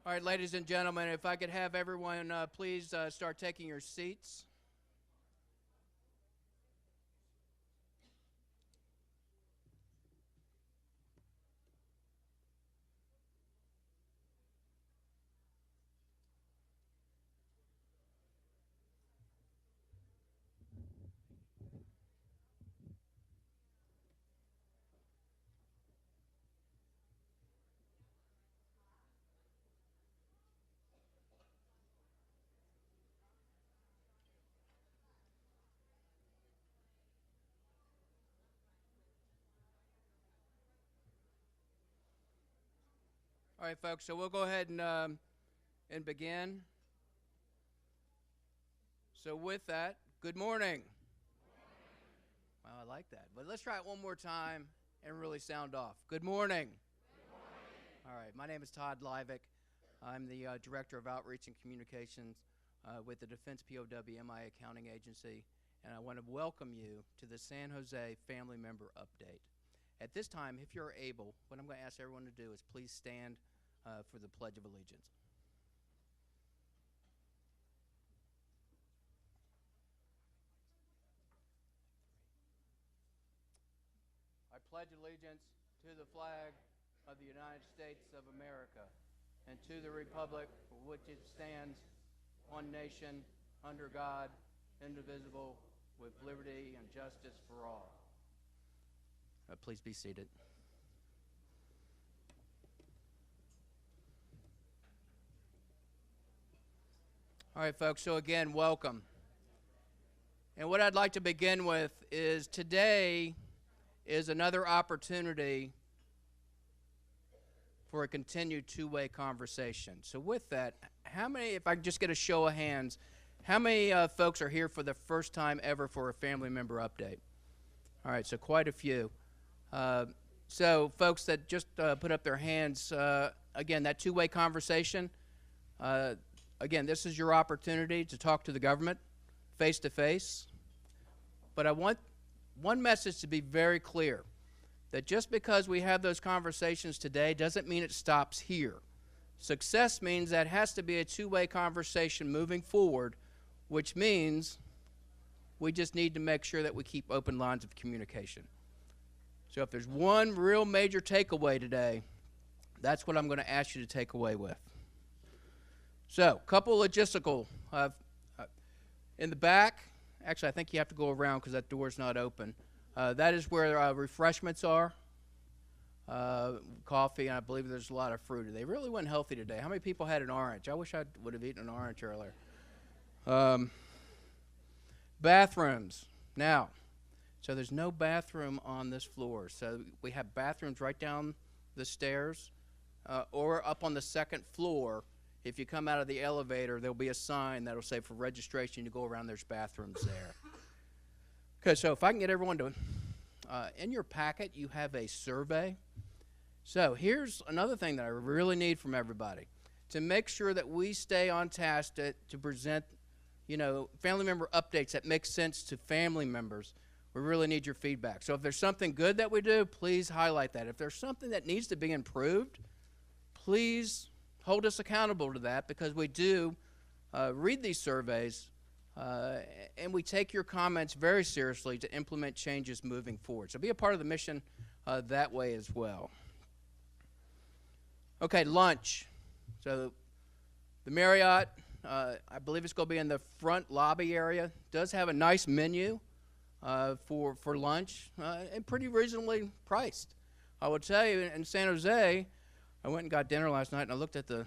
All right, ladies and gentlemen, if I could have everyone please start taking your seats. All right, folks, so we'll go ahead and begin. So with that, good morning. Wow, I like that. But let's try it one more time and really sound off. Good morning. Good morning. All right, my name is Todd Livick. I'm the Director of Outreach and Communications with the Defense POW MI Accounting Agency, and I want to welcome you to the San Jose Family Member Update. At this time, if you're able, what I'm going to ask everyone to do is please stand for the Pledge of Allegiance. I pledge allegiance to the flag of the United States of America and to the republic for which it stands, one nation, under God, indivisible, with liberty and justice for all. Please be seated. All right, folks, so again, welcome. And what I'd like to begin with is today is another opportunity for a continued two-way conversation. So with that, how many, if I can just get a show of hands, how many folks are here for the first time ever for a family member update? All right, so quite a few. So folks that just put up their hands, again, that two-way conversation, again, this is your opportunity to talk to the government face-to-face. But I want one message to be very clear, that just because we have those conversations today doesn't mean it stops here. Success means that has to be a two-way conversation moving forward, which means we just need to make sure that we keep open lines of communication. So if there's one real major takeaway today, that's what I'm going to ask you to take away with. So, couple logistical. In the back, actually I think you have to go around because that door's not open. That is where refreshments are. Coffee, and I believe there's a lot of fruit. They really went healthy today. How many people had an orange? I wish I would have eaten an orange earlier. Bathrooms. Now, so there's no bathroom on this floor. So we have bathrooms right down the stairs or up on the second floor. If you come out of the elevator, there'll be a sign that'll say for registration, you go around, there's bathrooms there. Okay, so if I can get everyone to, in your packet, you have a survey. So here's another thing that I really need from everybody. To make sure that we stay on task to present, family member updates that make sense to family members, we really need your feedback. So if there's something good that we do, please highlight that. If there's something that needs to be improved, please hold us accountable to that, because we do read these surveys and we take your comments very seriously to implement changes moving forward. So be a part of the mission that way as well. Okay, lunch. So the Marriott, I believe it's going to be in the front lobby area, does have a nice menu for lunch and pretty reasonably priced. I will tell you, in San Jose, I went and got dinner last night, and I looked at the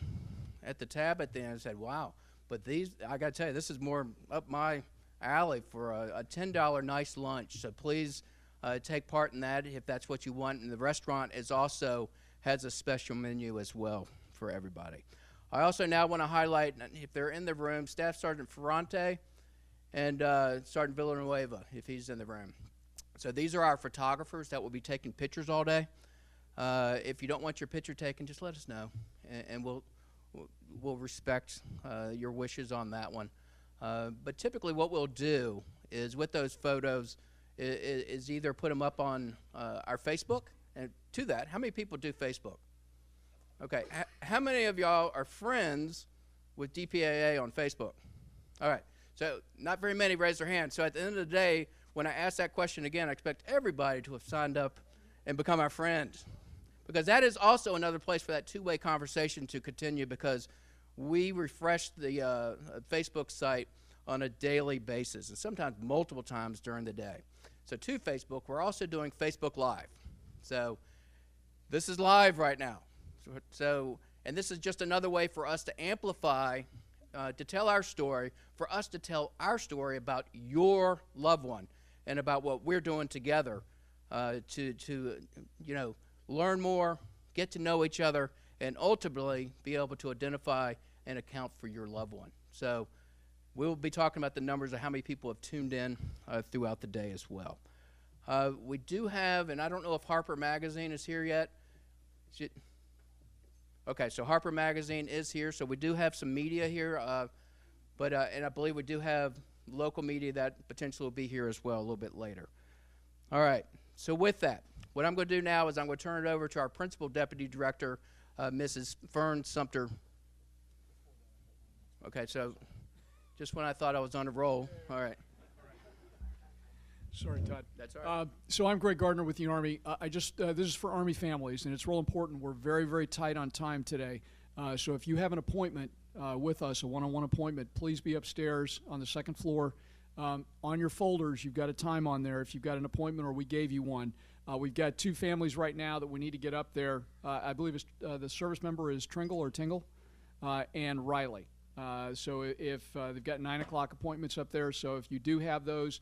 tab at the end and said, wow. But these, I got to tell you, this is more up my alley for a $10 nice lunch. So please take part in that if that's what you want. And the restaurant also has a special menu as well for everybody. I also now want to highlight, if they're in the room, Staff Sergeant Ferrante and Sergeant Villanueva, if he's in the room. So these are our photographers that will be taking pictures all day. If you don't want your picture taken, just let us know, and we'll respect your wishes on that one. But typically what we'll do is with those photos is either put them up on our Facebook, and to that, how many people do Facebook? Okay, how many of y'all are friends with DPAA on Facebook? All right, so not very many raised their hand. So at the end of the day, when I ask that question again, I expect everybody to have signed up and become our friends. Because that is also another place for that two-way conversation to continue, because we refresh the Facebook site on a daily basis, and sometimes multiple times during the day. So to Facebook, we're also doing Facebook Live. So this is live right now. And this is just another way for us to amplify, to tell our story, for us to tell our story about your loved one and about what we're doing together to learn more, get to know each other, and ultimately be able to identify and account for your loved one. So we'll be talking about the numbers of how many people have tuned in throughout the day as well. We do have, and I don't know if Harper Magazine is here yet. Okay, so Harper Magazine is here, so we do have some media here, and I believe we do have local media that potentially will be here as well a little bit later. All right, so with that, what I'm going to do now is I'm going to turn it over to our Principal Deputy Director, Mrs. Fern Sumter. Okay, so just when I thought I was on a roll, all right. Sorry, Todd. That's all right. So I'm Greg Gardner with the Army. This is for Army families, and it's real important. We're very, very tight on time today. So if you have an appointment with us, a one-on-one appointment, please be upstairs on the second floor. On your folders, you've got a time on there if you've got an appointment or we gave you one. We've got two families right now that we need to get up there. I believe it's, the service member is Tringle or Tingle and Riley. So if they've got 9 o'clock appointments up there, so if you do have those,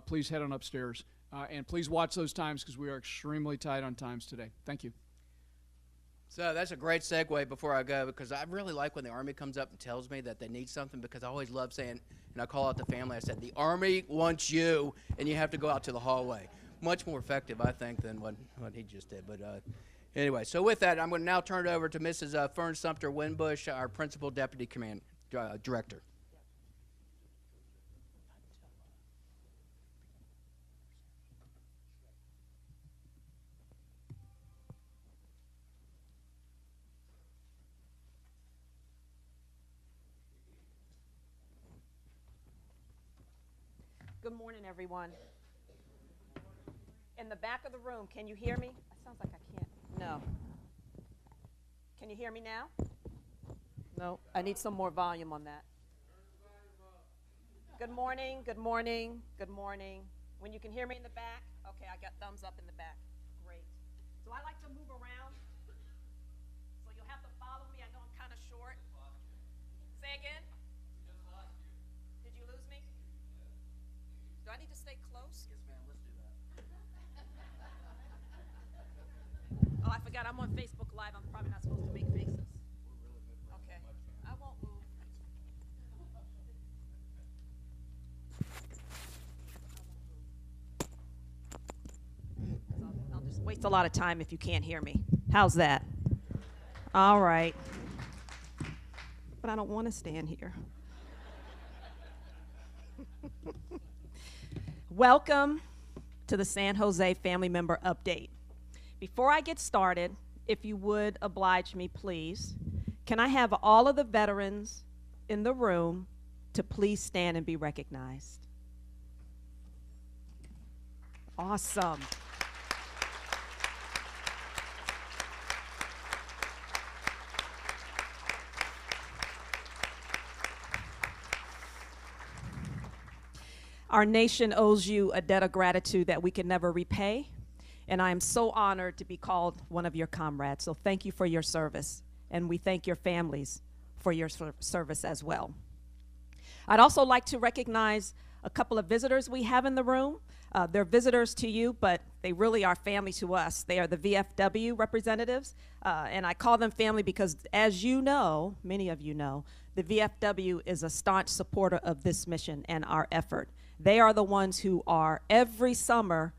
please head on upstairs. And please watch those times because we are extremely tight on times today. Thank you. So that's a great segue before I go, because I really like when the Army comes up and tells me that they need something, because I always love saying, and I call out the family, I said, the Army wants you, and you have to go out to the hallway. Much more effective, I think, than what he just did. But anyway, so with that, I'm going to now turn it over to Mrs. Fern Sumter Winbush, our Principal Deputy Director. Good morning, everyone. In the back of the room, can you hear me? It sounds like I can't. No. Can you hear me now? No. I need some more volume on that. Good morning, good morning, good morning. When you can hear me in the back? Okay, I got thumbs up in the back. Great. So I like to move around, so you'll have to follow me. I know I'm kind of short. Say again? Did you lose me? Do I need to stay close? Yes, ma'am. Let's do that. Oh, I forgot. I'm on Facebook Live. I'm probably not supposed to make faces. Okay. I won't move. I'll just waste a lot of time if you can't hear me. How's that? All right. But I don't want to stand here. Welcome to the San Jose Family Member Update. Before I get started, if you would oblige me, please, can I have all of the veterans in the room to please stand and be recognized? Awesome. Our nation owes you a debt of gratitude that we can never repay, and I am so honored to be called one of your comrades. So thank you for your service, and we thank your families for your service as well. I'd also like to recognize a couple of visitors we have in the room. They're visitors to you, but they really are family to us. They are the VFW representatives, and I call them family because, as you know, many of you know, the VFW is a staunch supporter of this mission and our effort. They are the ones who are every summer,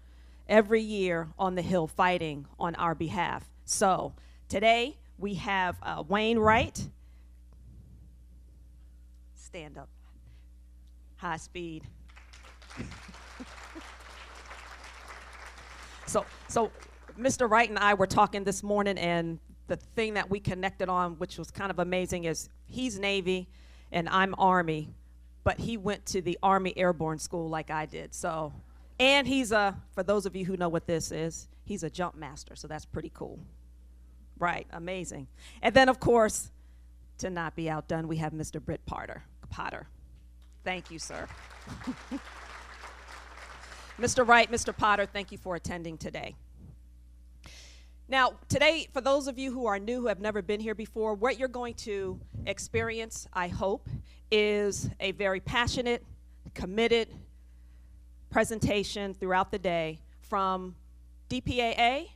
every year on the Hill fighting on our behalf. So today we have Wayne Wright. Stand up. High speed. So Mr. Wright and I were talking this morning, and the thing that we connected on, which was kind of amazing, is he's Navy and I'm Army, but he went to the Army Airborne School like I did. So, and he's for those of you who know what this is, he's a jump master, so that's pretty cool. Right, amazing. And then, of course, to not be outdone, we have Mr. Britt Potter. Thank you, sir. Mr. Wright, Mr. Potter, thank you for attending today. Now, today, for those of you who are new, who have never been here before, what you're going to experience, I hope, is a very passionate, committed presentation throughout the day from DPAA,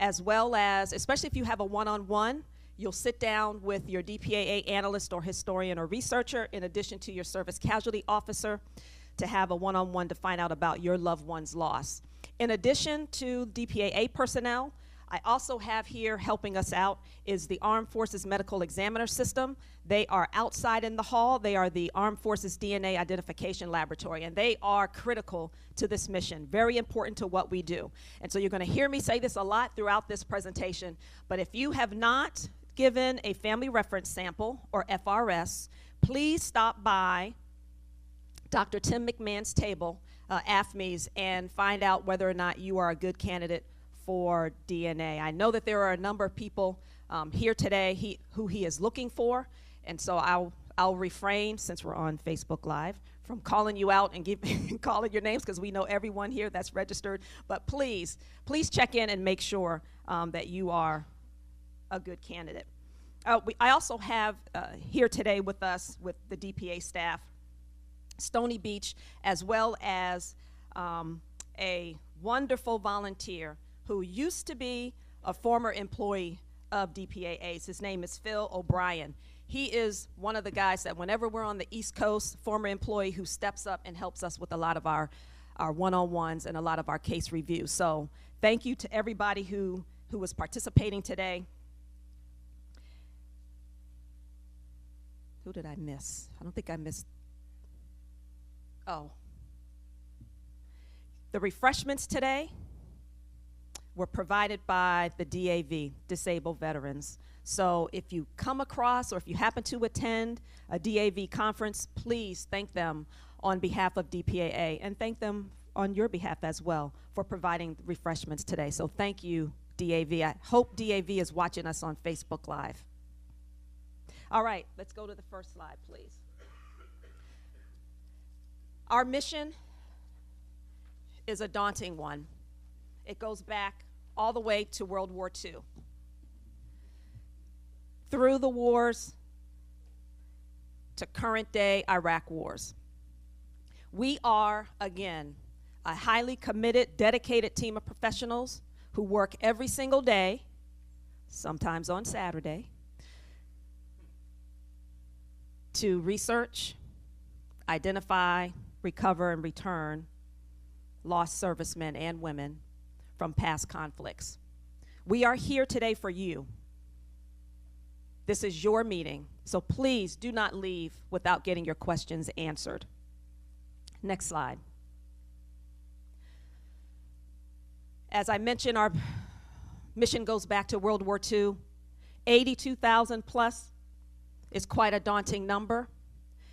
as well as, especially if you have a one-on-one, you'll sit down with your DPAA analyst or historian or researcher, in addition to your service casualty officer, to have a one-on-one to find out about your loved one's loss. In addition to DPAA personnel, I also have here helping us out is the Armed Forces Medical Examiner System. They are outside in the hall. They are the Armed Forces DNA Identification Laboratory, and they are critical to this mission, very important to what we do. And so you're going to hear me say this a lot throughout this presentation, but if you have not given a family reference sample, or FRS, please stop by Dr. Tim McMahon's table, AFME's, and find out whether or not you are a good candidate for DNA. I know that there are a number of people here today who he is looking for, and so I'll refrain, since we're on Facebook Live, from calling you out and calling your names, because we know everyone here that's registered. But please check in and make sure that you are a good candidate. I also have here today with us, with the DPA staff, Stony Beach, as well as a wonderful volunteer who used to be a former employee of DPAA's. His name is Phil O'Brien. He is one of the guys that whenever we're on the East Coast, former employee who steps up and helps us with a lot of our one-on-ones and a lot of our case reviews. So thank you to everybody who was participating today. Who did I miss? I don't think I missed. Oh. The refreshments today were provided by the DAV, Disabled Veterans. So if you come across or if you happen to attend a DAV conference, please thank them on behalf of DPAA, and thank them on your behalf as well for providing refreshments today. So thank you, DAV. I hope DAV is watching us on Facebook Live. All right, let's go to the first slide, please. Our mission is a daunting one. It goes back all the way to World War II. Through the wars to current day Iraq wars. We are, again, a highly committed, dedicated team of professionals who work every single day, sometimes on Saturday, to research, identify, recover, and return lost servicemen and women from past conflicts. We are here today for you. This is your meeting, so please do not leave without getting your questions answered. Next slide. As I mentioned, our mission goes back to World War II. 82,000 plus is quite a daunting number.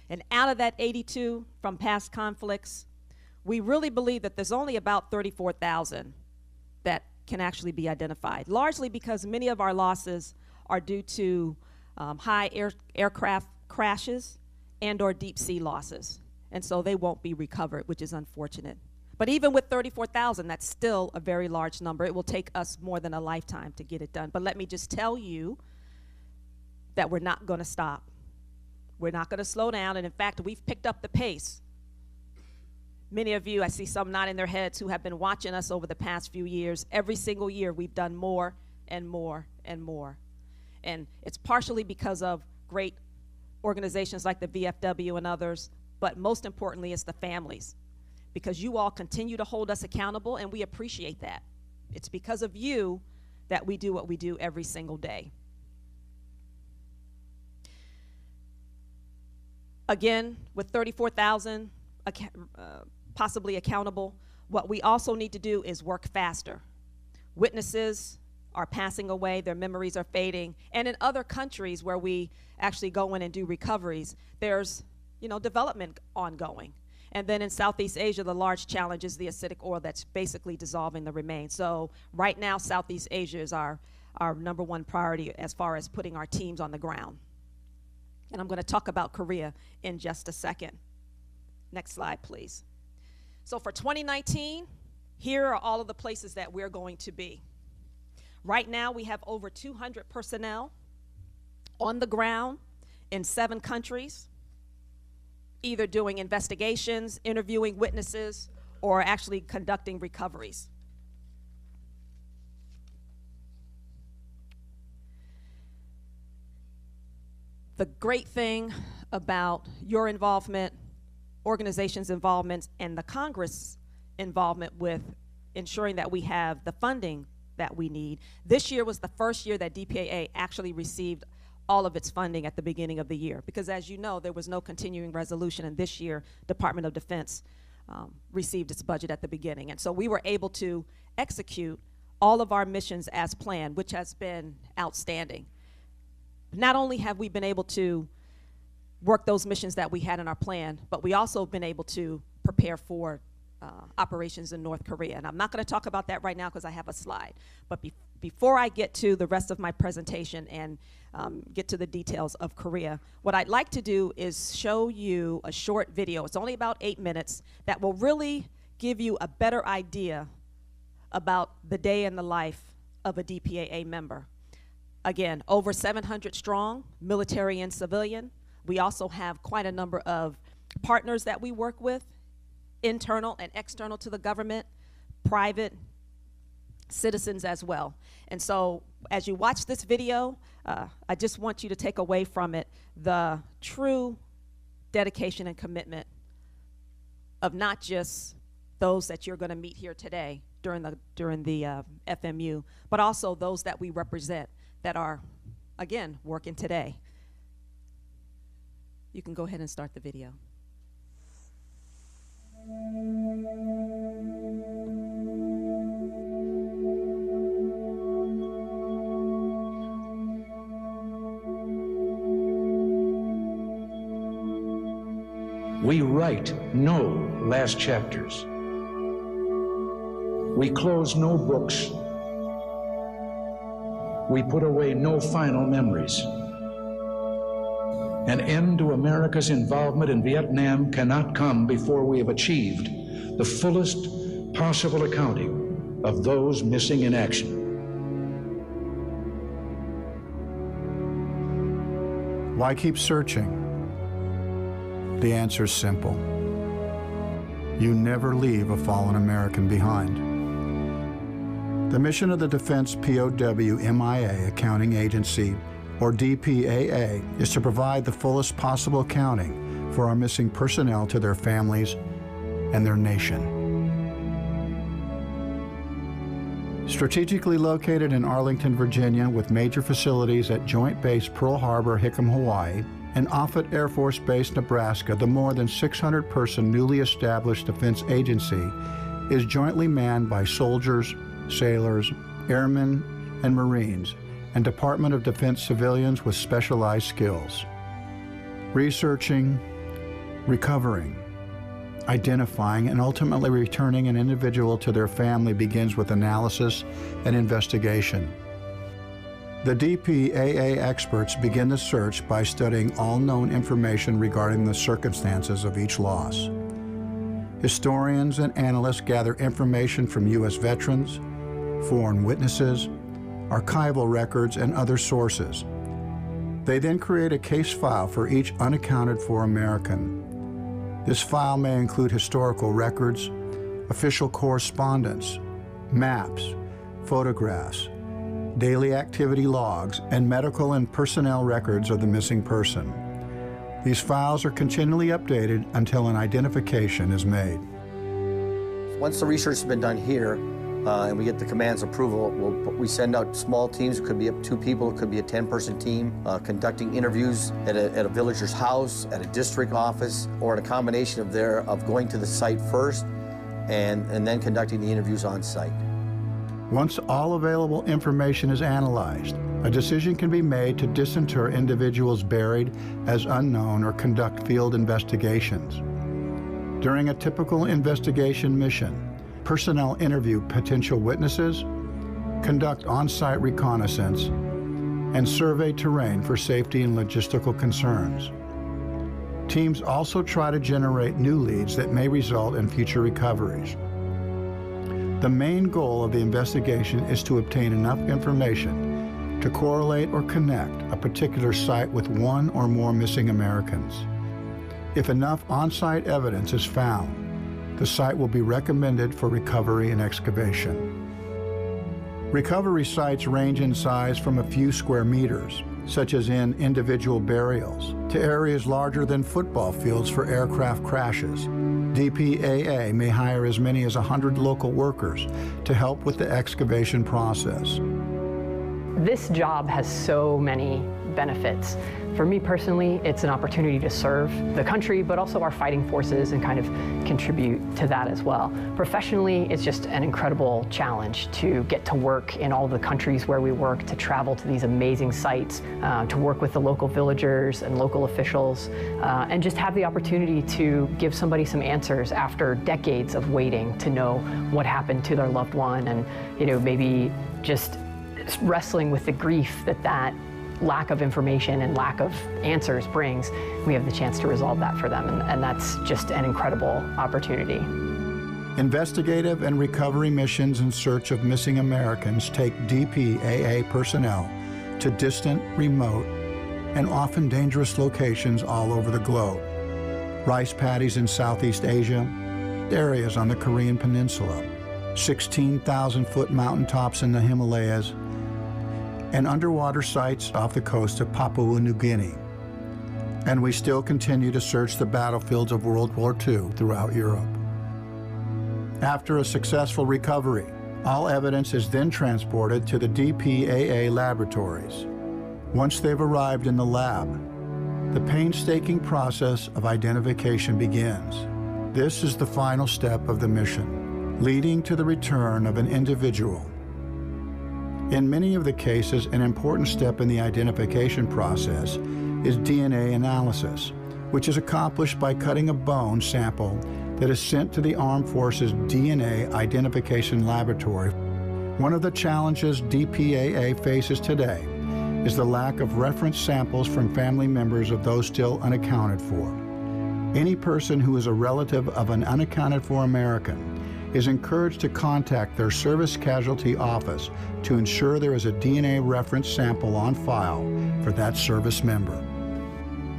And out of that 82 from past conflicts, we really believe that there's only about 34,000 that can actually be identified, largely because many of our losses are due to high aircraft crashes and or deep sea losses. And so they won't be recovered, which is unfortunate. But even with 34,000, that's still a very large number. It will take us more than a lifetime to get it done. But let me just tell you that we're not going to stop. We're not going to slow down. And in fact, we've picked up the pace. Many of you, I see some nodding their heads, who have been watching us over the past few years. Every single year, we've done more and more and more. And it's partially because of great organizations like the VFW and others, but most importantly, it's the families, because you all continue to hold us accountable, and we appreciate that. It's because of you that we do what we do every single day. Again, with 34,000 possibly accountable, what we also need to do is work faster. Witnesses are passing away, their memories are fading. And in other countries where we actually go in and do recoveries, there's, development ongoing. And then in Southeast Asia, the large challenge is the acidic oil that's basically dissolving the remains. So right now, Southeast Asia is our number one priority as far as putting our teams on the ground. And I'm going to talk about Korea in just a second. Next slide, please. So for 2019, here are all of the places that we're going to be. Right now, we have over 200 personnel on the ground in 7 countries, either doing investigations, interviewing witnesses, or actually conducting recoveries. The great thing about your involvement, organizations' involvement, and the Congress involvement with ensuring that we have the funding that we need. This year was the first year that DPAA actually received all of its funding at the beginning of the year, because as you know, there was no continuing resolution, and this year, Department of Defense received its budget at the beginning. And so we were able to execute all of our missions as planned, which has been outstanding. Not only have we been able to work those missions that we had in our plan, but we also have been able to prepare for operations in North Korea. And I'm not going to talk about that right now because I have a slide. But before I get to the rest of my presentation and get to the details of Korea, what I'd like to do is show you a short video. It's only about 8 minutes that will really give you a better idea about the day in the life of a DPAA member. Again, over 700 strong, military and civilian. We also have quite a number of partners that we work with, internal and external to the government, private citizens as well. And so as you watch this video, I just want you to take away from it the true dedication and commitment of not just those that you're going to meet here today during the FMU, but also those that we represent that are, again, working today. You can go ahead and start the video. We write no last chapters. We close no books. We put away no final memories. An end to America's involvement in Vietnam cannot come before we have achieved the fullest possible accounting of those missing in action. Why keep searching? The answer's simple. You never leave a fallen American behind. The mission of the Defense POW MIA Accounting Agency, or DPAA, is to provide the fullest possible accounting for our missing personnel to their families and their nation. Strategically located in Arlington, Virginia, with major facilities at Joint Base Pearl Harbor, Hickam, Hawaii, and Offutt Air Force Base, Nebraska, the more than 600-person newly established defense agency is jointly manned by soldiers, sailors, airmen, and Marines, and Department of Defense civilians with specialized skills. Researching, recovering, identifying, and ultimately returning an individual to their family begins with analysis and investigation. The DPAA experts begin the search by studying all known information regarding the circumstances of each loss. Historians and analysts gather information from U.S. veterans, foreign witnesses, archival records, and other sources. They then create a case file for each unaccounted for American. This file may include historical records, official correspondence, maps, photographs, daily activity logs, and medical and personnel records of the missing person. These files are continually updated until an identification is made. Once the research has been done here, and we get the command's approval, we send out small teams. It could be up to 2 people, it could be a 10-person team, conducting interviews at a villager's house, at a district office, or in a combination of going to the site first and then conducting the interviews on site. Once all available information is analyzed, a decision can be made to disinter individuals buried as unknown or conduct field investigations. During a typical investigation mission, personnel interview potential witnesses, conduct on-site reconnaissance, and survey terrain for safety and logistical concerns. Teams also try to generate new leads that may result in future recoveries. The main goal of the investigation is to obtain enough information to correlate or connect a particular site with one or more missing Americans. If enough on-site evidence is found, the site will be recommended for recovery and excavation. Recovery sites range in size from a few square meters, such as in individual burials, to areas larger than football fields for aircraft crashes. DPAA may hire as many as 100 local workers to help with the excavation process. This job has so many benefits. For me personally, it's an opportunity to serve the country, but also our fighting forces and kind of contribute to that as well. Professionally, it's just an incredible challenge to get to work in all the countries where we work, to travel to these amazing sites, to work with the local villagers and local officials, and just have the opportunity to give somebody some answers after decades of waiting to know what happened to their loved one, and maybe just wrestling with the grief that lack of information and lack of answers brings. We have the chance to resolve that for them, and that's just an incredible opportunity. Investigative and recovery missions in search of missing Americans take DPAA personnel to distant, remote, and often dangerous locations all over the globe. Rice paddies in Southeast Asia, areas on the Korean Peninsula, 16,000-foot mountaintops in the Himalayas, and underwater sites off the coast of Papua New Guinea. And we still continue to search the battlefields of World War II throughout Europe. After a successful recovery, all evidence is then transported to the DPAA laboratories. Once they've arrived in the lab, the painstaking process of identification begins. This is the final step of the mission, leading to the return of an individual. In many of the cases, an important step in the identification process is DNA analysis, which is accomplished by cutting a bone sample that is sent to the Armed Forces DNA Identification Laboratory. One of the challenges DPAA faces today is the lack of reference samples from family members of those still unaccounted for. Any person who is a relative of an unaccounted for American is encouraged to contact their service casualty office to ensure there is a DNA reference sample on file for that service member.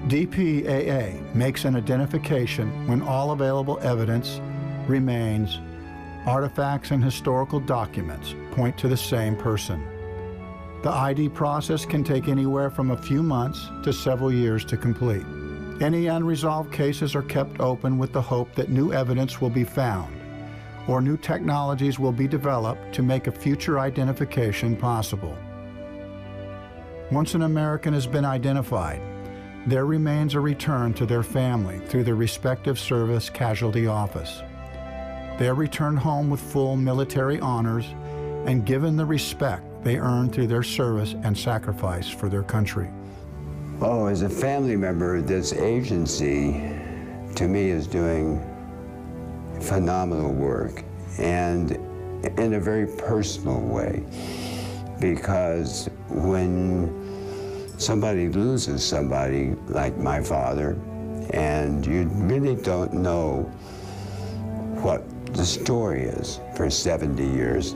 DPAA makes an identification when all available evidence, remains, artifacts, and historical documents point to the same person. The ID process can take anywhere from a few months to several years to complete. Any unresolved cases are kept open with the hope that new evidence will be found or new technologies will be developed to make a future identification possible. Once an American has been identified, their remains are returned to their family through their respective service casualty office. They are returned home with full military honors and given the respect they earned through their service and sacrifice for their country. Oh, as a family member, this agency, to me, is doing phenomenal work, and in a very personal way, because when somebody loses somebody like my father, and you really don't know what the story is for 70 years,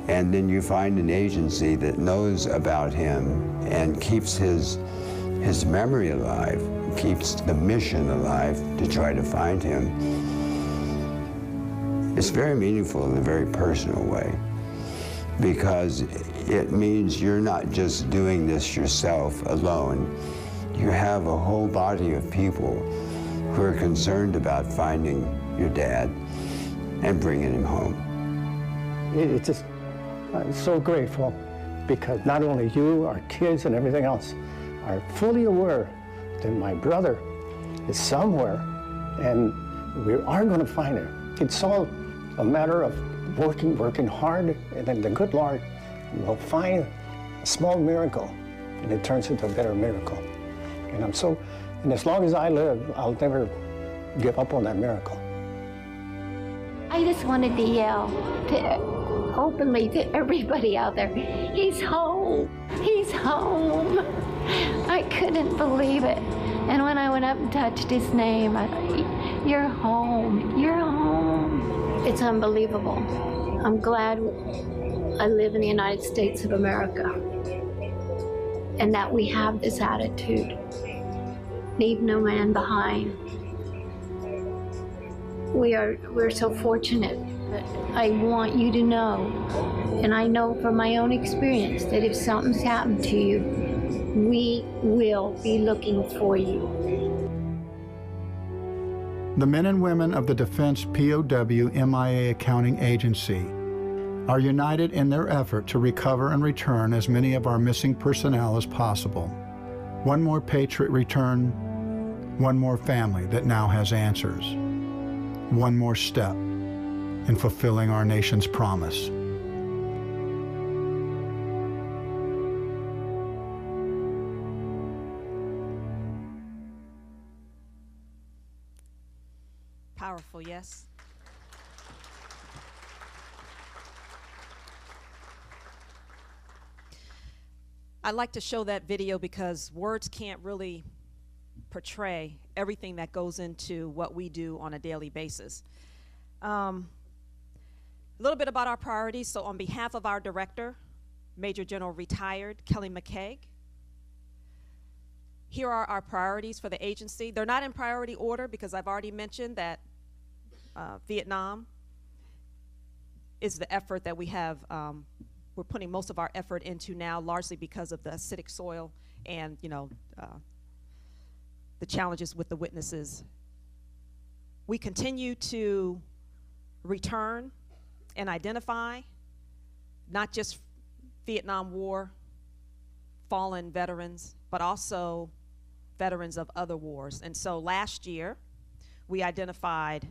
and then you find an agency that knows about him and keeps his memory alive, keeps the mission alive to try to find him. It's very meaningful in a very personal way, because it means you're not just doing this yourself alone. You have a whole body of people who are concerned about finding your dad and bringing him home. It's just, I'm so grateful, because not only you, our kids and everything else are fully aware that my brother is somewhere, and we are going to find him. It's all a matter of working hard, and then the good Lord will find a small miracle, and it turns into a better miracle. And and as long as I live, I'll never give up on that miracle. I just wanted to yell openly to everybody out there, he's home, he's home. I couldn't believe it. And when I went up and touched his name, I thought, you're home, you're home. It's unbelievable. I'm glad I live in the United States of America and that we have this attitude. Leave no man behind. We're so fortunate. I want you to know, and I know from my own experience, that if something's happened to you, we will be looking for you. The men and women of the Defense POW MIA Accounting Agency are united in their effort to recover and return as many of our missing personnel as possible. One more patriot return, one more family that now has answers. One more step in fulfilling our nation's promise. Powerful, yes? I'd like to show that video because words can't really portray everything that goes into what we do on a daily basis. A little bit about our priorities. So on behalf of our director, Major General Retired Kelly McKeag, here are our priorities for the agency. They're not in priority order because I've already mentioned that Vietnam is the effort that we have, we're putting most of our effort into now, largely because of the acidic soil and, the challenges with the witnesses. We continue to return and identify not just Vietnam War fallen veterans, but also veterans of other wars. And so last year, we identified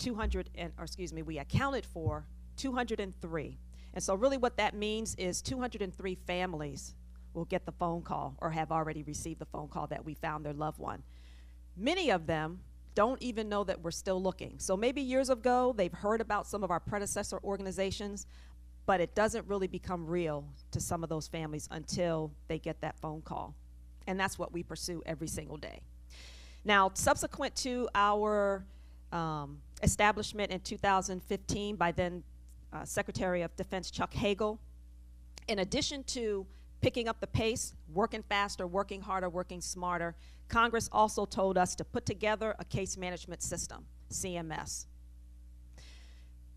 we accounted for 203. And so really what that means is 203 families will get the phone call or have already received the phone call that we found their loved one. Many of them don't even know that we're still looking. So maybe years ago, they've heard about some of our predecessor organizations, but it doesn't really become real to some of those families until they get that phone call. And that's what we pursue every single day. Now, subsequent to our establishment in 2015 by then Secretary of Defense Chuck Hagel, in addition to picking up the pace, working faster, working harder, working smarter, Congress also told us to put together a case management system, CMS.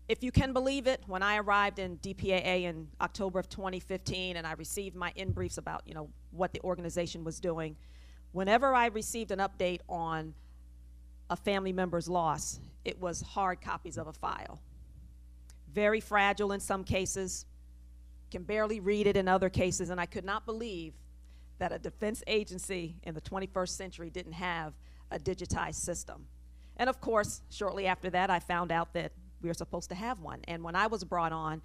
If you can believe it, when I arrived in DPAA in October of 2015 and I received my in-briefs about what the organization was doing, whenever I received an update on a family member's loss, it was hard copies of a file. Very fragile in some cases, can barely read it in other cases, and I could not believe that a defense agency in the 21st century didn't have a digitized system. And of course, shortly after that, I found out that we were supposed to have one. And when I was brought on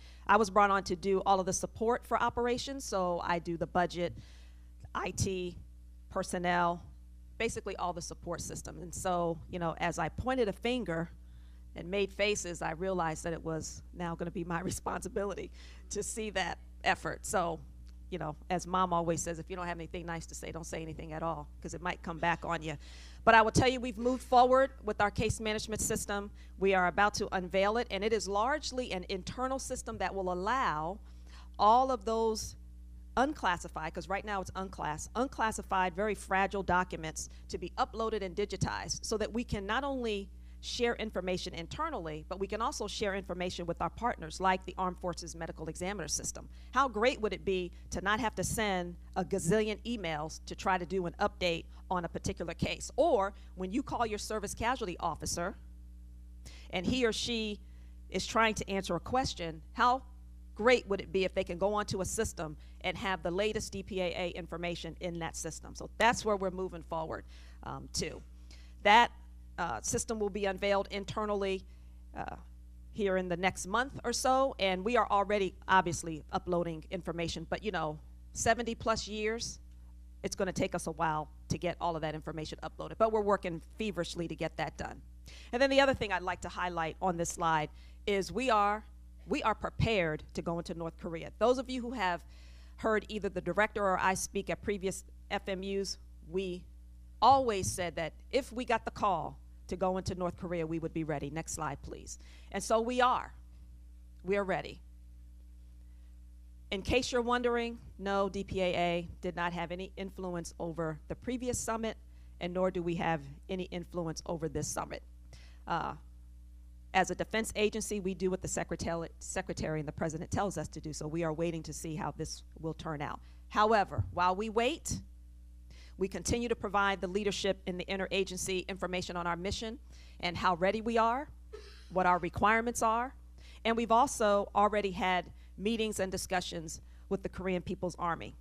to do all of the support for operations, so I do the budget, IT, personnel, basically all the support system. And so, as I pointed a finger and made faces, I realized that it was now going to be my responsibility to see that effort. So, as Mom always says, if you don't have anything nice to say, don't say anything at all, because it might come back on you. But I will tell you, we've moved forward with our case management system. We are about to unveil it, and it is largely an internal system that will allow all of those unclassified, because right now it's unclassified, very fragile documents to be uploaded and digitized so that we can not only share information internally, but we can also share information with our partners like the Armed Forces Medical Examiner System. How great would it be to not have to send a gazillion emails to try to do an update on a particular case? Or when you call your service casualty officer and he or she is trying to answer a question, how great would it be if they can go onto a system and have the latest DPAA information in that system? So that's where we're moving forward to. That system will be unveiled internally here in the next month or so, and we are already obviously uploading information, but 70 plus years, it's going to take us a while to get all of that information uploaded, but we're working feverishly to get that done. And then the other thing I'd like to highlight on this slide is we are prepared to go into North Korea. Those of you who have heard either the director or I speak at previous FMUs, we always said that if we got the call to go into North Korea, we would be ready. Next slide, please. And so we are. We are ready. In case you're wondering, no, DPAA did not have any influence over the previous summit, and nor do we have any influence over this summit. As a defense agency, we do what the secretary and the president tells us to do, so we are waiting to see how this will turn out. However, while we wait, we continue to provide the leadership in the interagency information on our mission and how ready we are, what our requirements are, and we've also already had meetings and discussions with the Korean People's Army,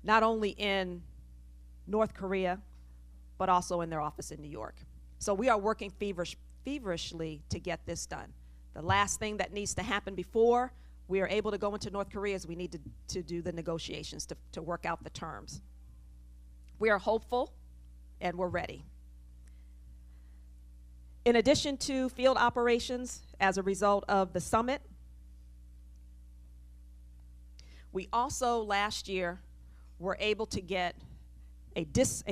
not only in North Korea, but also in their office in New York. So we are working feverishly to get this done. The last thing that needs to happen before we are able to go into North Korea is we need to do the negotiations to work out the terms. We are hopeful and we're ready. In addition to field operations as a result of the summit, we also last year were able to get a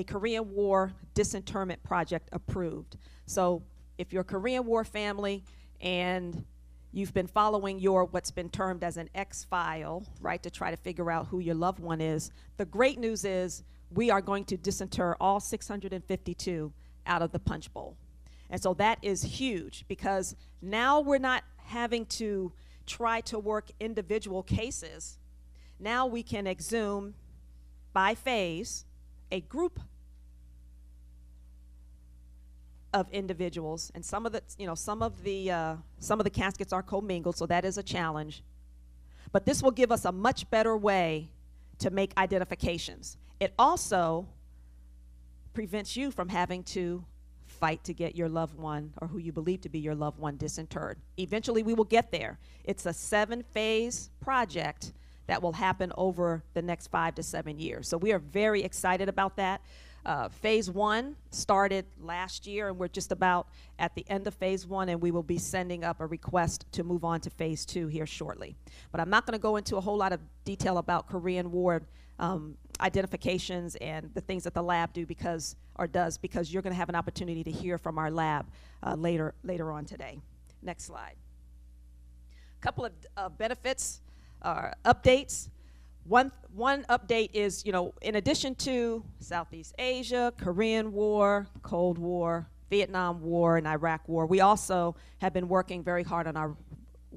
Korean War disinterment project approved. So if you're a Korean War family and you've been following what's been termed as an X file, right, to try to figure out who your loved one is, the great news is we are going to disinter all 652 out of the punch bowl. And so that is huge because now we're not having to try to work individual cases. Now we can exhume by phase a group of individuals, and some of the caskets are commingled, so that is a challenge. But this will give us a much better way to make identifications. It also prevents you from having to fight to get your loved one or who you believe to be your loved one disinterred. Eventually we will get there. It's a 7-phase project that will happen over the next 5 to 7 years. So we are very excited about that. Phase 1 started last year, and we're just about at the end of phase 1, and we will be sending up a request to move on to phase 2 here shortly. But I'm not going to go into a whole lot of detail about Korean War identifications and the things that the lab does because you're going to have an opportunity to hear from our lab later on today. Next slide. A couple of benefits, updates. One update is, in addition to Southeast Asia, Korean War, Cold War, Vietnam War, and Iraq War, we also have been working very hard on our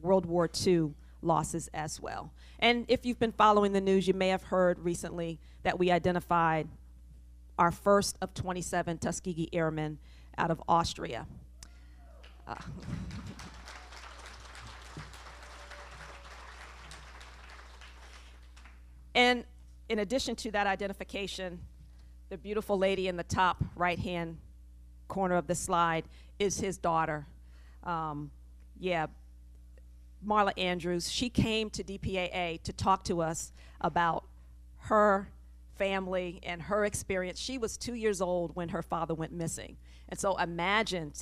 World War II losses as well. And if you've been following the news, you may have heard recently that we identified our first of 27 Tuskegee Airmen out of Austria. And in addition to that identification, the beautiful lady in the top right-hand corner of the slide is his daughter. Marla Andrews. She came to DPAA to talk to us about her family and her experience. She was 2 years old when her father went missing. And so imagine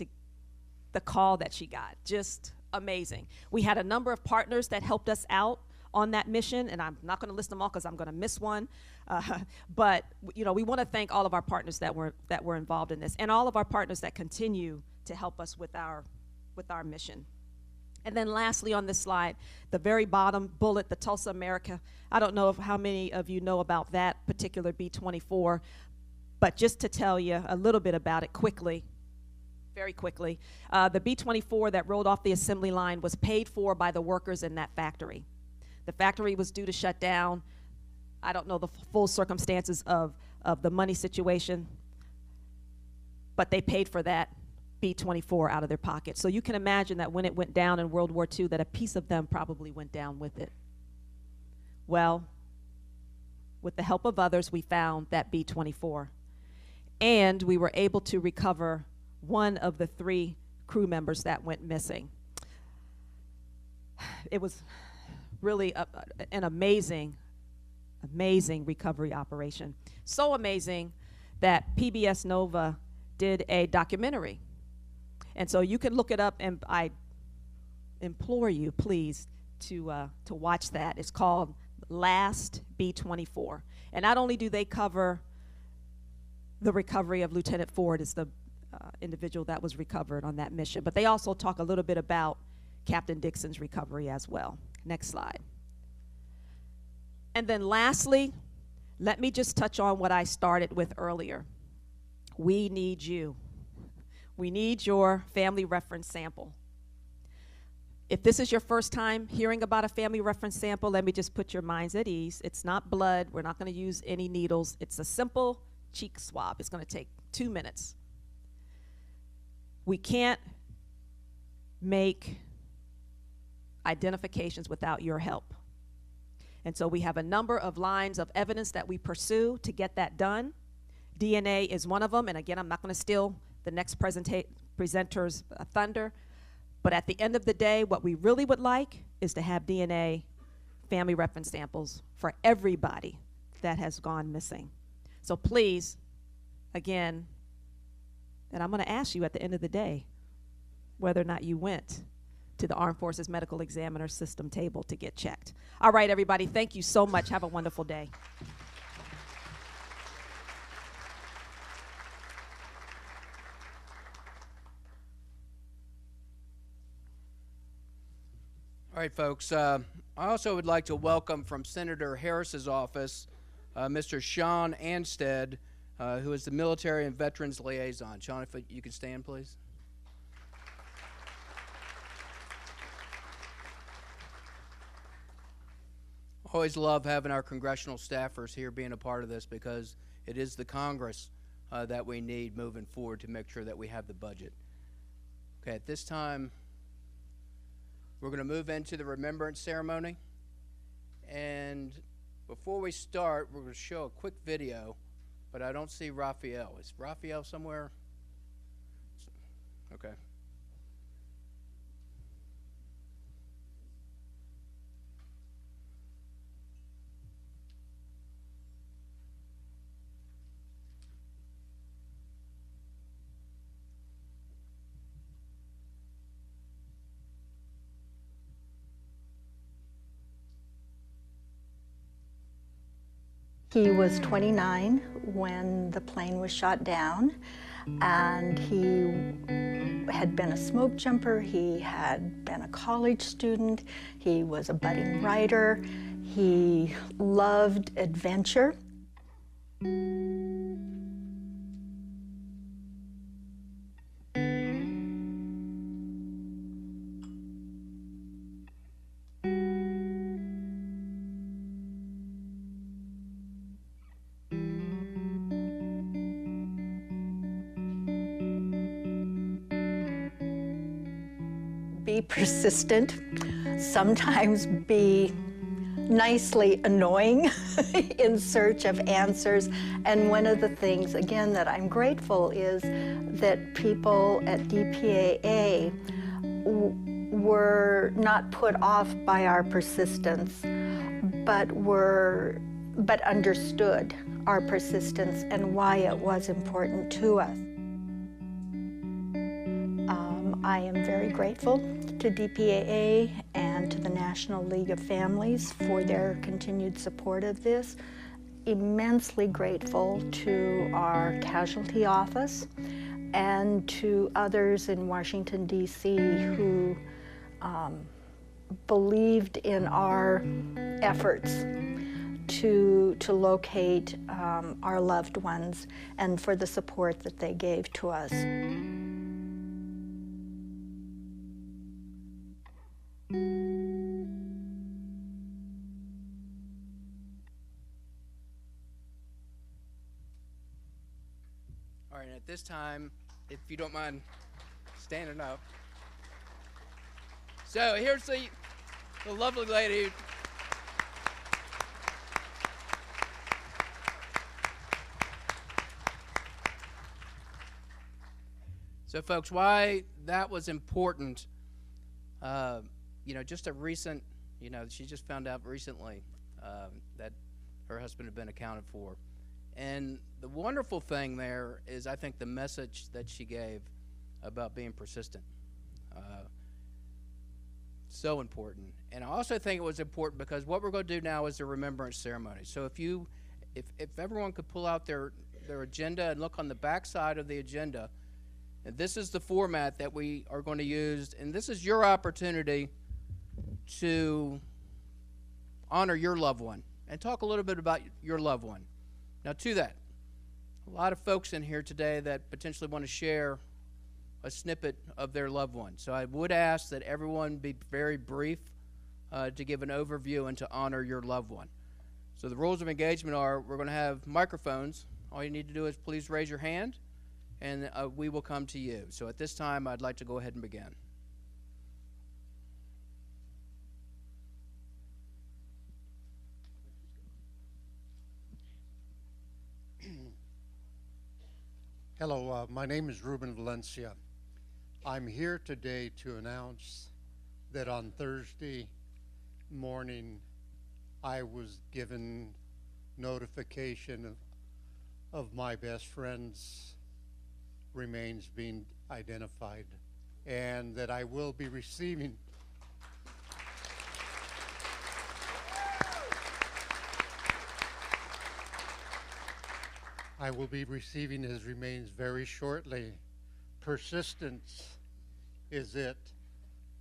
the call that she got, just amazing. We had a number of partners that helped us out on that mission, and I'm not going to list them all because I'm going to miss one. But we want to thank all of our partners that were involved in this, and all of our partners that continue to help us with our mission. And then lastly on this slide, the very bottom bullet, the Tulsa America. I don't know how many of you know about that particular B-24, but just to tell you a little bit about it quickly, very quickly, the B-24 that rolled off the assembly line was paid for by the workers in that factory. The factory was due to shut down. I don't know the full circumstances of the money situation, but they paid for that B-24 out of their pocket. So you can imagine that when it went down in World War II, that a piece of them probably went down with it. Well, with the help of others, we found that B-24. And we were able to recover one of the 3 crew members that went missing. It was really an amazing recovery operation. So amazing that PBS Nova did a documentary. And so you can look it up, and I implore you, please, to watch that. It's called Last B-24. And not only do they cover the recovery of Lieutenant Ford as the individual that was recovered on that mission, but they also talk a little bit about Captain Dixon's recovery as well. Next slide. And then lastly, let me just touch on what I started with earlier. We need you. We need your family reference sample. If this is your first time hearing about a family reference sample, let me just put your minds at ease. It's not blood. We're not going to use any needles. It's a simple cheek swab. It's going to take 2 minutes. We can't make identifications without your help. And so we have a number of lines of evidence that we pursue to get that done. DNA is one of them. And again, I'm not going to steal the next presenter's thunder. But at the end of the day, what we really would like is to have DNA family reference samples for everybody that has gone missing. So please, again, and I'm going to ask you at the end of the day whether or not you went to the Armed Forces Medical Examiner System table to get checked. All right, everybody, thank you so much. Have a wonderful day. All right, folks. I also would like to welcome from Senator Harris's office, Mr. Sean Anstead, who is the Military and Veterans Liaison. Sean, if you can stand, please. Always love having our congressional staffers here being a part of this, because it is the Congress that we need moving forward to make sure that we have the budget. Okay, at this time, we're going to move into the remembrance ceremony. And before we start, we're going to show a quick video, but I don't see Raphael. Is Raphael somewhere? Okay. He was 29 when the plane was shot down, and he had been a smoke jumper, he had been a college student, he was a budding writer, he loved adventure. Be persistent, sometimes be nicely annoying in search of answers. And one of the things, again, that I'm grateful is that people at DPAA were not put off by our persistence, but understood our persistence and why it was important to us. I am very grateful to DPAA and to the National League of Families for their continued support of this. Immensely grateful to our casualty office and to others in Washington, D.C. who believed in our efforts to locate our loved ones, and for the support that they gave to us. All right, at this time, if you don't mind standing up. So here's the lovely lady. So folks, why that was important. Just a recent, she just found out recently that her husband had been accounted for. And the wonderful thing there is, I think, the message that she gave about being persistent. So important. And I also think it was important because what we're going to do now is a remembrance ceremony. So if everyone could pull out their agenda and look on the back side of the agenda, and this is the format that we are going to use, and this is your opportunity to honor your loved one and talk a little bit about your loved one. Now, to that, a lot of folks in here today that potentially want to share a snippet of their loved one. So I would ask that everyone be very brief to give an overview and to honor your loved one. So the rules of engagement are, we're going to have microphones. All you need to do is please raise your hand, and we will come to you. So at this time, I'd like to go ahead and begin. Hello, my name is Ruben Valencia. I'm here today to announce that on Thursday morning I was given notification of my best friend's remains being identified, and that I will be receiving his remains very shortly. Persistence is it.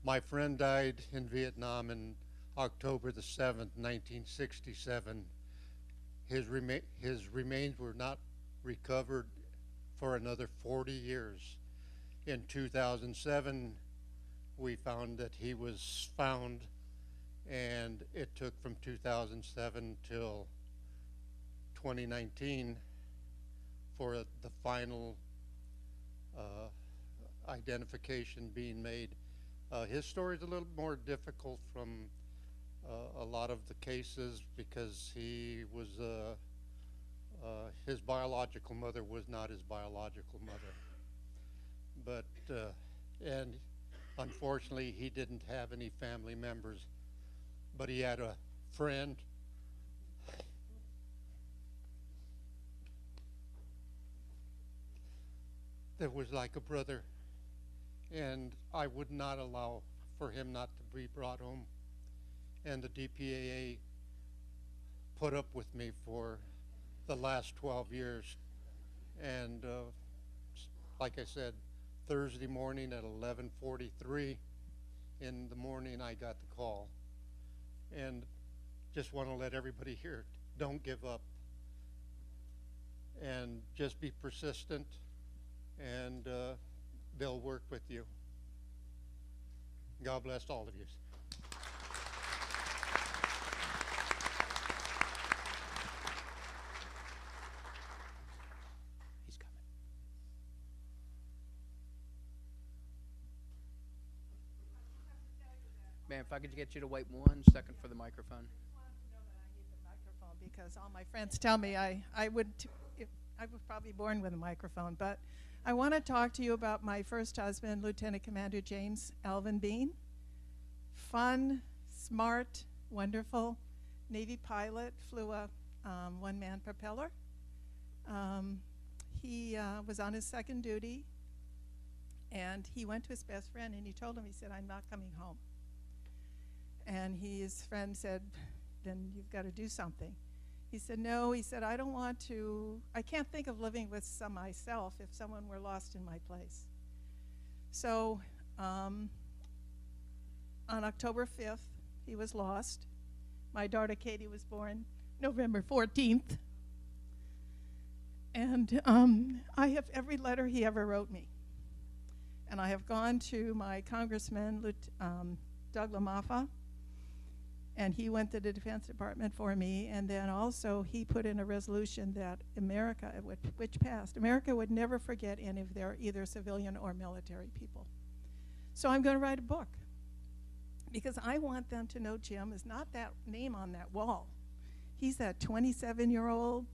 My friend died in Vietnam in October the 7th, 1967. His remains were not recovered for another 40 years. In 2007, we found that he was found, and it took from 2007 till 2019 for the final identification being made. His story is a little more difficult from a lot of the cases because he was his biological mother was not his biological mother, but and unfortunately he didn't have any family members, but he had a friend that was like a brother, and I would not allow for him not to be brought home. And the DPAA put up with me for the last 12 years. And like I said, Thursday morning at 11:43 in the morning, I got the call. And just want to let everybody hear, don't give up. And just be persistent, and they'll work with you. God bless all of you. He's coming. Man, if I could get you to wait 1 second for the microphone. Because all my friends tell me I was probably born with a microphone, but I want to talk to you about my first husband, Lieutenant Commander James Alvin Bean. Fun, smart, wonderful Navy pilot, flew a one-man propeller. He was on his second duty, and he went to his best friend and he told him, he said, "I'm not coming home." And his friend said, "Then you've got to do something." He said, "No," he said, "I don't want to, I can't think of living with myself if someone were lost in my place." So on October 5th, he was lost. My daughter Katie was born November 14th. And I have every letter he ever wrote me. And I have gone to my congressman, Doug LaMaffa, and he went to the Defense Department for me, and then also he put in a resolution that America, which passed, America would never forget any of their either civilian or military people. So I'm going to write a book, because I want them to know Jim is not that name on that wall. He's that 27-year-old,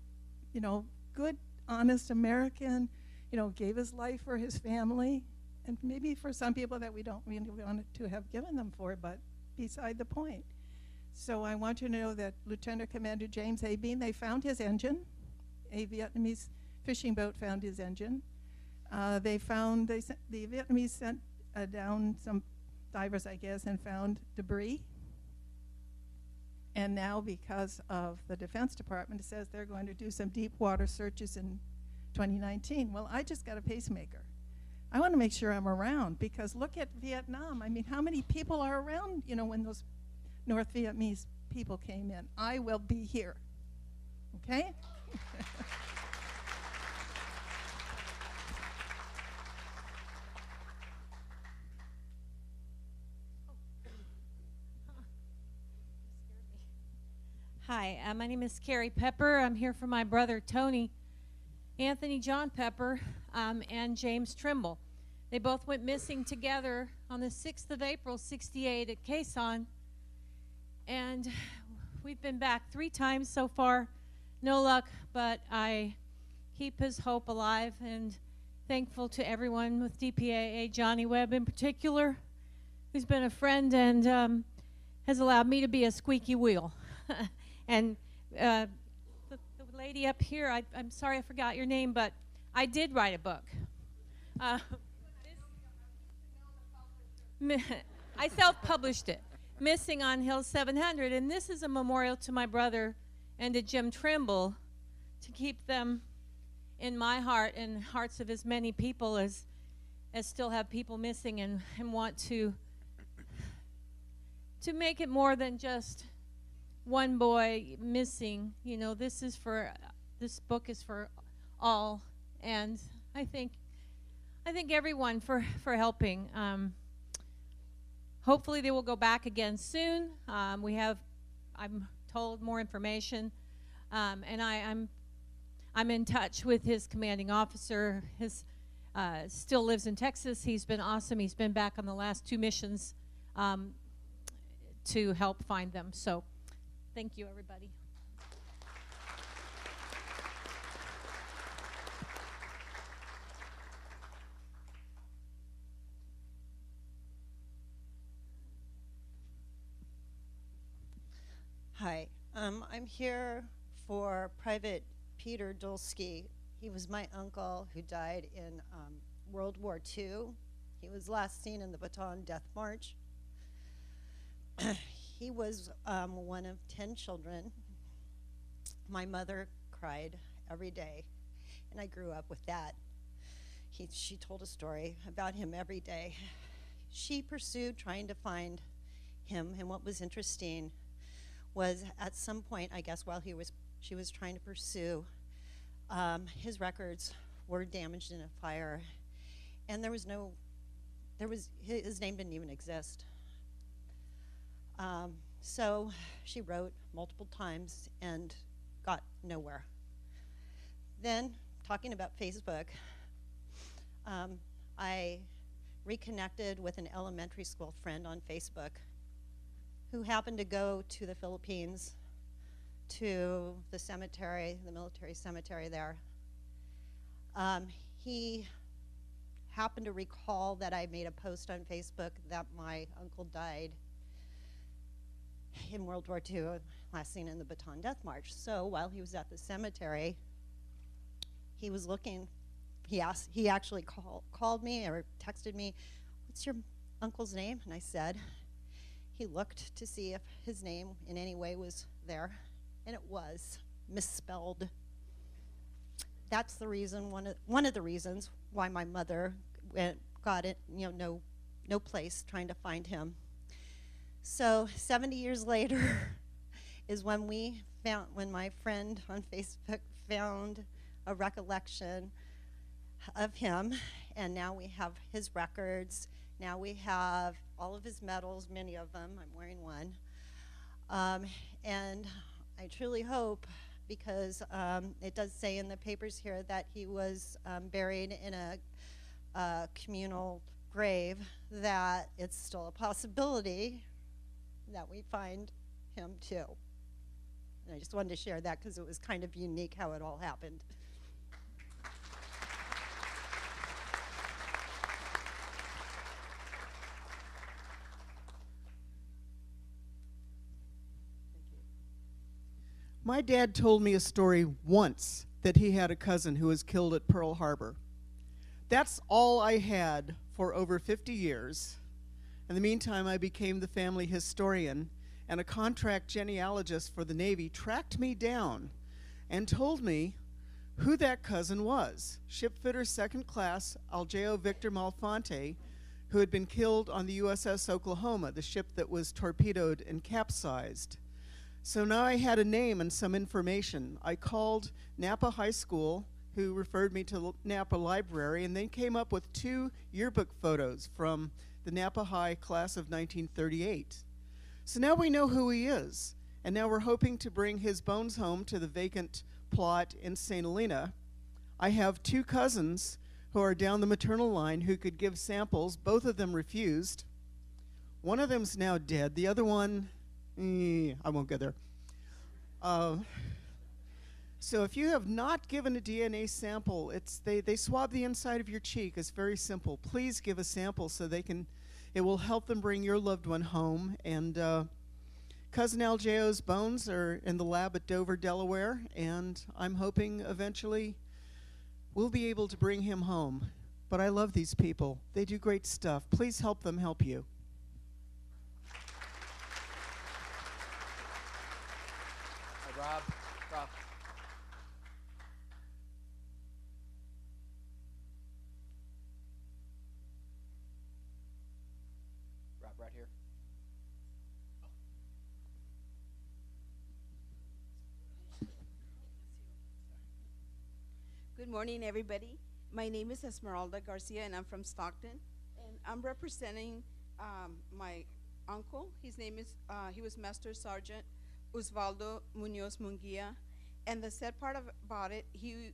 good, honest American, gave his life for his family, and maybe for some people that we don't really want to have given them for, but beside the point. So I want you to know that Lieutenant Commander James A. Bean, they found his engine. A Vietnamese fishing boat found his engine. The Vietnamese sent down some divers, I guess, and found debris. And now, because of the Defense Department, it says they're going to do some deep water searches in 2019. Well, I just got a pacemaker. I want to make sure I'm around, because look at Vietnam. I mean, how many people are around, you know, when those North Vietnamese people came in? I will be here. Okay? Hi, my name is Carrie Pepper. I'm here for my brother Tony, Anthony John Pepper, and James Trimble. They both went missing together on the 6th of April, '68 at Quezon. And we've been back 3 times so far. No luck, but I keep his hope alive, and thankful to everyone with DPAA, Johnny Webb in particular, who's been a friend and has allowed me to be a squeaky wheel. And the lady up here, I'm sorry I forgot your name, but I did write a book. I self-published it, Missing on Hill 700, and this is a memorial to my brother and to Jim Trimble, to keep them in my heart and hearts of as many people as still have people missing, and want to make it more than just one boy missing. You know, this book is for all, and I thank everyone for helping. Hopefully they will go back again soon. I'm told, more information, and I'm in touch with his commanding officer. His still lives in Texas. He's been awesome. He's been back on the last 2 missions to help find them. So thank you, everybody. Hi, I'm here for Private Peter Dulski. He was my uncle who died in World War II. He was last seen in the Bataan Death March. He was one of 10 children. My mother cried every day, and I grew up with that. She told a story about him every day. She pursued trying to find him, and what was interesting was at some point, I guess, while she was trying to pursue, his records were damaged in a fire, and his name didn't even exist. So she wrote multiple times and got nowhere. Then, talking about Facebook, I reconnected with an elementary school friend on Facebook who happened to go to the Philippines, to the cemetery, the military cemetery there. He happened to recall that I made a post on Facebook that my uncle died in World War II, last seen in the Bataan Death March. So while he was at the cemetery, he was looking, he actually called me or texted me, "What's your uncle's name?" And I said, he looked to see if his name in any way was there, and it was misspelled. That's the reason, one of the reasons why my mother got it, no place trying to find him. So 70 years later is when my friend on Facebook found a recollection of him, and now we have his records. Now we have all of his medals, many of them. I'm wearing one. And I truly hope, because it does say in the papers here that he was buried in a communal grave, that it's still a possibility that we find him too. And I just wanted to share that because it was kind of unique how it all happened. My dad told me a story once that he had a cousin who was killed at Pearl Harbor. That's all I had for over 50 years. In the meantime, I became the family historian, and a contract genealogist for the Navy tracked me down and told me who that cousin was, shipfitter 2nd Class Algeo Victor Malfante, who had been killed on the USS Oklahoma, the ship that was torpedoed and capsized. So now I had a name and some information. I called Napa High School, who referred me to Napa Library, and they came up with 2 yearbook photos from the Napa High class of 1938. So now we know who he is, and now we're hoping to bring his bones home to the vacant plot in St. Helena. I have 2 cousins who are down the maternal line who could give samples. Both of them refused. One of them's now dead. The other one, I won't go there. So if you have not given a DNA sample, they swab the inside of your cheek. It's very simple. Please give a sample so it will help them bring your loved one home. And Cousin Algeo's bones are in the lab at Dover, Delaware, and I'm hoping eventually we'll be able to bring him home. But I love these people. They do great stuff. Please help them help you. Hey, Rob. Rob, right here. Good morning, everybody. My name is Esmeralda Garcia, and I'm from Stockton. And I'm representing my uncle. His name is, he was Master Sergeant Osvaldo Munoz Munguia. And the sad part about it, he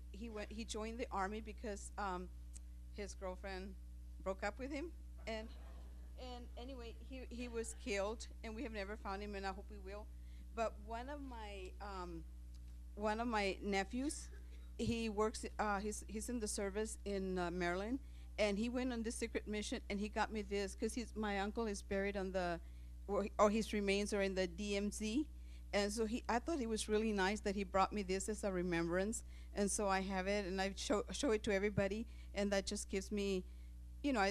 joined the Army because his girlfriend broke up with him. And anyway, he was killed, and we have never found him, and I hope we will. But one of my nephews, he works, he's in the service in Maryland, and he went on this secret mission, and he got me this, because my uncle is buried on or his remains are in the DMZ, and so I thought it was really nice that he brought me this as a remembrance, and so I have it, and I show it to everybody, and that just gives me,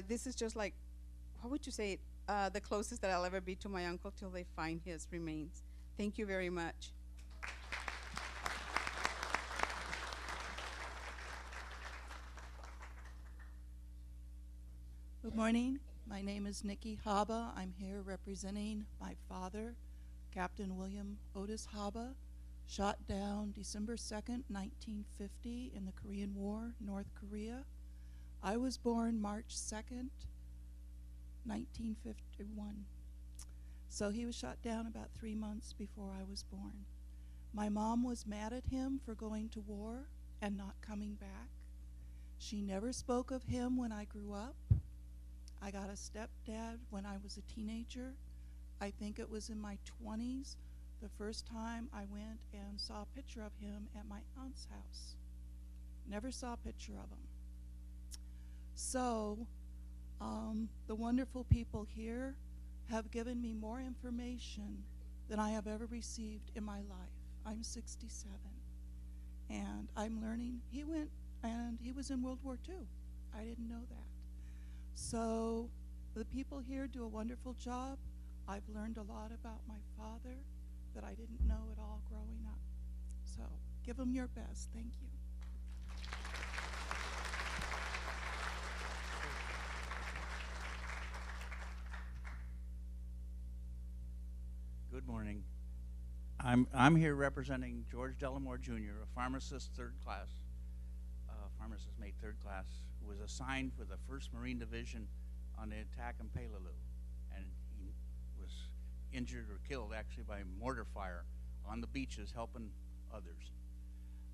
this is just like, how would you say it, the closest that I'll ever be to my uncle till they find his remains. Thank you very much. Good morning. My name is Nikki Haba. I'm here representing my father, Captain William Otis Haba, shot down December 2nd, 1950 in the Korean War, North Korea. I was born March 2nd, 1951. So he was shot down about 3 months before I was born. My mom was mad at him for going to war and not coming back. She never spoke of him when I grew up. I got a stepdad when I was a teenager. I think it was in my 20s, the first time I went and saw a picture of him at my aunt's house. Never saw a picture of him. So, the wonderful people here have given me more information than I have ever received in my life. I'm 67, and I'm learning. He went, and he was in World War II. I didn't know that. So the people here do a wonderful job. I've learned a lot about my father that I didn't know at all growing up. So give them your best. Thank you. Good morning. I'm here representing George Delamore Jr., a pharmacist, 3rd class. Pharmacist mate 3rd class, who was assigned for the 1st Marine Division on the attack in Peleliu, and he was injured or killed actually by mortar fire on the beaches helping others.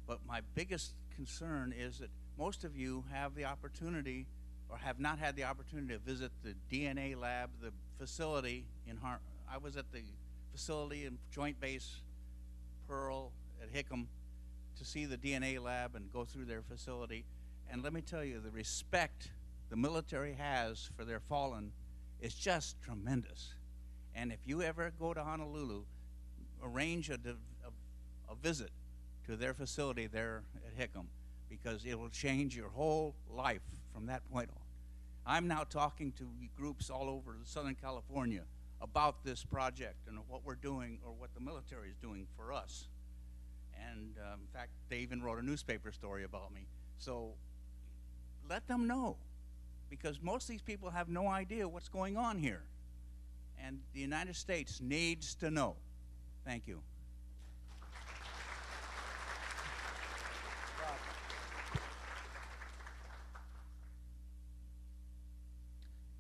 But my biggest concern is that most of you have the opportunity or have not had the opportunity to visit the DNA lab, the facility in I was at the facility in Joint Base Pearl at Hickam to see the DNA lab and go through their facility. And let me tell you, the respect the military has for their fallen is just tremendous. And if you ever go to Honolulu, arrange a a visit to their facility there at Hickam, because it will change your whole life from that point on. I'm now talking to groups all over Southern California about this project and what we're doing, or what the military is doing for us. And in fact, they even wrote a newspaper story about me. So let them know, because most of these people have no idea what's going on here. And the United States needs to know. Thank you.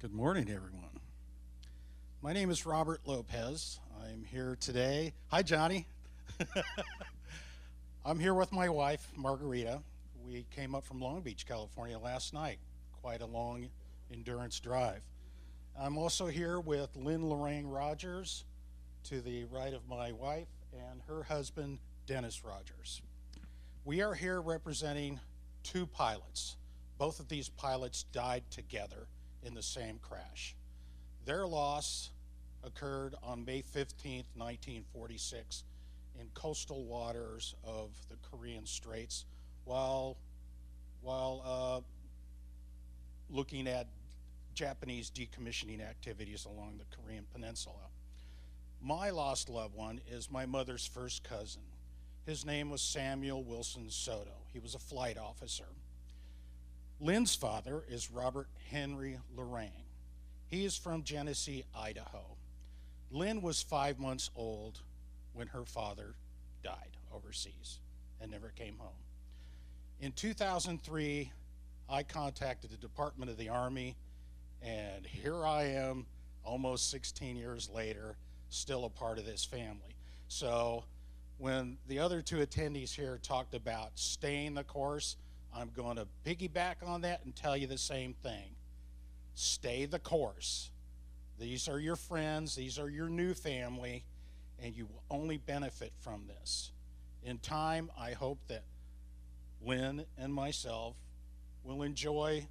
Good morning, everyone. My name is Robert Lopez. I'm here today. Hi, Johnny. I'm here with my wife, Margarita. We came up from Long Beach, California last night. Quite a long endurance drive. I'm also here with Lynn Lorraine Rogers, to the right of my wife, and her husband, Dennis Rogers. We are here representing two pilots. Both of these pilots died together in the same crash. Their loss occurred on May 15th, 1946 in coastal waters of the Korean Straits while looking at Japanese decommissioning activities along the Korean Peninsula. My lost loved one is my mother's first cousin. His name was Samuel Wilson Soto. He was a flight officer. Lynn's father is Robert Henry Lorraine. He is from Genesee, Idaho. Lynn was 5 months old when her father died overseas and never came home. In 2003, I contacted the Department of the Army, and here I am, almost 16 years later, still a part of this family. So when the other two attendees here talked about staying the course, I'm going to piggyback on that and tell you the same thing. Stay the course. These are your friends, these are your new family, and you will only benefit from this. In time, I hope that Lynn and myself will enjoy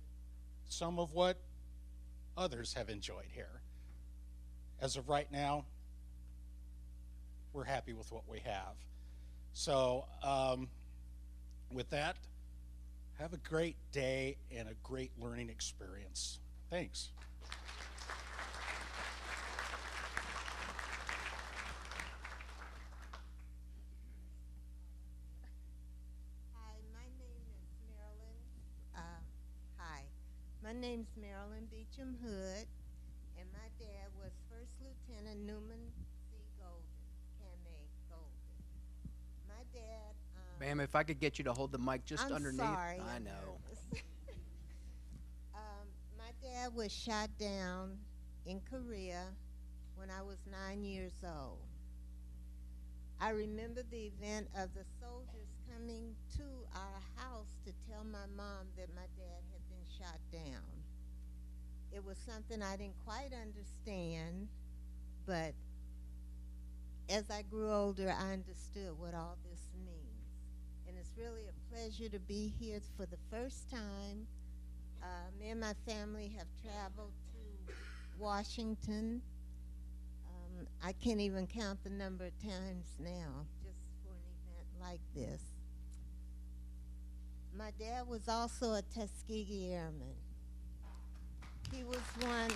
some of what others have enjoyed here. As of right now, we're happy with what we have. So with that, have a great day and a great learning experience. Thanks. My name's Marilyn Beecham Hood, and my dad was First Lieutenant Newman C. Golden, K.M.A. Golden. My dad... Ma'am, if I could get you to hold the mic just I'm underneath. sorry, I I'm know. nervous. My dad was shot down in Korea when I was 9 years old. I remember the event of the soldiers coming to our house to tell my mom that my dad had been shot down. It was something I didn't quite understand, but as I grew older, I understood what all this means. And it's really a pleasure to be here for the first time. Me and my family have traveled to Washington. I can't even count the number of times now, just for an event like this. My dad was also a Tuskegee Airman. He was one.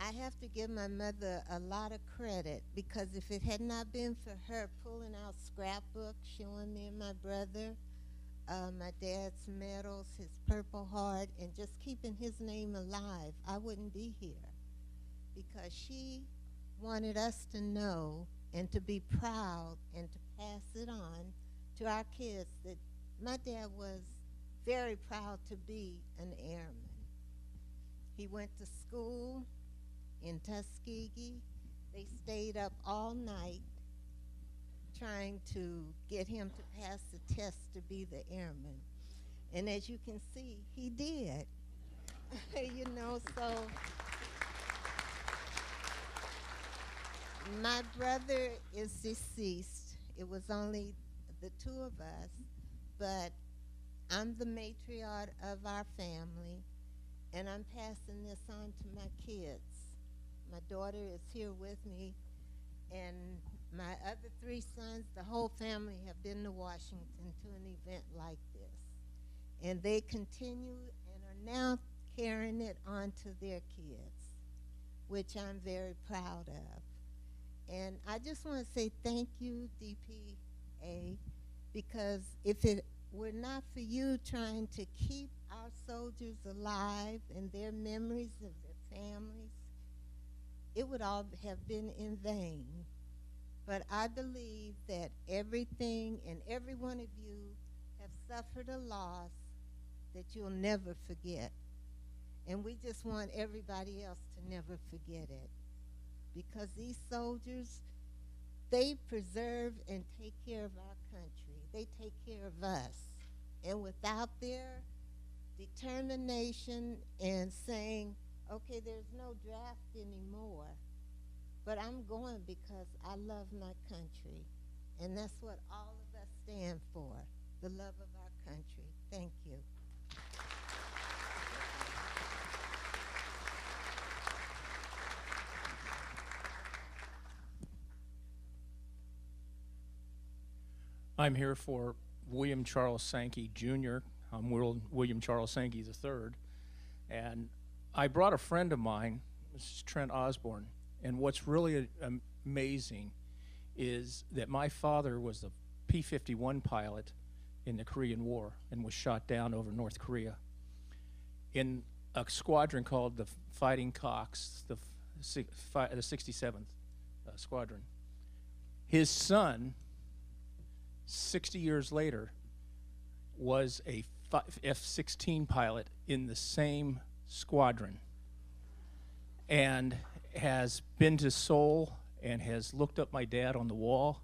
I have to give my mother a lot of credit, because if it had not been for her pulling out scrapbooks, showing me and my brother my dad's medals, his Purple Heart, and just keeping his name alive, I wouldn't be here. Because she wanted us to know and to be proud and to pass it on to our kids that my dad was very proud to be an airman. He went to school in Tuskegee. They stayed up all night trying to get him to pass the test to be the airman. And as you can see, he did. You know, so my brother is deceased. It was only the two of us, but I'm the matriarch of our family, and I'm passing this on to my kids. My daughter is here with me, and my other 3 sons, the whole family have been to Washington to an event like this. And they continue and are now carrying it on to their kids, which I'm very proud of. And I just want to say thank you, DPA, because if it were not for you trying to keep our soldiers alive and their memories of their families, it would all have been in vain. But I believe that everything and every one of you have suffered a loss that you'll never forget. And we just want everybody else to never forget it. Because these soldiers, they preserve and take care of our country. They take care of us. And without their determination and saying, okay, there's no draft anymore, but I'm going because I love my country. And that's what all of us stand for, the love of our country. Thank you. I'm here for William Charles Sankey Jr. I'm William Charles Sankey III. And I brought a friend of mine, Mrs. Trent Osborne. And what's really amazing is that my father was the P-51 pilot in the Korean War and was shot down over North Korea in a squadron called the Fighting Cocks, the 67th Squadron. His son, 60 years later, was a F-16 pilot in the same squadron and has been to Seoul and has looked up my dad on the wall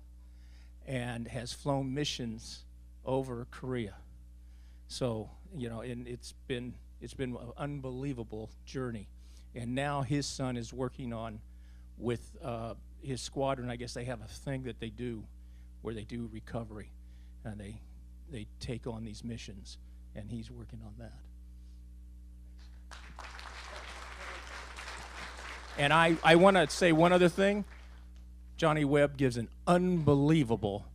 and has flown missions over Korea. So, you know, and it's been an unbelievable journey. And now his son is working on with his squadron. I guess they have a thing that they do where they do recovery, and they take on these missions, and he's working on that. And I want to say one other thing. Johnny Webb gives an unbelievable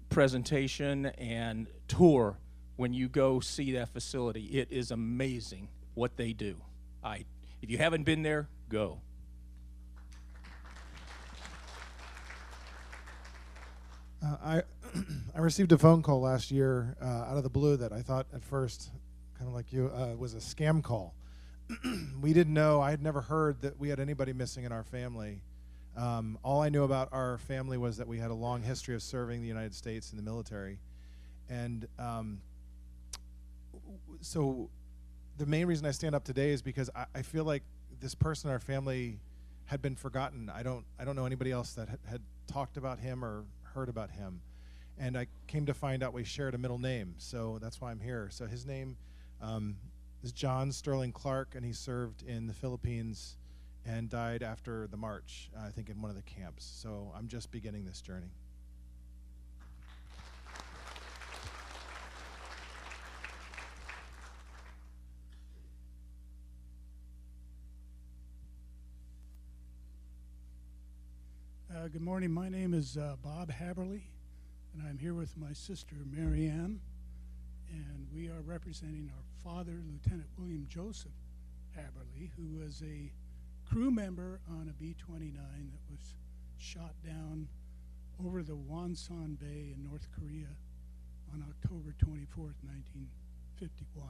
presentation and tour when you go see that facility. It is amazing what they do. If you haven't been there, go. I received a phone call last year out of the blue that I thought at first, kind of like you, was a scam call. We didn't know. I had never heard that we had anybody missing in our family. All I knew about our family was that we had a long history of serving the United States in the military. And so the main reason I stand up today is because I feel like this person in our family had been forgotten. I don't know anybody else that had talked about him or heard about him. And I came to find out we shared a middle name, so that's why I'm here. So his name is John Sterling Clark, and he served in the Philippines and died after the march, I think in one of the camps. So I'm just beginning this journey. Good morning. My name is Bob Haberly, and I'm here with my sister Mary Ann, and we are representing our father, Lieutenant William Joseph Haberly, who was a crew member on a B-29 that was shot down over the Wonsan Bay in North Korea on October 24th, 1951.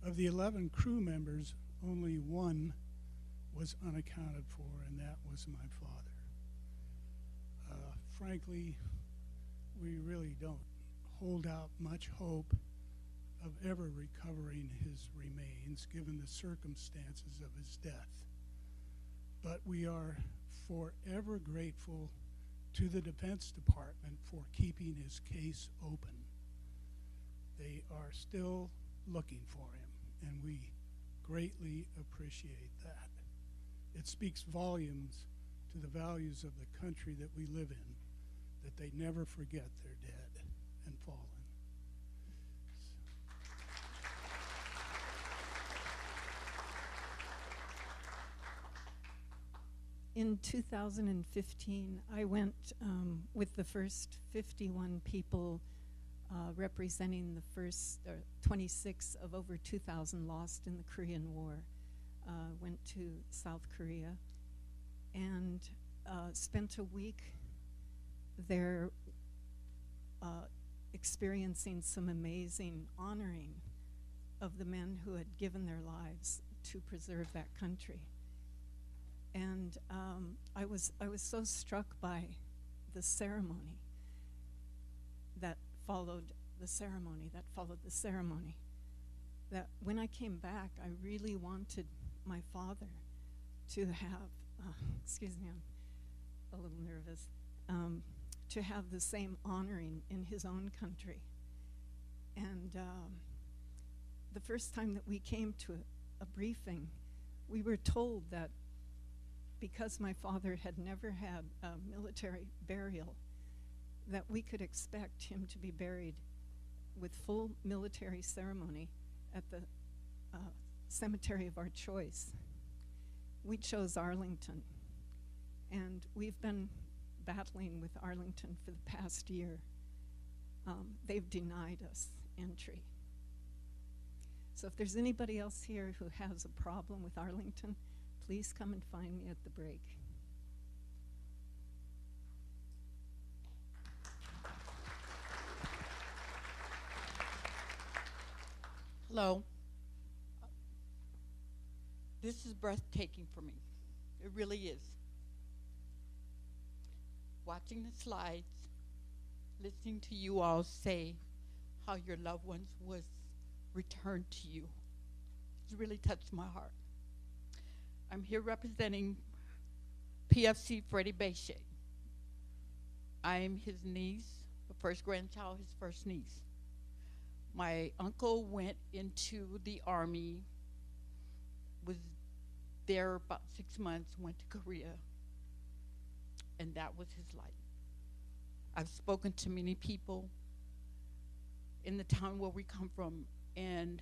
Of the 11 crew members, only one was unaccounted for, and that was my father. Frankly, we really don't hold out much hope of ever recovering his remains given the circumstances of his death. But we are forever grateful to the Defense Department for keeping his case open. They are still looking for him, and we greatly appreciate that. It speaks volumes to the values of the country that we live in, that they never forget their dead and fallen. In 2015, I went with the first 51 people representing the first 26 of over 2,000 lost in the Korean War. Went to South Korea and spent a week there experiencing some amazing honoring of the men who had given their lives to preserve that country. And I was so struck by the ceremony that followed the ceremony, that when I came back, I really wanted my father to have, excuse me, I'm a little nervous, to have the same honoring in his own country. And the first time that we came to a briefing, we were told that because my father had never had a military burial, that we could expect him to be buried with full military ceremony at the cemetery of our choice. We chose Arlington, and we've been battling with Arlington for the past year. They've denied us entry. So if there's anybody else here who has a problem with Arlington, please come and find me at the break. Hello. This is breathtaking for me. It really is. Watching the slides, listening to you all say how your loved ones was returned to you, it's really touched my heart. I'm here representing PFC Freddie Bechet. I'm his niece, the first grandchild, his first niece. My uncle went into the Army, was there about 6 months, went to Korea, and that was his life. I've spoken to many people in the town where we come from, and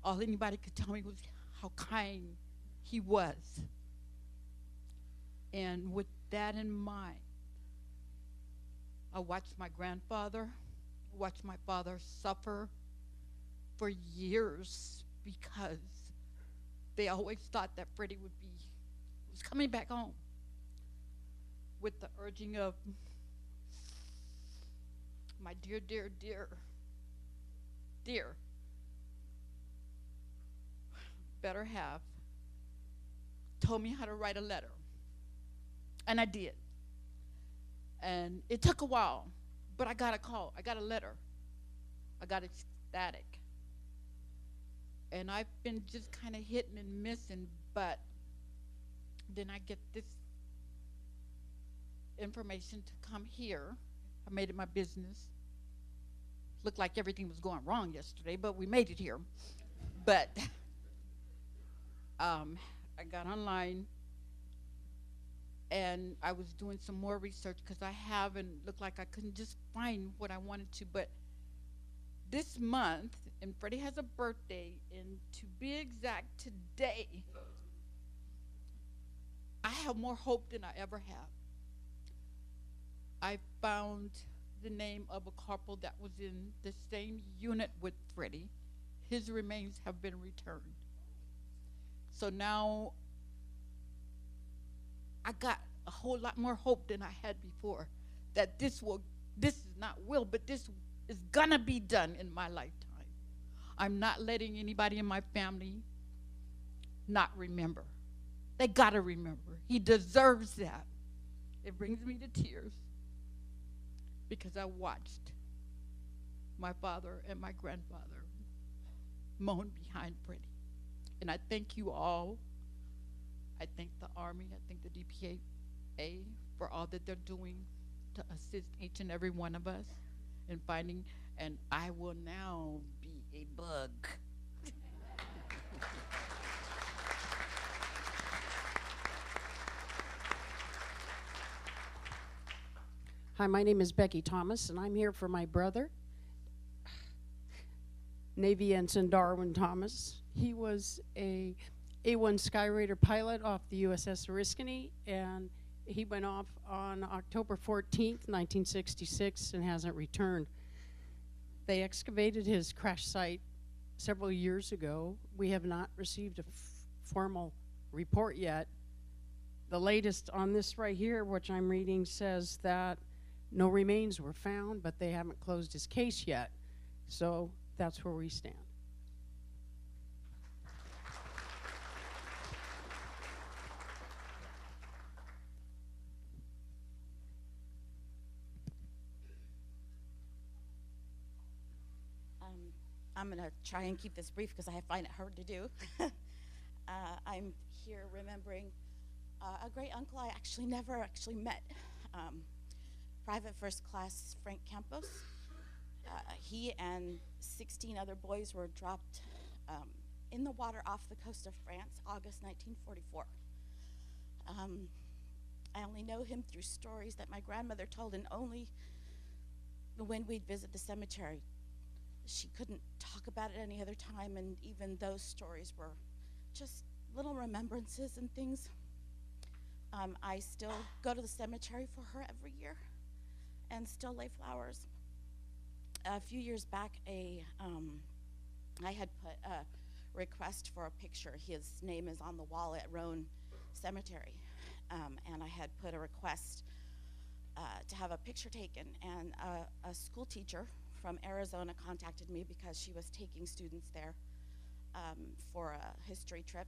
all anybody could tell me was how kind he was. And with that in mind, I watched my grandfather, watched my father suffer for years because they always thought that Freddie was coming back home. With the urging of my dear better half, told me how to write a letter. And I did. And it took a while, but I got a call. I got a letter. I got ecstatic. And I've been just kind of hitting and missing, but then I get this information to come here. I made it my business. Looked like everything was going wrong yesterday, but we made it here. But I got online and I was doing some more research because I haven't looked like I couldn't just find what I wanted to. But this month, and Freddie has a birthday, and to be exact, today, I have more hope than I ever have. I found the name of a corporal that was in the same unit with Freddie. His remains have been returned. So now I got a whole lot more hope than I had before that this is not will, but this is gonna be done in my lifetime. I'm not letting anybody in my family not remember. They gotta remember. He deserves that. It brings me to tears because I watched my father and my grandfather moan behind Freddie. And I thank you all. I thank the Army, I thank the DPAA for all that they're doing to assist each and every one of us in finding, and I will now be a bug. Hi, my name is Becky Thomas, and I'm here for my brother, Navy Ensign Darwin Thomas. He was a A1 Skyraider pilot off the USS Oriskany, and he went off on October 14th, 1966, and hasn't returned. They excavated his crash site several years ago. We have not received a formal report yet. The latest on this right here, which I'm reading, says that no remains were found, but they haven't closed his case yet. So that's where we stand. I'm going to try and keep this brief because I find it hard to do. I'm here remembering a great uncle I actually never met, Private First Class Frank Campos. He and 16 other boys were dropped in the water off the coast of France, August 1944. I only know him through stories that my grandmother told, and only when we'd visit the cemetery. She couldn't talk about it any other time, and even those stories were just little remembrances and things. I still go to the cemetery for her every year and still lay flowers. A few years back, I had put a request for a picture. His name is on the wall at Roan Cemetery, and I had put a request to have a picture taken, and a school teacher from Arizona contacted me because she was taking students there for a history trip,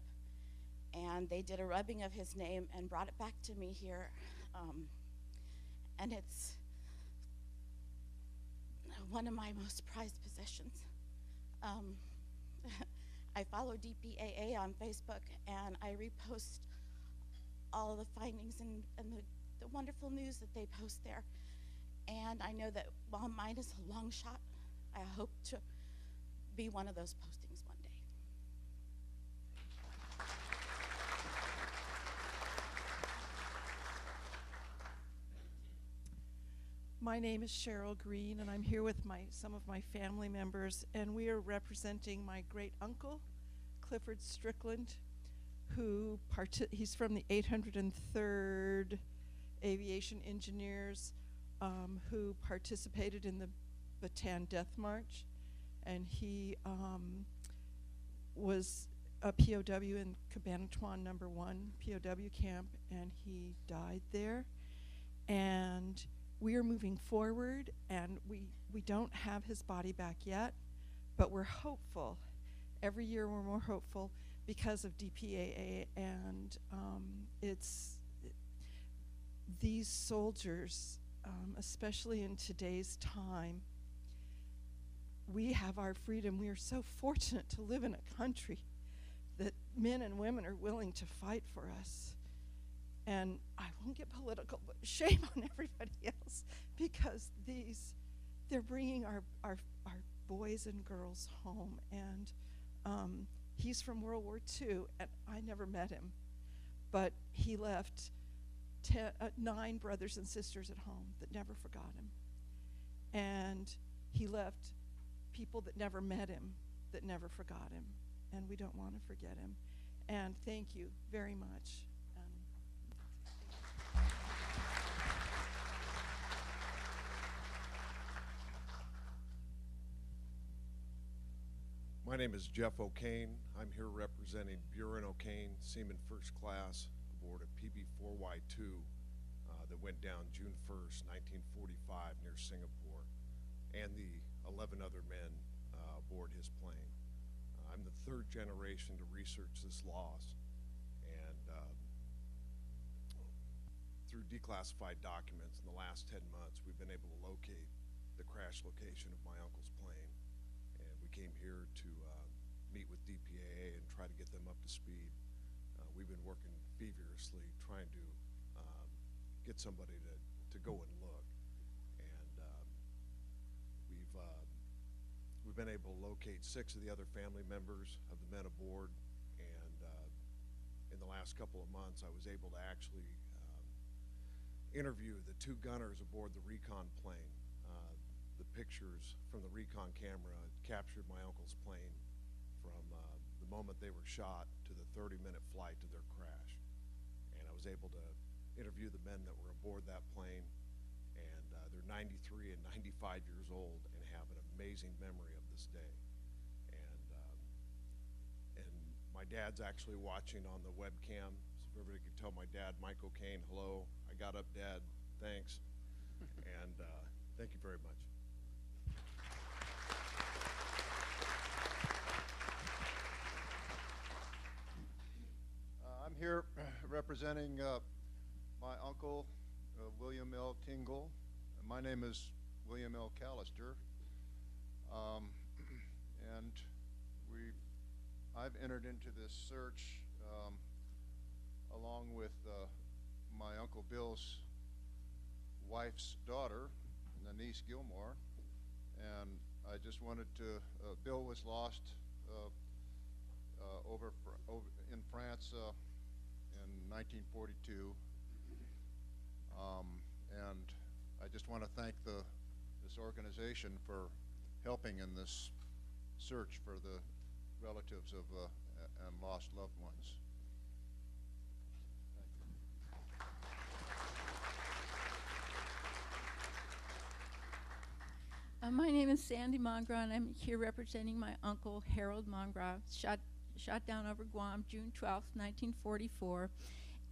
and they did a rubbing of his name and brought it back to me here, and it's one of my most prized possessions. I follow DPAA on Facebook, and I repost all of the findings and the wonderful news that they post there. And I know that while mine is a long shot, I hope to be one of those postings one day. My name is Cheryl Green, and I'm here with some of my family members, and we are representing my great uncle, Clifford Strickland, who he's from the 803rd Aviation Engineers, who participated in the Bataan Death March, and he was a POW in Cabanatuan No. 1 POW camp, and he died there. And we are moving forward, and we don't have his body back yet, but we're hopeful. Every year we're more hopeful because of DPAA, and these soldiers, especially in today's time, we have our freedom. We are so fortunate to live in a country that men and women are willing to fight for us. And I won't get political, but shame on everybody else, because they're bringing our boys and girls home. And he's from World War II, and I never met him, but he left 9 brothers and sisters at home that never forgot him. And he left people that never met him that never forgot him. And we don't want to forget him. And thank you very much. My name is Jeff O'Kane. I'm here representing Buren O'Kane, Seaman First Class, aboard a PB-4Y2 that went down June 1st, 1945 near Singapore, and the 11 other men aboard his plane. I'm the 3rd generation to research this loss, and through declassified documents in the last 10 months, we've been able to locate the crash location of my uncle's plane. We came here to meet with DPAA and try to get them up to speed. We've been working feverishly trying to get somebody to go and look. And we've been able to locate 6 of the other family members of the men aboard. And in the last couple of months, I was able to actually interview the 2 gunners aboard the recon plane. The pictures from the recon camera captured my uncle's plane from the moment they were shot to the 30-minute flight to their crash. And I was able to interview the men that were aboard that plane, and they're 93 and 95 years old and have an amazing memory of this day. And my dad's actually watching on the webcam, so if everybody could tell my dad, Mike O'Kane, hello. I got up, Dad. Thanks. And thank you very much. I'm here representing my uncle, William L. Tingle. My name is William L. Callister. And I've entered into this search along with my Uncle Bill's wife's daughter, Nanise Gilmore. And I just wanted to, Bill was lost over in France in 1942. And I just want to thank this organization for helping in this search for the relatives of and lost loved ones. My name is Sandy Mongra, and I'm here representing my uncle, Harold Mongra, shot down over Guam, June 12th, 1944.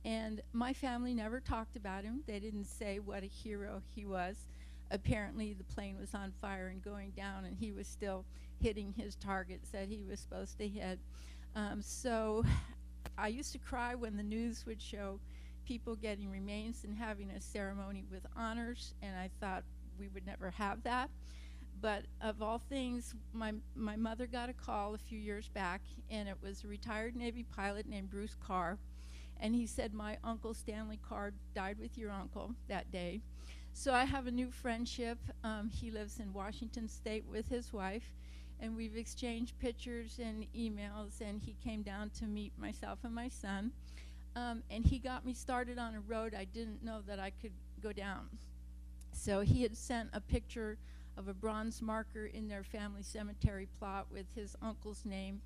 And my family never talked about him. They didn't say what a hero he was. Apparently the plane was on fire and going down, and he was still hitting his targets that he was supposed to hit. So I used to cry when the news would show people getting remains and having a ceremony with honors, and I thought we would never have that. But of all things, my mother got a call a few years back, and it was a retired Navy pilot named Bruce Carr. And he said, my uncle Stanley Carr died with your uncle that day. So I have a new friendship. He lives in Washington State with his wife, and we've exchanged pictures and emails, and he came down to meet myself and my son. And he got me started on a road I didn't know that I could go down. So he had sent a picture of a bronze marker in their family cemetery plot with his uncle's name,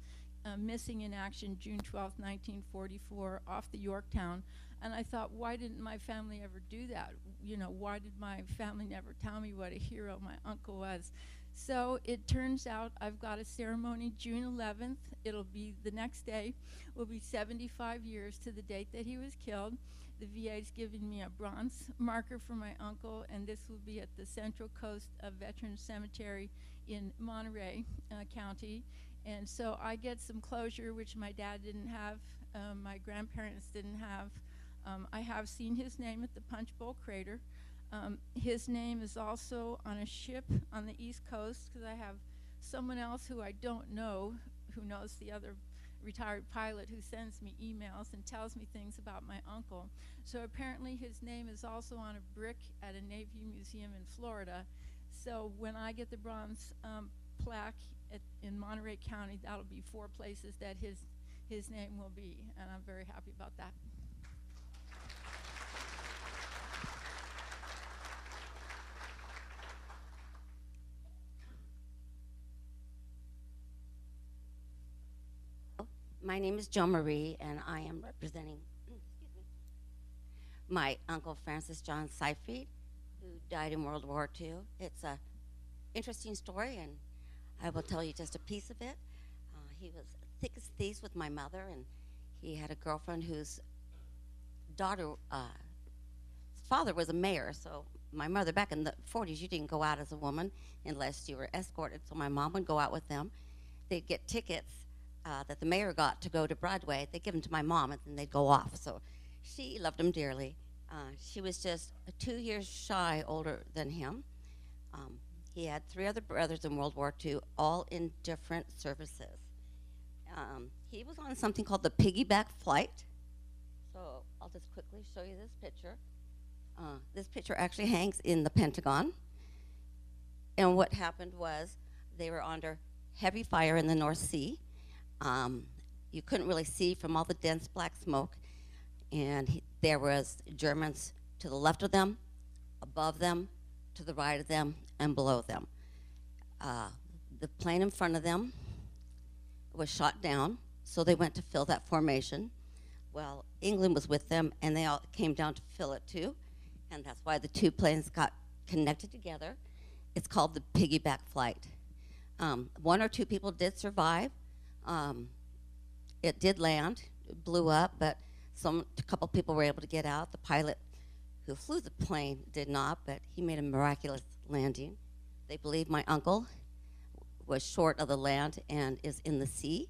missing in action June 12, 1944, off the Yorktown. And I thought, why didn't my family ever do that? You know, why did my family never tell me what a hero my uncle was? So it turns out I've got a ceremony June 11th. It'll be the next day. Will be 75 years to the date that he was killed. The VA's giving me a bronze marker for my uncle, and this will be at the Central Coast Veterans Cemetery in Monterey County. And so I get some closure, which my dad didn't have, my grandparents didn't have. I have seen his name at the Punch Bowl Crater. His name is also on a ship on the East Coast, because I have someone else who I don't know, who knows the other retired pilot, who sends me emails and tells me things about my uncle. So apparently his name is also on a brick at a Navy museum in Florida. So when I get the bronze plaque in Monterey County, that'll be 4 places that his name will be, and I'm very happy about that. My name is Jo Marie, and I am representing my uncle Francis John Seyfried, who died in World War II. It's a interesting story, and I will tell you just a piece of it. He was thick as thieves with my mother, and he had a girlfriend whose daughter, his father was a mayor, so my mother, back in the 40s, you didn't go out as a woman unless you were escorted, so my mom would go out with them. They'd get tickets that the mayor got to go to Broadway. They'd give them to my mom, and then they'd go off. So she loved him dearly. She was just 2 years shy older than him. He had 3 other brothers in World War II, all in different services. He was on something called the piggyback flight. So I'll just quickly show you this picture. This picture actually hangs in the Pentagon. And what happened was they were under heavy fire in the North Sea. You couldn't really see from all the dense black smoke, and there was Germans to the left of them, above them, to the right of them, and below them. The plane in front of them was shot down. So they went to fill that formation. Well, England was with them, and they all came down to fill it too, and that's why the two planes got connected together. It's called the piggyback flight. One or two people did survive. It did land, it blew up, but a couple people were able to get out. The pilot who flew the plane did not, but he made a miraculous landing. They believe my uncle was short of the land and is in the sea.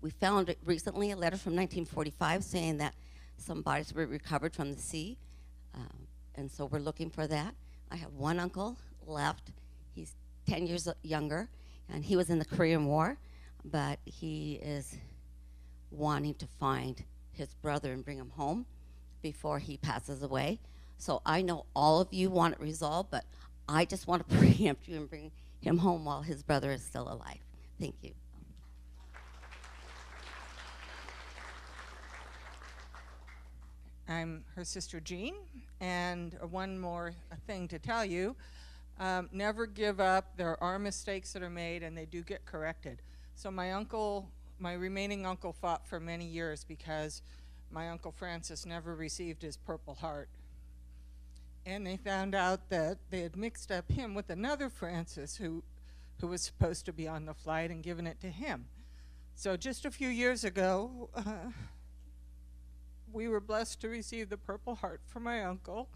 We found recently a letter from 1945 saying that some bodies were recovered from the sea, and so we're looking for that. I have one uncle left. He's 10 years younger, and he was in the Korean War, but he is wanting to find his brother and bring him home before he passes away. So I know all of you want it resolved, but I just want to preempt you and bring him home while his brother is still alive. Thank you. I'm her sister Jean, and one more thing to tell you. Never give up. There are mistakes that are made, and they do get corrected. So my remaining uncle fought for many years because my Uncle Francis never received his Purple Heart. And they found out that they had mixed up him with another Francis who was supposed to be on the flight and given it to him. So just a few years ago, we were blessed to receive the Purple Heart from my uncle,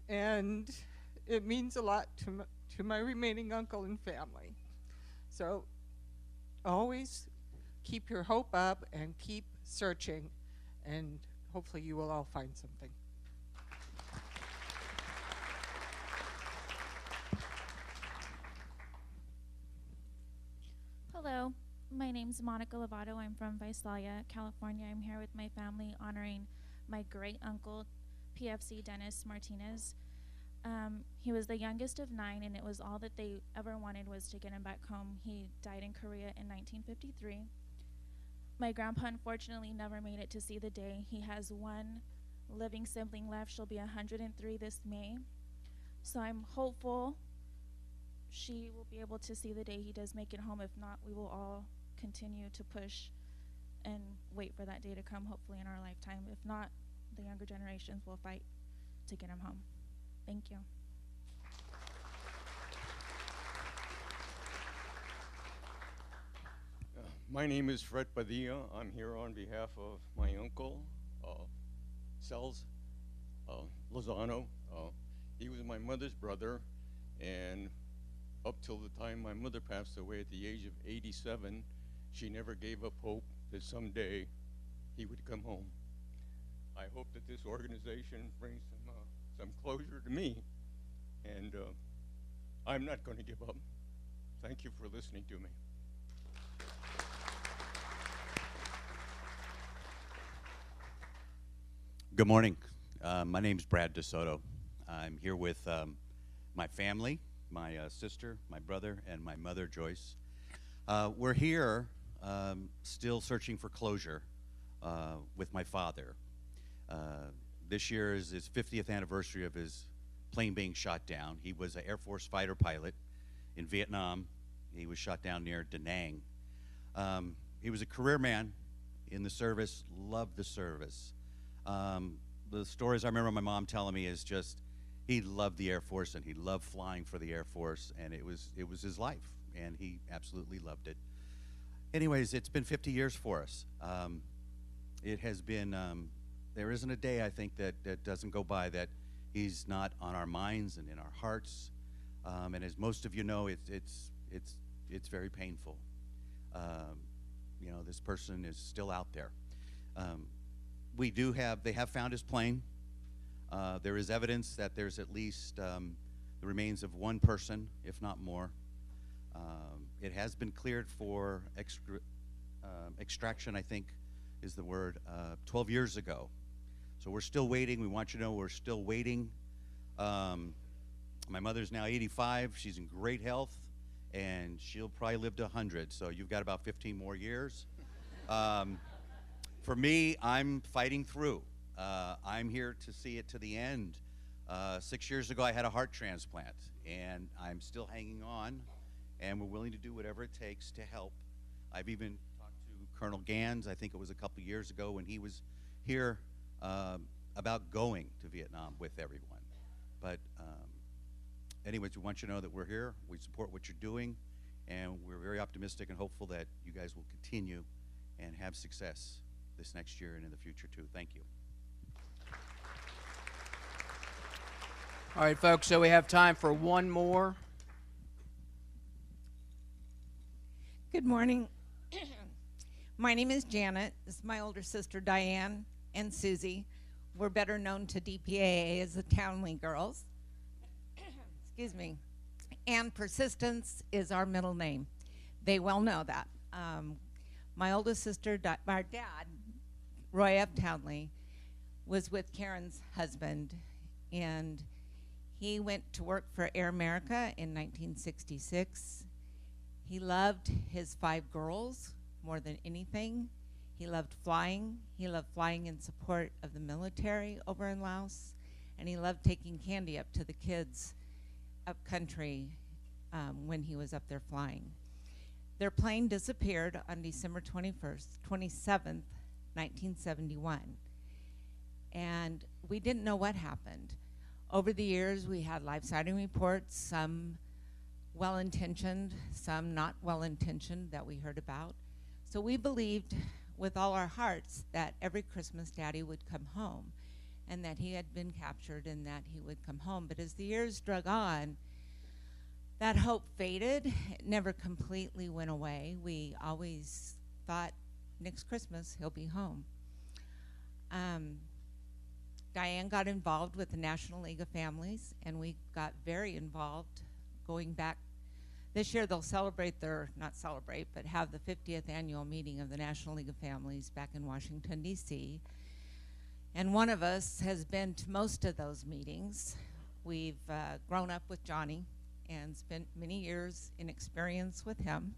and it means a lot to my remaining uncle and family. So always keep your hope up and keep searching, and hopefully you will all find something. Hello, my name's Monica Lovato. I'm from Visalia, California. I'm here with my family honoring my great uncle, PFC Dennis Martinez. He was the youngest of 9, and it was all that they ever wanted was to get him back home. He died in Korea in 1953. My grandpa unfortunately never made it to see the day. He has one living sibling left. She'll be 103 this May. So I'm hopeful she will be able to see the day he does make it home. If not, we will all continue to push and wait for that day to come, hopefully in our lifetime. If not, the younger generations will fight to get him home. Thank you. My name is Fred Padilla. I'm here on behalf of my uncle, Cells Lozano. He was my mother's brother, and up till the time my mother passed away at the age of 87, she never gave up hope that someday he would come home. I hope that this organization brings some closure to me, and I'm not going to give up. Thank you for listening to me. Good morning. My name's Brad DeSoto. I'm here with my family, my sister, my brother, and my mother, Joyce. We're here still searching for closure with my father. This year is his 50th anniversary of his plane being shot down. He was an Air Force fighter pilot in Vietnam. He was shot down near Da Nang. He was a career man in the service, loved the service. The stories I remember my mom telling me is just he loved the Air Force and he loved flying for the Air Force, and it was his life, and he absolutely loved it. Anyways, it's been 50 years for us. It has been, there isn't a day I think that doesn't go by that he's not on our minds and in our hearts. And as most of you know, it's very painful. You know, this person is still out there. They have found his plane. There is evidence that there's at least the remains of one person, if not more. It has been cleared for extraction, I think is the word, 12 years ago. So we're still waiting. We want you to know we're still waiting. My mother's now 85. She's in great health, and she'll probably live to 100. So you've got about 15 more years. For me, I'm fighting through. I'm here to see it to the end. 6 years ago, I had a heart transplant, and I'm still hanging on, and we're willing to do whatever it takes to help. I've even talked Colonel Gans, I think it was a couple years ago when he was here about going to Vietnam with everyone. But anyways, we want you to know that we're here. We support what you're doing, and we're very optimistic and hopeful that you guys will continue and have success this next year and in the future too. Thank you. All right, folks, so we have time for one more. Good morning. My name is Janet. This is my older sister Diane and Susie. We're better known to DPAA as the Townley Girls. Excuse me. And Persistence is our middle name. They well know that. My oldest sister, our dad, Roy F. Townley, was with Karen's husband, and he went to work for Air America in 1966. He loved his 5 girls more than anything. He loved flying. He loved flying in support of the military over in Laos, and he loved taking candy up to the kids up country when he was up there flying. Their plane disappeared on December 27th, 1971, and we didn't know what happened. Over the years, we had life sighting reports, some well-intentioned, some not well-intentioned that we heard about. So we believed with all our hearts that every Christmas Daddy would come home and that he had been captured and that he would come home. But as the years drug on, that hope faded. It never completely went away. We always thought next Christmas he'll be home. Diane got involved with the National League of Families, and we got very involved going back. This year they'll celebrate not celebrate, but have the 50th annual meeting of the National League of Families back in Washington, D.C. And one of us has been to most of those meetings. We've grown up with Johnny and spent many years in experience with him.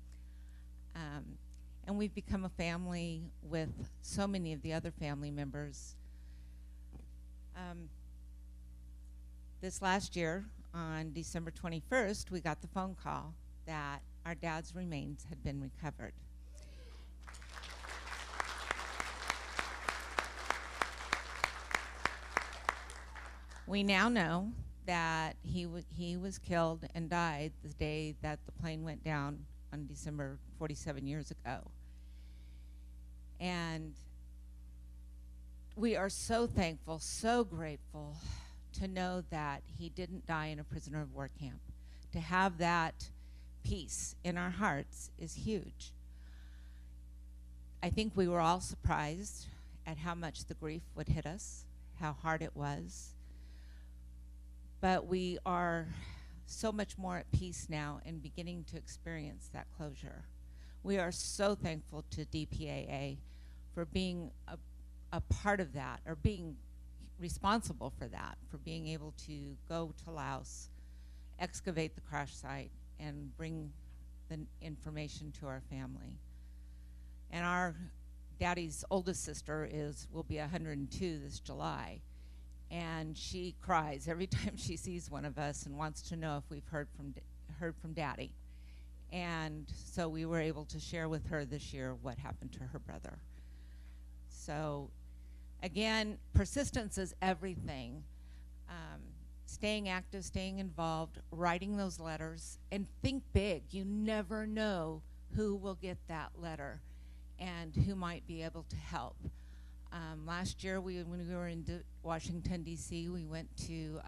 And we've become a family with so many of the other family members. This last year, on December 21st, we got the phone call that our dad's remains had been recovered. We now know that he was killed and died the day that the plane went down on December 47 years ago. And we are so thankful, so grateful to know that he didn't die in a prisoner of war camp. To have that peace in our hearts is huge. I think we were all surprised at how much the grief would hit us, how hard it was. But we are so much more at peace now and beginning to experience that closure. We are so thankful to DPAA for being a part of that, or being responsible for that, for being able to go to Laos, excavate the crash site, and bring the information to our family. And our daddy's oldest sister will be 102 this July, and she cries every time she sees one of us and wants to know if we've heard from Daddy. And so we were able to share with her this year what happened to her brother. So again, persistence is everything. Staying active, staying involved, writing those letters, and think big. You never know who will get that letter and who might be able to help. Last year, when we were in Washington, D.C., we went to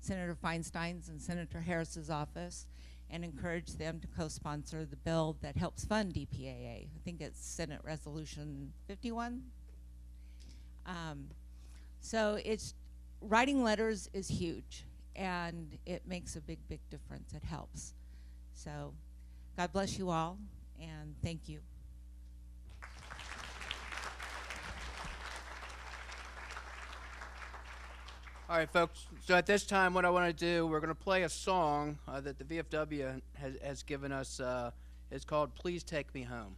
Senator Feinstein's and Senator Harris's office and encouraged them to co-sponsor the bill that helps fund DPAA. I think it's Senate Resolution 51. So writing letters is huge, and it makes a big, big difference. It helps. So God bless you all, and thank you. All right, folks. So at this time, what I want to do, we're going to play a song that the VFW has given us. It's called "Please Take Me Home."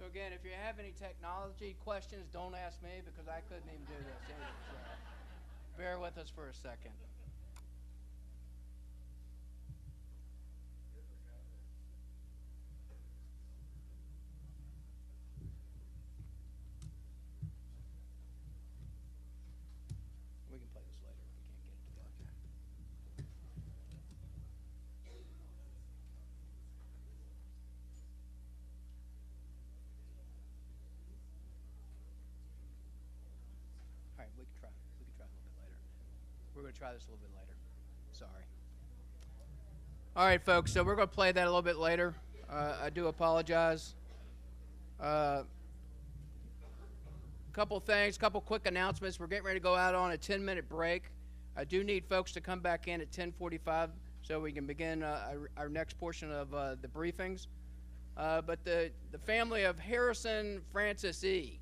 So again, if you have any technology questions, don't ask me because I couldn't even do this either. So bear with us for a second. We can play this later if we can't get it together. All right, we can try. We can try a little bit later. We're going to try this a little bit later. Sorry. All right, folks. So we're going to play that a little bit later. I do apologize. Couple things, couple quick announcements. We're getting ready to go out on a 10-minute break. I do need folks to come back in at 10:45 so we can begin our next portion of the briefings. But the family of Harrison Francis E.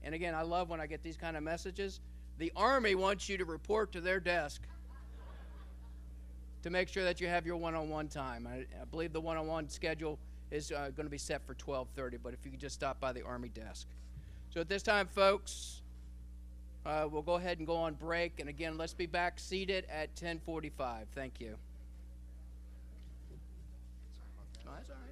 And again, I love when I get these kind of messages. The Army wants you to report to their desk to make sure that you have your one-on-one time. I believe the one-on-one schedule is going to be set for 12:30, but if you could just stop by the Army desk. So at this time, folks, we'll go ahead and go on break. And again, let's be back seated at 10:45. Thank you. No, that's all right.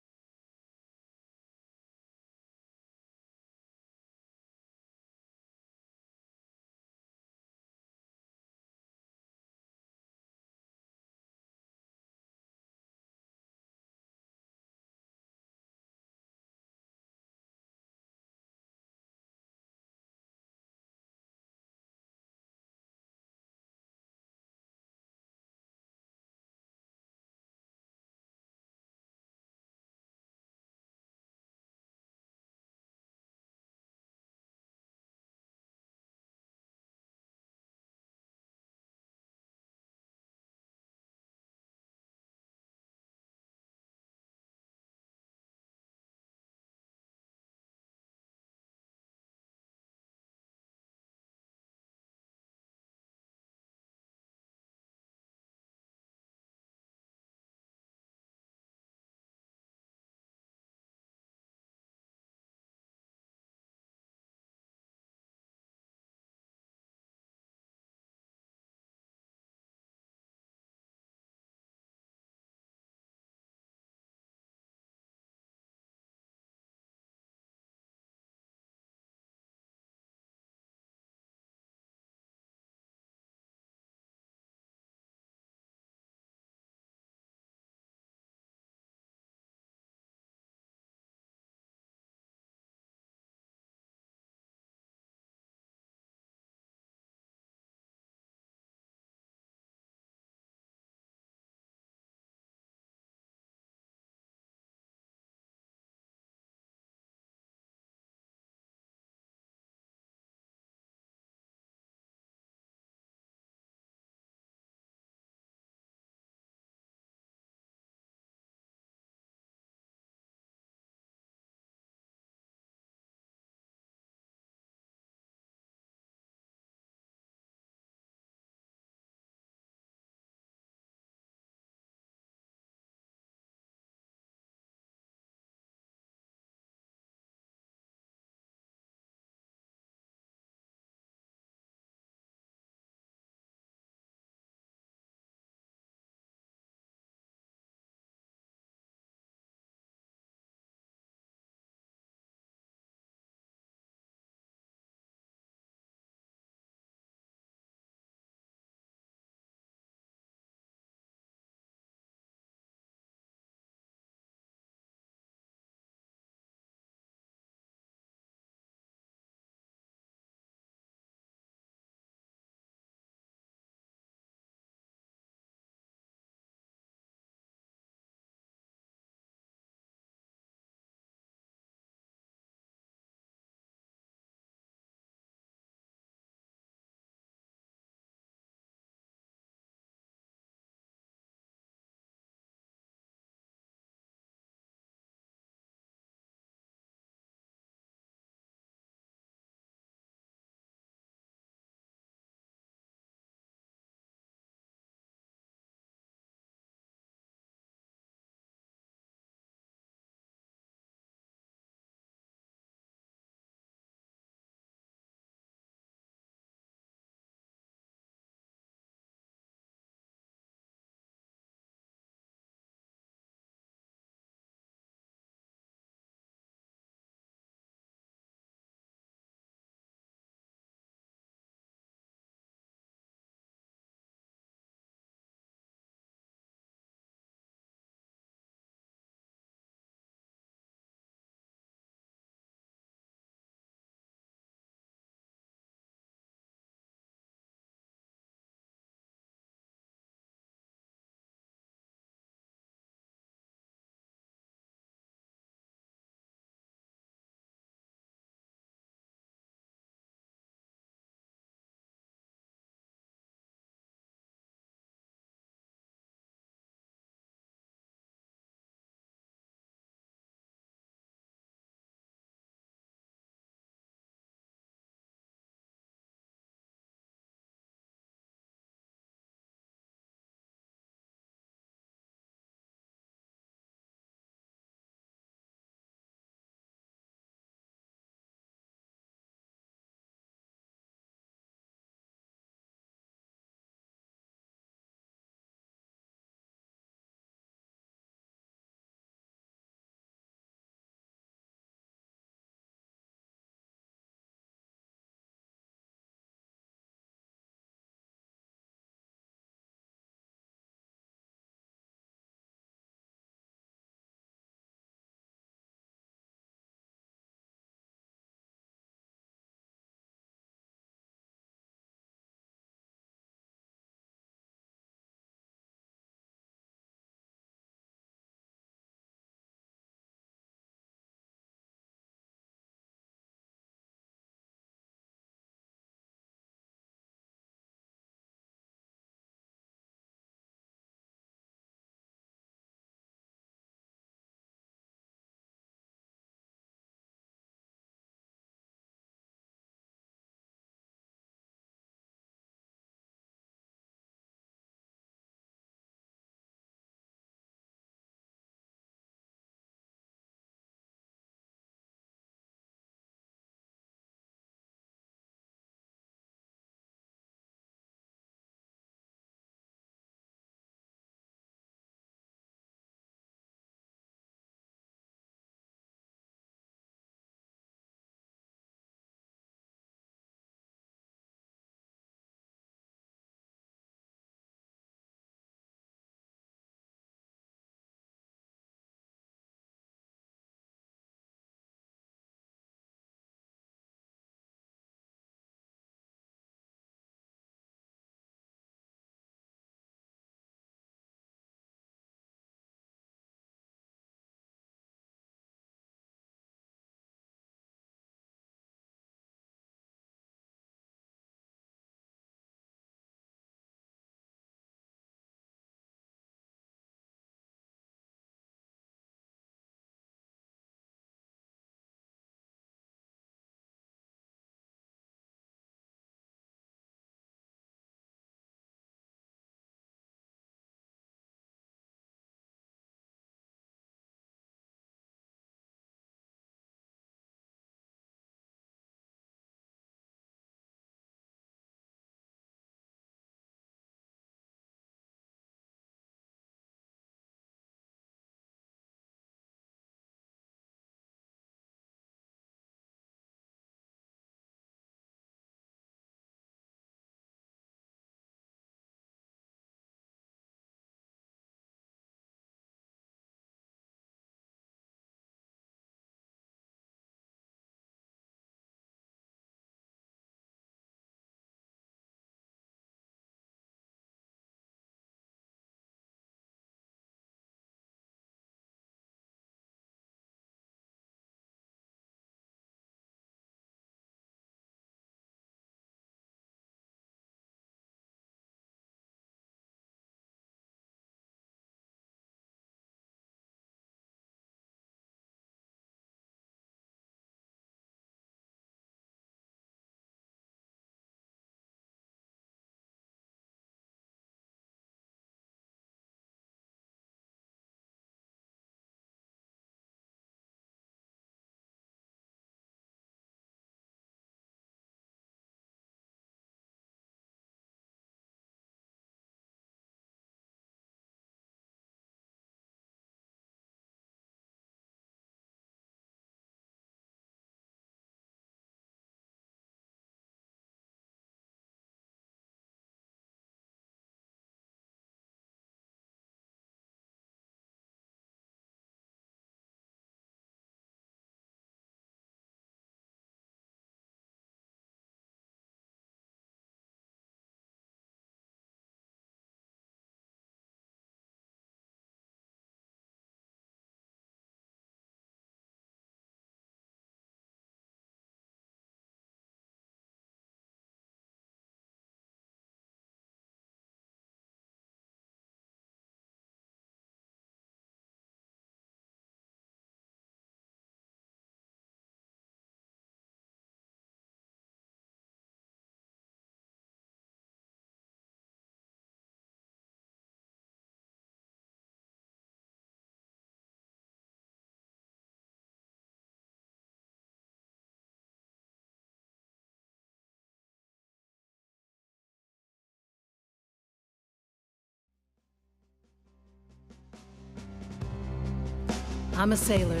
I'm a sailor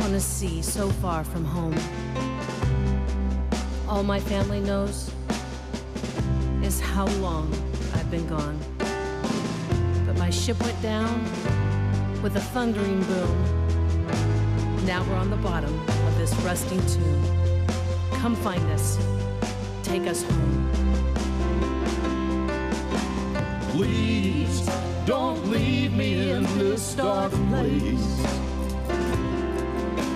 on a sea so far from home. All my family knows is how long I've been gone. But my ship went down with a thundering boom. Now we're on the bottom of this rusting tomb. Come find us. Take us home. Please don't leave me in this dark place.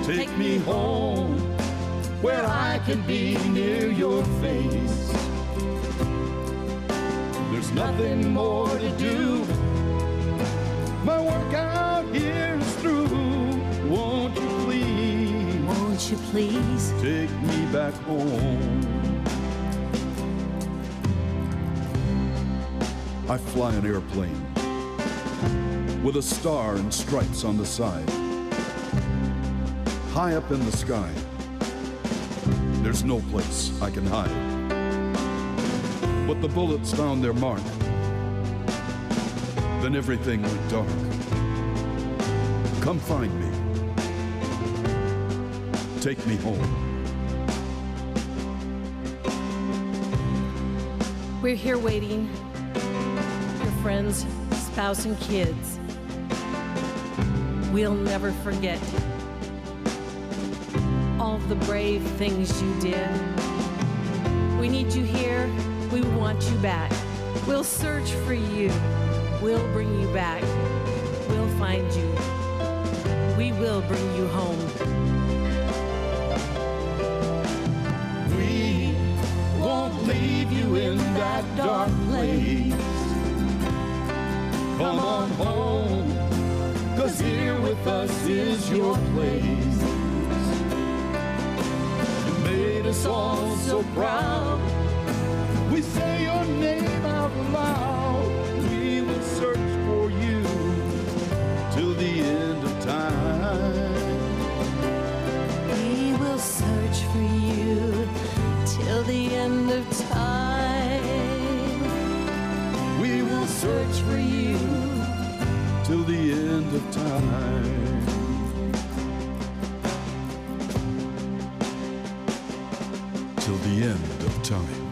Take me home where I can be near your face. There's nothing more to do. My work out here is through. Won't you please take me back home? I fly an airplane with a star and stripes on the side. High up in the sky, there's no place I can hide. But the bullets found their mark. Then everything went dark. Come find me. Take me home. We're here waiting. Your friends, spouse, and kids. We'll never forget all the brave things you did. We need you here. We want you back. We'll search for you. We'll bring you back. We'll find you. We will bring you home. We won't leave you in that dark place. Come on home, 'cause here with us is your place. You made us all so proud. We say your name out loud. We will search for you till the end of time. We will search for you till the end of time. We will search for you till the end of time. Till the end of time.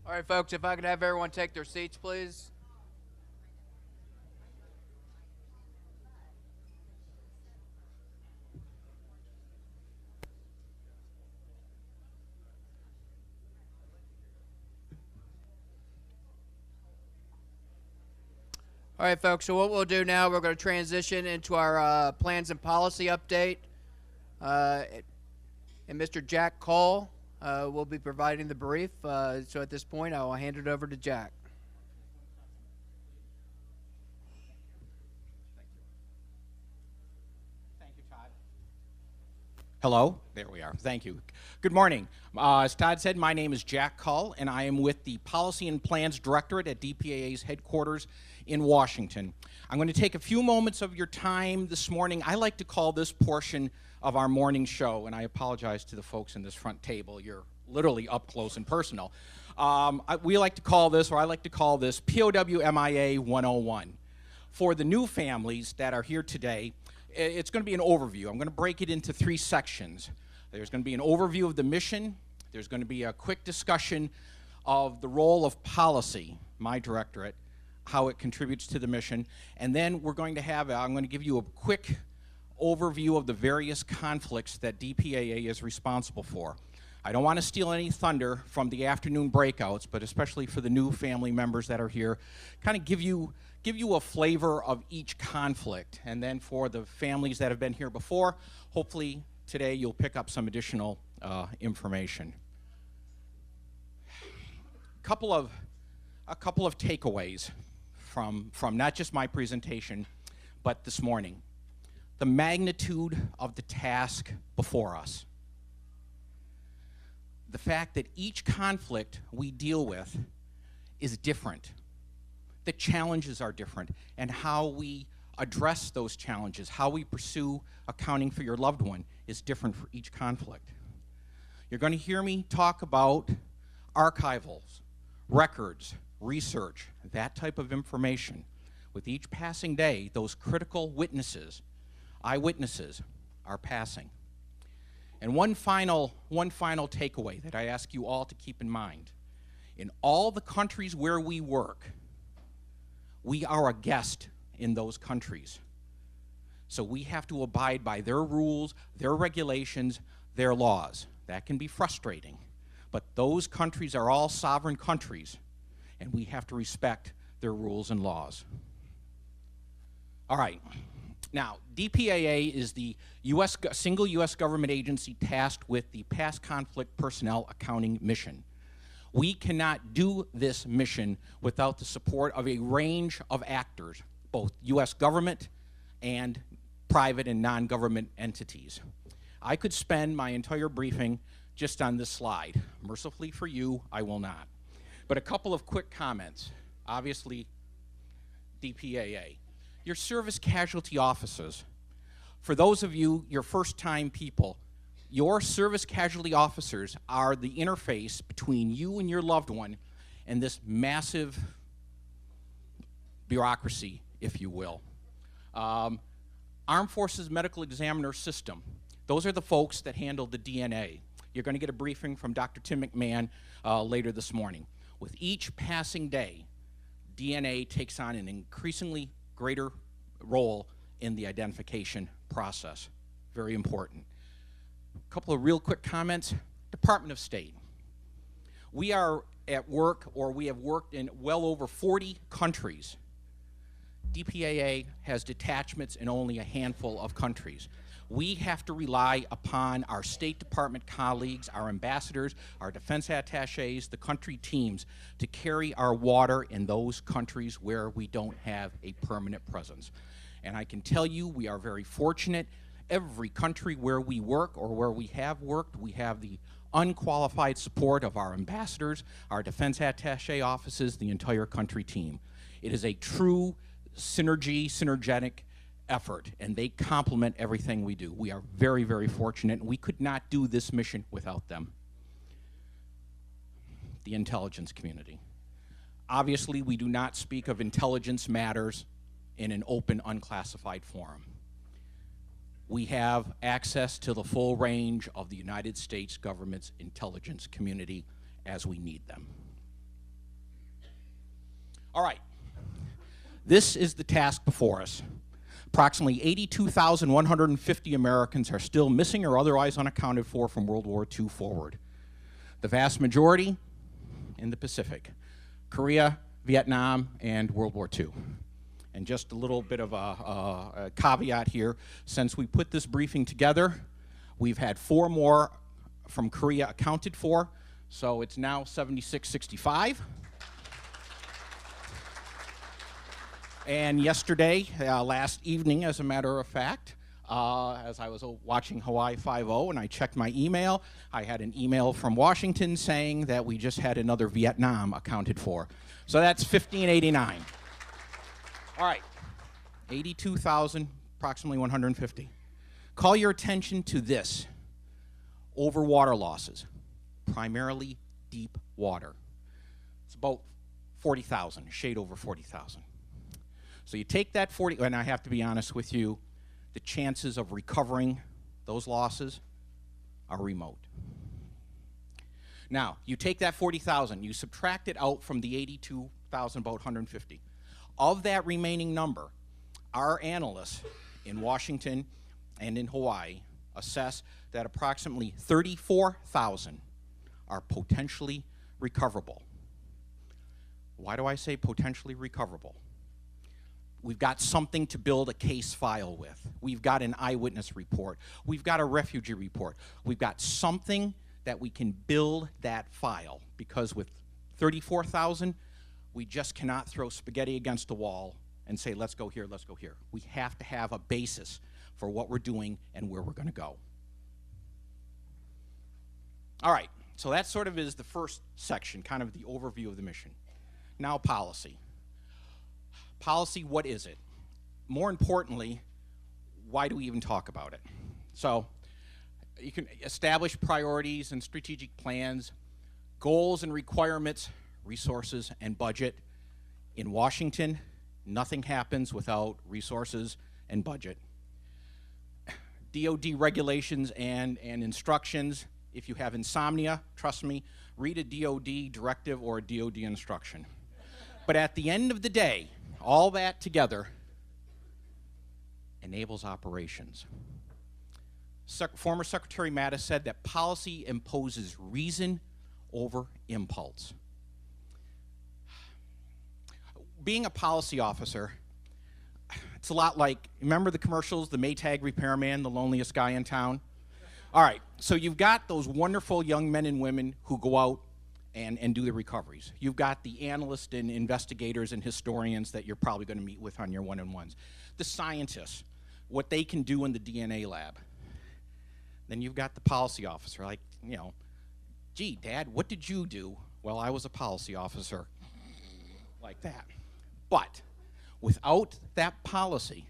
All right, folks, if I could have everyone take their seats, please. All right, folks, so what we'll do now, we're going to transition into our plans and policy update. And Mr. Jack Cole will be providing the brief. So at this point, I will hand it over to Jack. Thank you, Todd. Hello, there we are. Thank you. Good morning. As Todd said, my name is Jack Cull, and I am with the Policy and Plans Directorate at DPAA's headquarters in Washington. I'm going to take a few moments of your time this morning. I like to call this portion of our morning show, and I apologize to the folks in this front table. You're literally up close and personal. We like to call this, or I like to call this, POWMIA 101. For the new families that are here today, it's going to be an overview. I'm going to break it into 3 sections. There's going to be an overview of the mission. There's going to be a quick discussion of the role of policy, my directorate, how it contributes to the mission. And then we're going to have, I'm going to give you a quick overview of the various conflicts that DPAA is responsible for. I don't want to steal any thunder from the afternoon breakouts, but especially for the new family members that are here, kind of give you a flavor of each conflict. And then for the families that have been here before, hopefully today you'll pick up some additional information. A couple of takeaways from not just my presentation, but this morning. The magnitude of the task before us. The fact that each conflict we deal with is different. The challenges are different, and how we address those challenges, how we pursue accounting for your loved one is different for each conflict. You're going to hear me talk about archivals, records, research, that type of information. With each passing day, those critical witnesses, eyewitnesses, are passing. And one final takeaway that I ask you all to keep in mind. In all the countries where we work, we are a guest in those countries. So we have to abide by their rules, their regulations, their laws. That can be frustrating. But those countries are all sovereign countries, and we have to respect their rules and laws. All right. Now, DPAA is the single U.S. government agency tasked with the past conflict personnel accounting mission. We cannot do this mission without the support of a range of actors, both U.S. government and private and non-government entities. I could spend my entire briefing just on this slide. Mercifully for you, I will not. But a couple of quick comments. Obviously, DPAA. Your service casualty officers. For those of you, your first-time people, your service casualty officers are the interface between you and your loved one and this massive bureaucracy, if you will. Armed Forces Medical Examiner System. Those are the folks that handle the DNA. You're going to get a briefing from Dr. Tim McMahon later this morning. With each passing day, DNA takes on an increasingly greater role in the identification process. Very important. A couple of real quick comments. Department of State. We are at work, or we have worked in well over 40 countries. DPAA has detachments in only a handful of countries. We have to rely upon our State Department colleagues, our ambassadors, our defense attaches, the country teams to carry our water in those countries where we don't have a permanent presence. And I can tell you we are very fortunate. Every country where we work or where we have worked, we have the unqualified support of our ambassadors, our defense attaché offices, the entire country team. It is a true synergetic effort, and they complement everything we do. We are very, very fortunate, and we could not do this mission without them. The intelligence community. Obviously, we do not speak of intelligence matters in an open, unclassified forum. We have access to the full range of the United States government's intelligence community as we need them. All right. This is the task before us. Approximately 82,150 Americans are still missing or otherwise unaccounted for from World War II forward. The vast majority in the Pacific, Korea, Vietnam, and World War II. And just a little bit of a caveat here. Since we put this briefing together, we've had 4 more from Korea accounted for, so it's now 76-65. And yesterday, last evening, as a matter of fact, as I was watching Hawaii Five-0 and I checked my email, I had an email from Washington saying that we just had another Vietnam accounted for. So that's 1589. All right, 82,000, approximately 150. Call your attention to this. Over water losses, primarily deep water. It's about 40,000, a shade over 40,000. So you take that 40, and I have to be honest with you, the chances of recovering those losses are remote. Now, you take that 40,000, you subtract it out from the 82,000, about 150. Of that remaining number, our analysts in Washington and in Hawaii assess that approximately 34,000 are potentially recoverable. Why do I say potentially recoverable? We've got something to build a case file with. We've got an eyewitness report. We've got a refugee report. We've got something that we can build that file, because with 34,000, we just cannot throw spaghetti against the wall and say, let's go here, let's go here. We have to have a basis for what we're doing and where we're going to go. All right, so that sort of is the first section, kind of the overview of the mission. Now policy. Policy, what is it? More importantly, why do we even talk about it? So You can establish priorities and strategic plans, goals and requirements, resources and budget. In Washington, nothing happens without resources and budget. DoD regulations and instructions. If you have insomnia, trust me, read a DoD directive or a DoD instruction. But at the end of the day, all that together enables operations. Former Secretary Mattis said that policy imposes reason over impulse. Being a policy officer, it's a lot like, remember the commercials, the Maytag repairman, the loneliest guy in town? All right, so you've got those wonderful young men and women who go out and do the recoveries. You've got the analysts and investigators and historians that you're probably going to meet with on your one-on-ones. The scientists, what they can do in the DNA lab. Then you've got the policy officer, like, you know, gee, Dad, what did you do? Well, I was a policy officer, like that. But without that policy,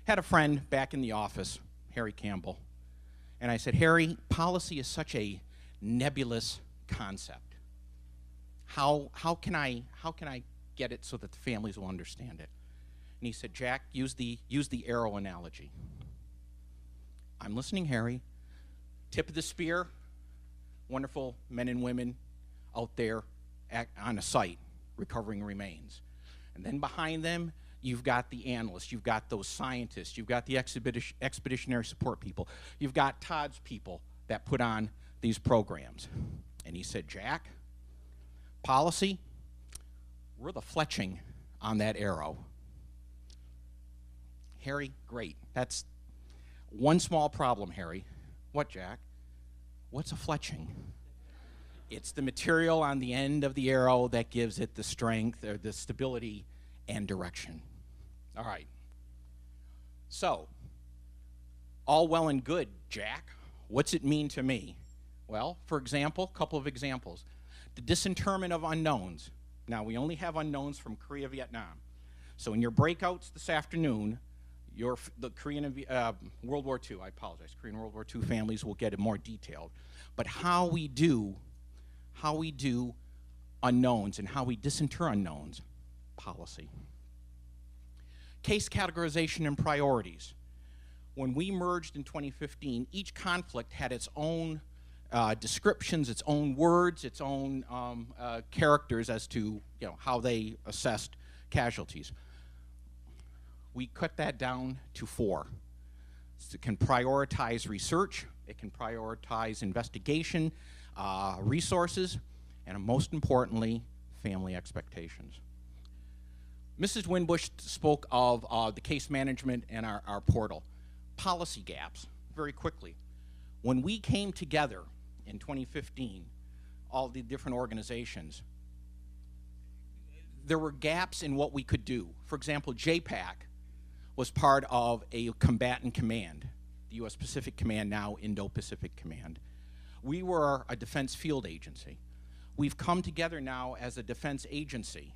had a friend back in the office, Harry Campbell, and I said, Harry, policy is such a nebulous concept. How can I get it so that the families will understand it? And he said, Jack, use the arrow analogy. I'm listening, Harry. Tip of the spear, wonderful men and women out there on a site recovering remains. And then behind them, you've got the analysts, you've got those scientists, you've got the expeditionary support people, you've got Todd's people that put on these programs. And he said, Jack, policy, we're the fletching on that arrow. Harry, great. That's one small problem, Harry. What, Jack? What's a fletching? It's the material on the end of the arrow that gives it the strength or the stability and direction. All right. So, all well and good, Jack. What's it mean to me? Well, for example, a couple of examples. The disinterment of unknowns. Now, we only have unknowns from Korea, Vietnam. So in your breakouts this afternoon, the Korean World War II, I apologize, Korean World War II families will get it more detailed. But how we do unknowns and how we disinter unknowns, policy. Case categorization and priorities. When we merged in 2015, each conflict had its own descriptions, its own words, its own characters as to how they assessed casualties. We cut that down to 4. It can prioritize research, it can prioritize investigation, resources, and most importantly, family expectations. Mrs. Winbush spoke of the case management and our portal. Policy gaps, very quickly. When we came together in 2015, all the different organizations, there were gaps in what we could do. For example, JPAC was part of a combatant command, the U.S. Pacific Command, now Indo-Pacific Command. We were a defense field agency. We've come together now as a defense agency.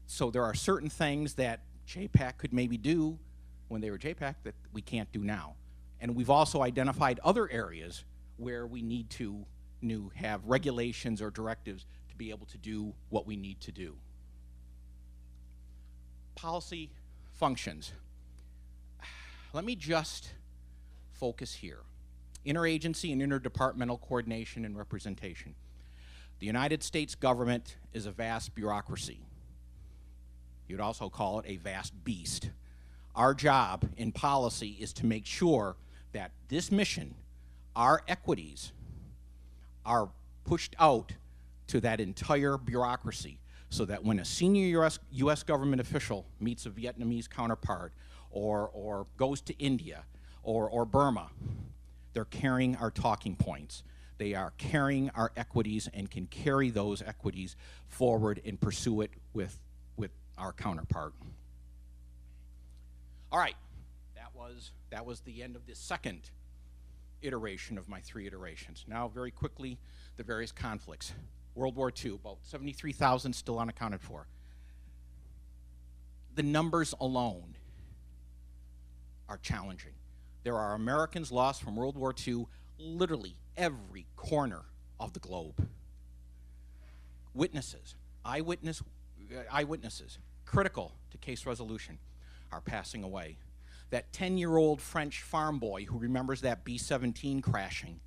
So there are certain things that JPAC could maybe do when they were JPAC that we can't do now. And we've also identified other areas where we need to have regulations or directives to be able to do what we need to do. Policy functions. Let me just focus here. Interagency and interdepartmental coordination and representation. The United States government is a vast bureaucracy. You'd also call it a vast beast. Our job in policy is to make sure that this mission, our equities, are pushed out to that entire bureaucracy so that when a senior U.S. government official meets a Vietnamese counterpart or goes to India or Burma, they're carrying our talking points. They are carrying our equities and can carry those equities forward and pursue it with our counterpart. All right, that was the end of the second iteration of my 3 iterations. Now, very quickly, the various conflicts. World War II, about 73,000 still unaccounted for. The numbers alone are challenging. There are Americans lost from World War II literally every corner of the globe. Witnesses, eyewitnesses, critical to case resolution, are passing away. That 10-year-old French farm boy who remembers that B-17 crashing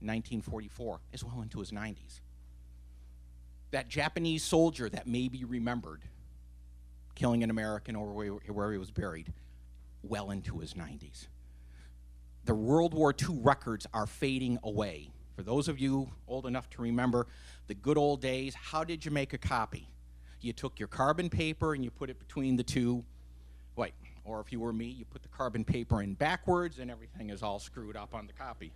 in 1944 is well into his 90s. That Japanese soldier that may be remembered killing an American or where he was buried, well into his 90s. The World War II records are fading away. For those of you old enough to remember the good old days, how did you make a copy? You took your carbon paper and you put it between the two, wait, or if you were me, you put the carbon paper in backwards and everything is all screwed up on the copy.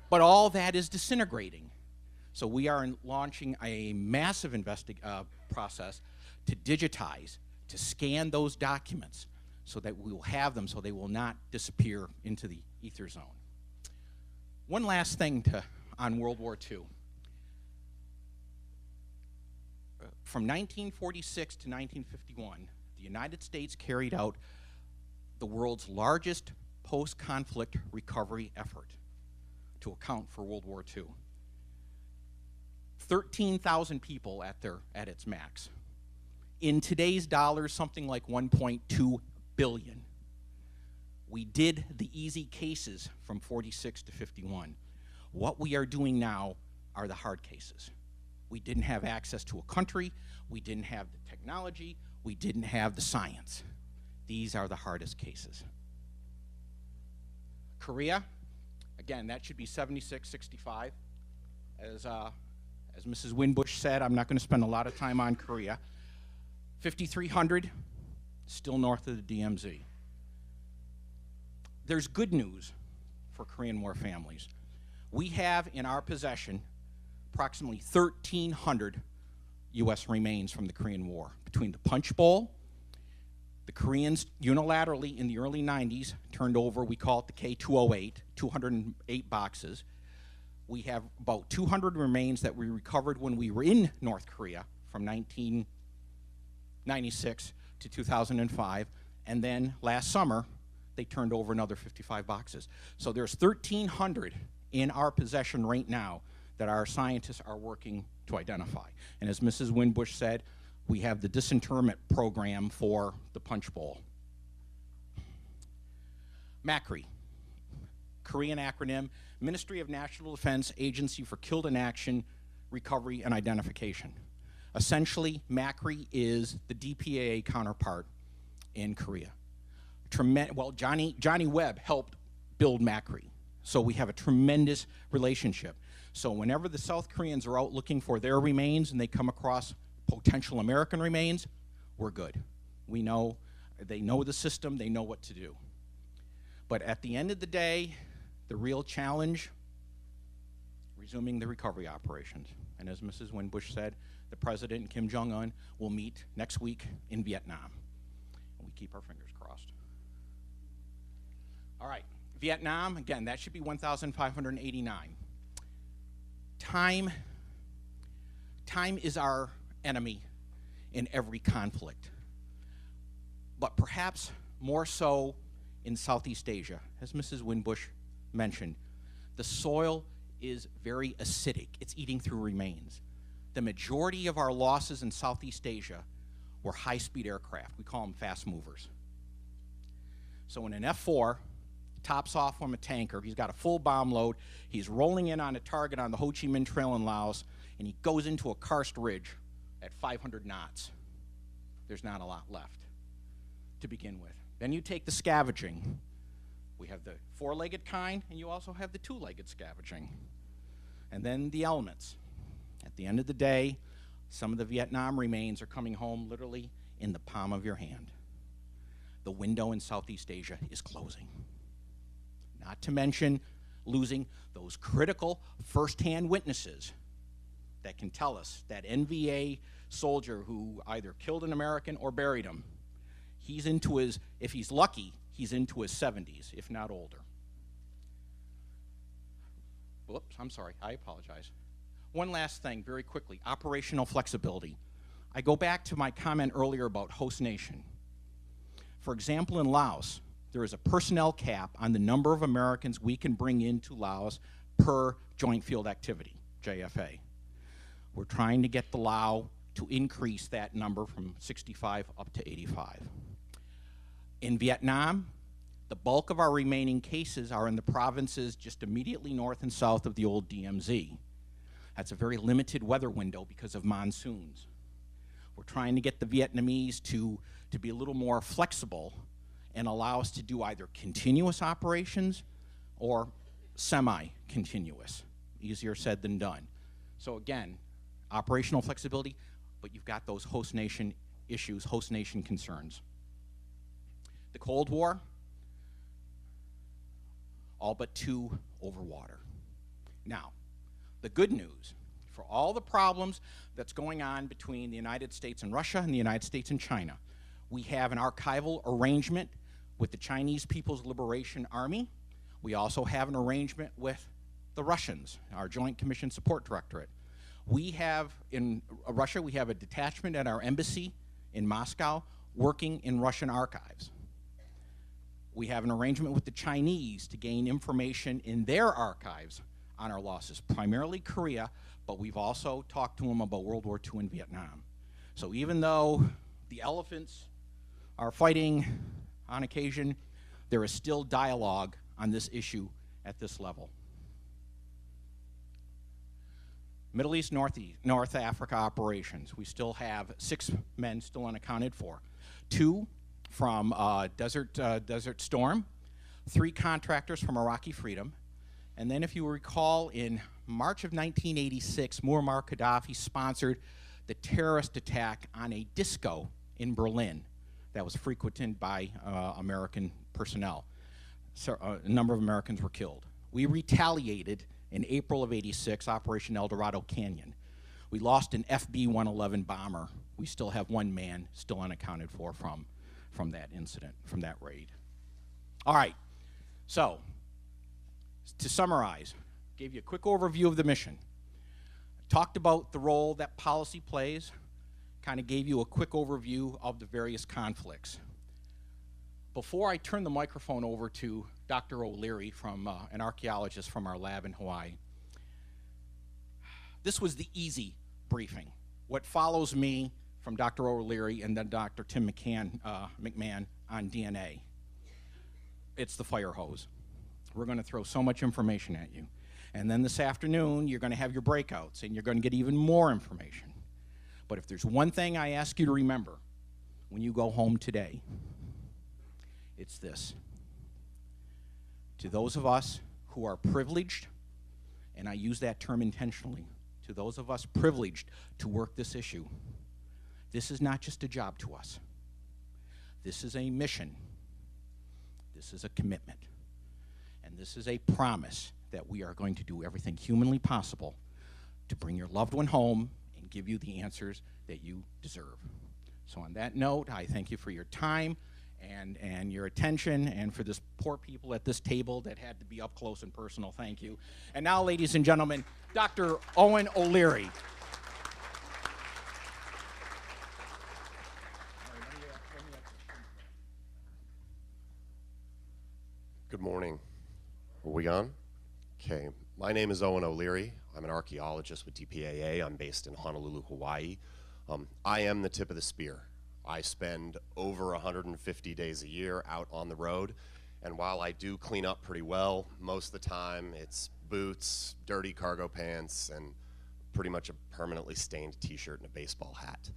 But all that is disintegrating. So we are launching a massive process to digitize, to scan those documents so that we will have them so they will not disappear into the ether zone. One last thing on World War II. From 1946 to 1951, the United States carried out the world's largest post-conflict recovery effort to account for World War II. 13,000 people at its max. In today's dollars, something like 1.2 billion. We did the easy cases from 46 to 51. What we are doing now are the hard cases. We didn't have access to a country, we didn't have the technology, we didn't have the science. These are the hardest cases. Korea, again, that should be 76-65. As Mrs. Winbush said, I'm not going to spend a lot of time on Korea. 5,300, still north of the DMZ. There's good news for Korean War families. We have in our possession approximately 1,300 U.S. remains from the Korean War. Between the Punch Bowl, the Koreans unilaterally in the early 90s turned over, we call it the K-208, 208 boxes. We have about 200 remains that we recovered when we were in North Korea from 1996 to 2005, and then last summer they turned over another 55 boxes. So there's 1,300 in our possession right now that our scientists are working to identify. And as Mrs. Winbush said, we have the disinterment program for the Punch Bowl. MACRI, Korean acronym, Ministry of National Defense Agency for Killed in Action, Recovery, and Identification. Essentially, MACRI is the DPAA counterpart in Korea. Well, Johnny Webb helped build MACRI, so we have a tremendous relationship. So whenever the South Koreans are out looking for their remains and they come across potential American remains, we're good. We know, they know the system, they know what to do. But at the end of the day, the real challenge, resuming the recovery operations. And as Mrs. Winbush said, the President and Kim Jong-un will meet next week in Vietnam. And we keep our fingers crossed. All right, Vietnam, again, that should be 1,589. Time is our enemy in every conflict, but perhaps more so in Southeast Asia. As Mrs. Winbush mentioned, the soil is very acidic. It's eating through remains. The majority of our losses in Southeast Asia were high-speed aircraft. We call them fast movers. So when an F-4 tops off from a tanker, he's got a full bomb load, he's rolling in on a target on the Ho Chi Minh Trail in Laos, and he goes into a karst ridge at 500 knots. There's not a lot left to begin with. Then you take the scavenging. We have the four-legged kind, and you also have the two-legged scavenging. And then the elements. At the end of the day, some of the Vietnam remains are coming home literally in the palm of your hand. The window in Southeast Asia is closing. Not to mention losing those critical first-hand witnesses that can tell us that NVA soldier who either killed an American or buried him, he's into his, if he's lucky, he's into his 70s, if not older. Whoops, I'm sorry, I apologize. One last thing, very quickly, operational flexibility. I go back to my comment earlier about host nation. For example, in Laos, there is a personnel cap on the number of Americans we can bring into Laos per joint field activity, JFA. We're trying to get the Lao to increase that number from 65 up to 85. In Vietnam, the bulk of our remaining cases are in the provinces just immediately north and south of the old DMZ. That's a very limited weather window because of monsoons. We're trying to get the Vietnamese to be a little more flexible and allow us to do either continuous operations or semi-continuous. Easier said than done. So again, operational flexibility, but you've got those host nation issues, host nation concerns. The Cold War, all but 2 over water. Now, the good news, for all the problems that's going on between the United States and Russia and the United States and China, we have an archival arrangement with the Chinese People's Liberation Army. We also have an arrangement with the Russians, our Joint Commission Support Directorate. We have, in Russia, we have a detachment at our embassy in Moscow working in Russian archives. We have an arrangement with the Chinese to gain information in their archives on our losses, primarily Korea, but we've also talked to them about World War II and Vietnam. So even though the elephants are fighting on occasion, there is still dialogue on this issue at this level. Middle East, North Africa operations. We still have 6 men still unaccounted for. 2 from Desert Storm, 3 contractors from Iraqi Freedom, and then if you recall, in March of 1986, Muammar Gaddafi sponsored the terrorist attack on a disco in Berlin that was frequented by American personnel. So a number of Americans were killed. We retaliated in April of '86, Operation El Dorado Canyon. We lost an FB-111 bomber. We still have 1 man still unaccounted for from that incident, from that raid. All right, so to summarize, gave you a quick overview of the mission. Talked about the role that policy plays, kind of gave you a quick overview of the various conflicts. Before I turn the microphone over to Dr. O'Leary, an archaeologist from our lab in Hawaii, this was the easy briefing. What follows me from Dr. O'Leary and then Dr. Tim McMahon on DNA, it's the fire hose. We're going to throw so much information at you. And then this afternoon, you're going to have your breakouts, and you're going to get even more information. But if there's one thing I ask you to remember when you go home today, it's this. To those of us who are privileged, and I use that term intentionally, to those of us privileged to work this issue, this is not just a job to us. This is a mission. This is a commitment. And this is a promise that we are going to do everything humanly possible to bring your loved one home and give you the answers that you deserve. So on that note, I thank you for your time and your attention, and for this poor people at this table that had to be up close and personal, thank you. And now, ladies and gentlemen, Dr. Owen O'Leary. Good morning. Are we on? Okay. My name is Owen O'Leary. I'm an archaeologist with DPAA. I'm based in Honolulu, Hawaii. I am the tip of the spear. I spend over 150 days a year out on the road, and while I do clean up pretty well, most of the time it's boots, dirty cargo pants, and pretty much a permanently stained t-shirt and a baseball hat.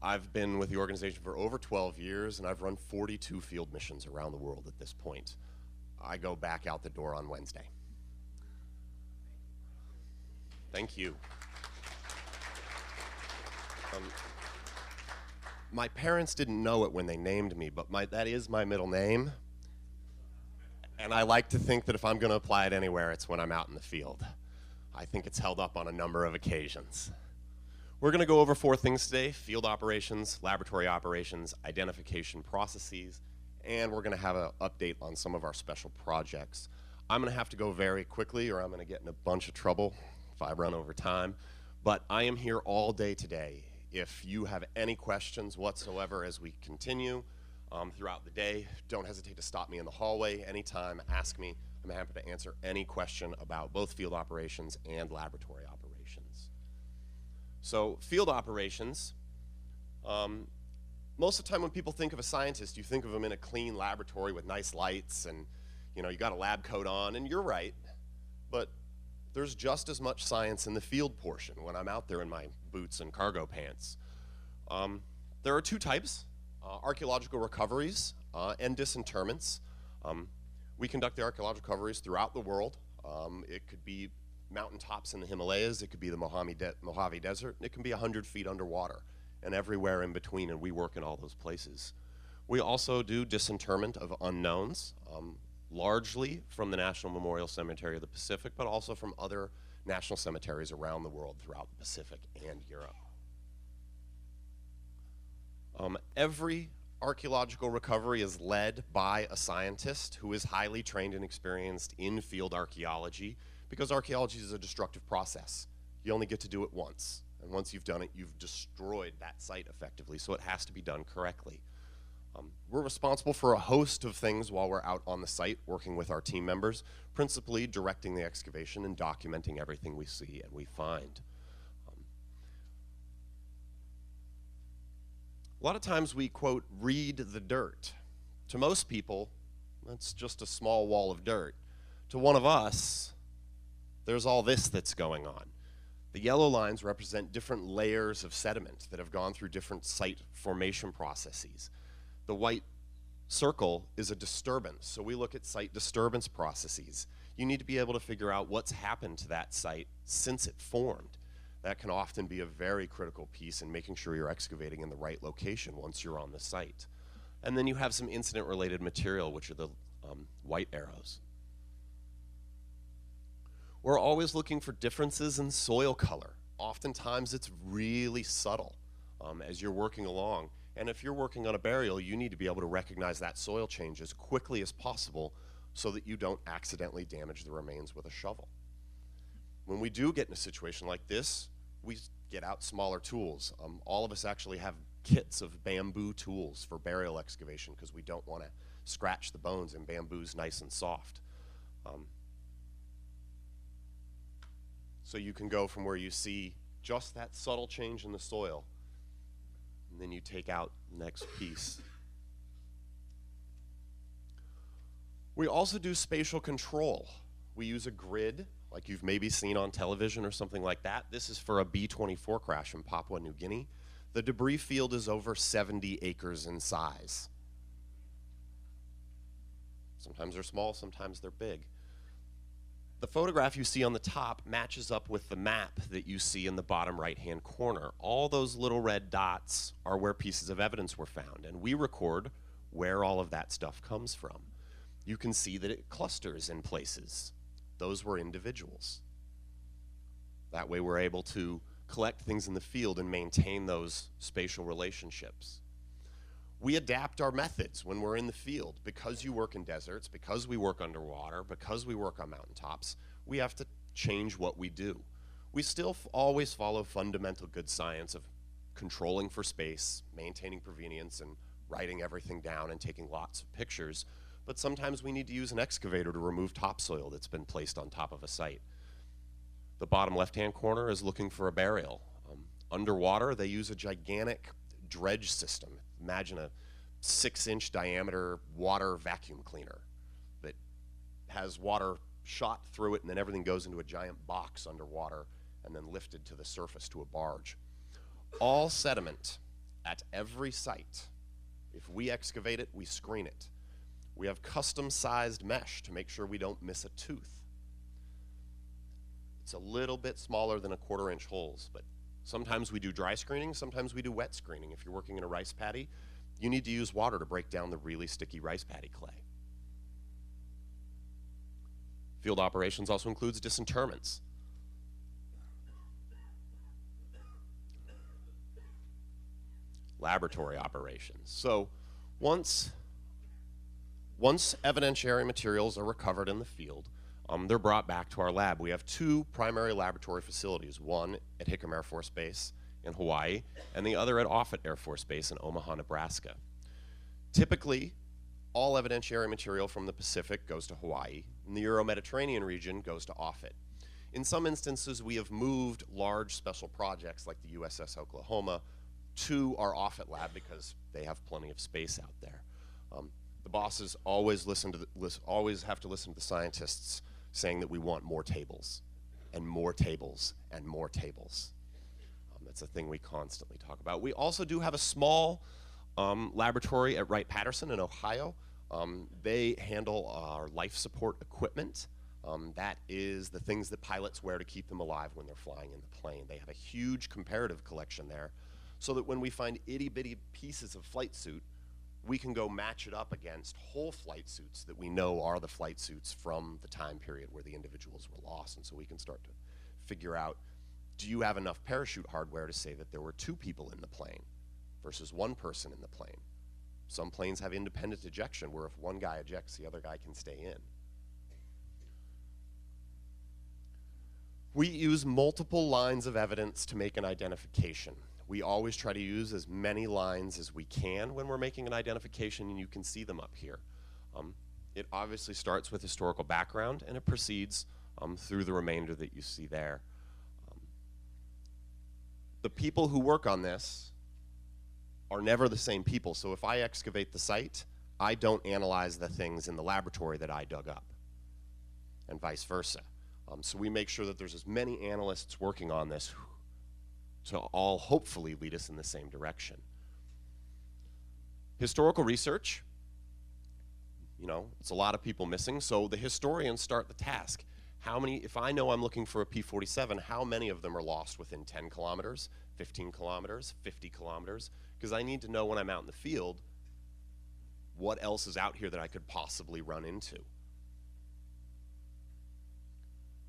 I've been with the organization for over 12 years, and I've run 42 field missions around the world at this point. I go back out the door on Wednesday. Thank you. My parents didn't know it when they named me, but that is my middle name. And I like to think that if I'm going to apply it anywhere, it's when I'm out in the field. I think it's held up on a number of occasions. We're going to go over 4 things today: field operations, laboratory operations, identification processes, and we're going to have an update on some of our special projects. I'm going to have to go very quickly, or I'm going to get in a bunch of trouble if I run over time. But I am here all day today. If you have any questions whatsoever as we continue, throughout the day. Don't hesitate to stop me in the hallway anytime, ask me. I'm happy to answer any question about both field operations and laboratory operations. So field operations, most of the time when people think of a scientist, you think of them in a clean laboratory with nice lights and you got a lab coat on, and you're right, but there's just as much science in the field portion when I'm out there in my boots and cargo pants. There are two types, archaeological recoveries and disinterments. We conduct the archaeological recoveries throughout the world. It could be mountaintops in the Himalayas, it could be the Mojave Desert, it can be 100 feet underwater and everywhere in between, and we work in all those places. We also do disinterment of unknowns, largely from the National Memorial Cemetery of the Pacific, but also from other national cemeteries around the world throughout the Pacific and Europe. Every archaeological recovery is led by a scientist who is highly trained and experienced in field archaeology, because archaeology is a destructive process. You only get to do it once, and once you've done it, you've destroyed that site effectively, so it has to be done correctly. We're responsible for a host of things while we're out on the site working with our team members, principally directing the excavation and documenting everything we see and we find. A lot of times we, quote, read the dirt. To most people, that's just a small wall of dirt. To one of us, there's all this that's going on. The yellow lines represent different layers of sediment that have gone through different site formation processes. The white circle is a disturbance, so we look at site disturbance processes. You need to be able to figure out what's happened to that site since it formed. That can often be a very critical piece in making sure you're excavating in the right location once you're on the site. And then you have some incident-related material, which are the white arrows. We're always looking for differences in soil color. Oftentimes it's really subtle as you're working along. And if you're working on a burial, you need to be able to recognize that soil change as quickly as possible so that you don't accidentally damage the remains with a shovel. When we do get in a situation like this, we get out smaller tools. All of us actually have kits of bamboo tools for burial excavation because we don't want to scratch the bones, and bamboo's nice and soft. So you can go from where you see just that subtle change in the soil, and then you take out the next piece. We also do spatial control. We use a grid, like you've maybe seen on television or something like that. This is for a B-24 crash in Papua New Guinea. The debris field is over 70 acres in size. Sometimes they're small, sometimes they're big. The photograph you see on the top matches up with the map that you see in the bottom right-hand corner. All those little red dots are where pieces of evidence were found, and we record where all of that stuff comes from. You can see that it clusters in places. Those were individuals. That way we're able to collect things in the field and maintain those spatial relationships. We adapt our methods when we're in the field. Because you work in deserts, because we work underwater, because we work on mountaintops, we have to change what we do. We still always follow fundamental good science of controlling for space, maintaining provenience, and writing everything down and taking lots of pictures, but sometimes we need to use an excavator to remove topsoil that's been placed on top of a site. The bottom left-hand corner is looking for a burial. Underwater, they use a gigantic dredge system. Imagine a 6-inch diameter water vacuum cleaner that has water shot through it, and then everything goes into a giant box underwater and then lifted to the surface to a barge. All sediment at every site, if we excavate it, we screen it. We have custom-sized mesh to make sure we don't miss a tooth. It's a little bit smaller than 1/4-inch holes, but sometimes we do dry screening, sometimes we do wet screening. If you're working in a rice paddy, you need to use water to break down the really sticky rice paddy clay. Field operations also includes disinterments. Laboratory operations. So once evidentiary materials are recovered in the field, they're brought back to our lab. We have 2 primary laboratory facilities, one at Hickam Air Force Base in Hawaii, and the other at Offutt Air Force Base in Omaha, Nebraska. Typically, all evidentiary material from the Pacific goes to Hawaii, and the Euro-Mediterranean region goes to Offutt. In some instances, we have moved large special projects like the USS Oklahoma to our Offutt lab because they have plenty of space out there. The bosses always always have to listen to the scientists saying that we want more tables, and more tables, and more tables. That's a thing we constantly talk about. We also do have a small laboratory at Wright-Patterson in Ohio. They handle our life support equipment. That is the things that pilots wear to keep them alive when they're flying in the plane. They have a huge comparative collection there, so that when we find itty-bitty pieces of flight suit, we can go match it up against whole flight suits that we know are the flight suits from the time period where the individuals were lost. And so we can start to figure out, do you have enough parachute hardware to say that there were 2 people in the plane versus 1 person in the plane? Some planes have independent ejection where if one guy ejects, the other guy can stay in. We use multiple lines of evidence to make an identification. We always try to use as many lines as we can when we're making an identification, and you can see them up here. It obviously starts with historical background, and it proceeds through the remainder that you see there. The people who work on this are never the same people, so if I excavate the site, I don't analyze the things in the laboratory that I dug up, and vice versa. So we make sure that there's as many analysts working on this to all hopefully lead us in the same direction. Historical research, you know, it's a lot of people missing, so the historians start the task. How many, if I know I'm looking for a P-47, how many of them are lost within 10 kilometers, 15 kilometers, 50 kilometers? Because I need to know when I'm out in the field what else is out here that I could possibly run into.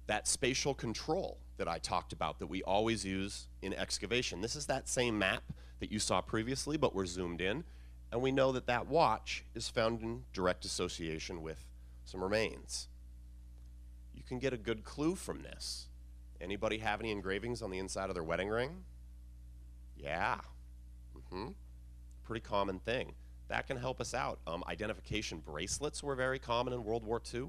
That spatial control that I talked about that we always use in excavation. This is that same map that you saw previously, but we're zoomed in, and we know that that watch is found in direct association with some remains. You can get a good clue from this. Anybody have any engravings on the inside of their wedding ring? Yeah. Pretty common thing. That can help us out. Identification bracelets were very common in World War II.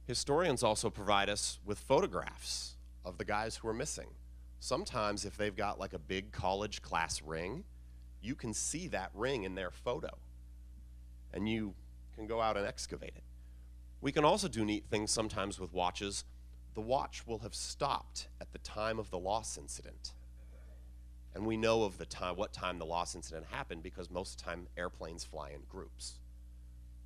Historians also provide us with photographs of the guys who are missing. Sometimes if they've got like a big college class ring, you can see that ring in their photo, and you can go out and excavate it. We can also do neat things sometimes with watches. The watch will have stopped at the time of the loss incident, and we know of the time, what time the loss incident happened, because most of the time airplanes fly in groups.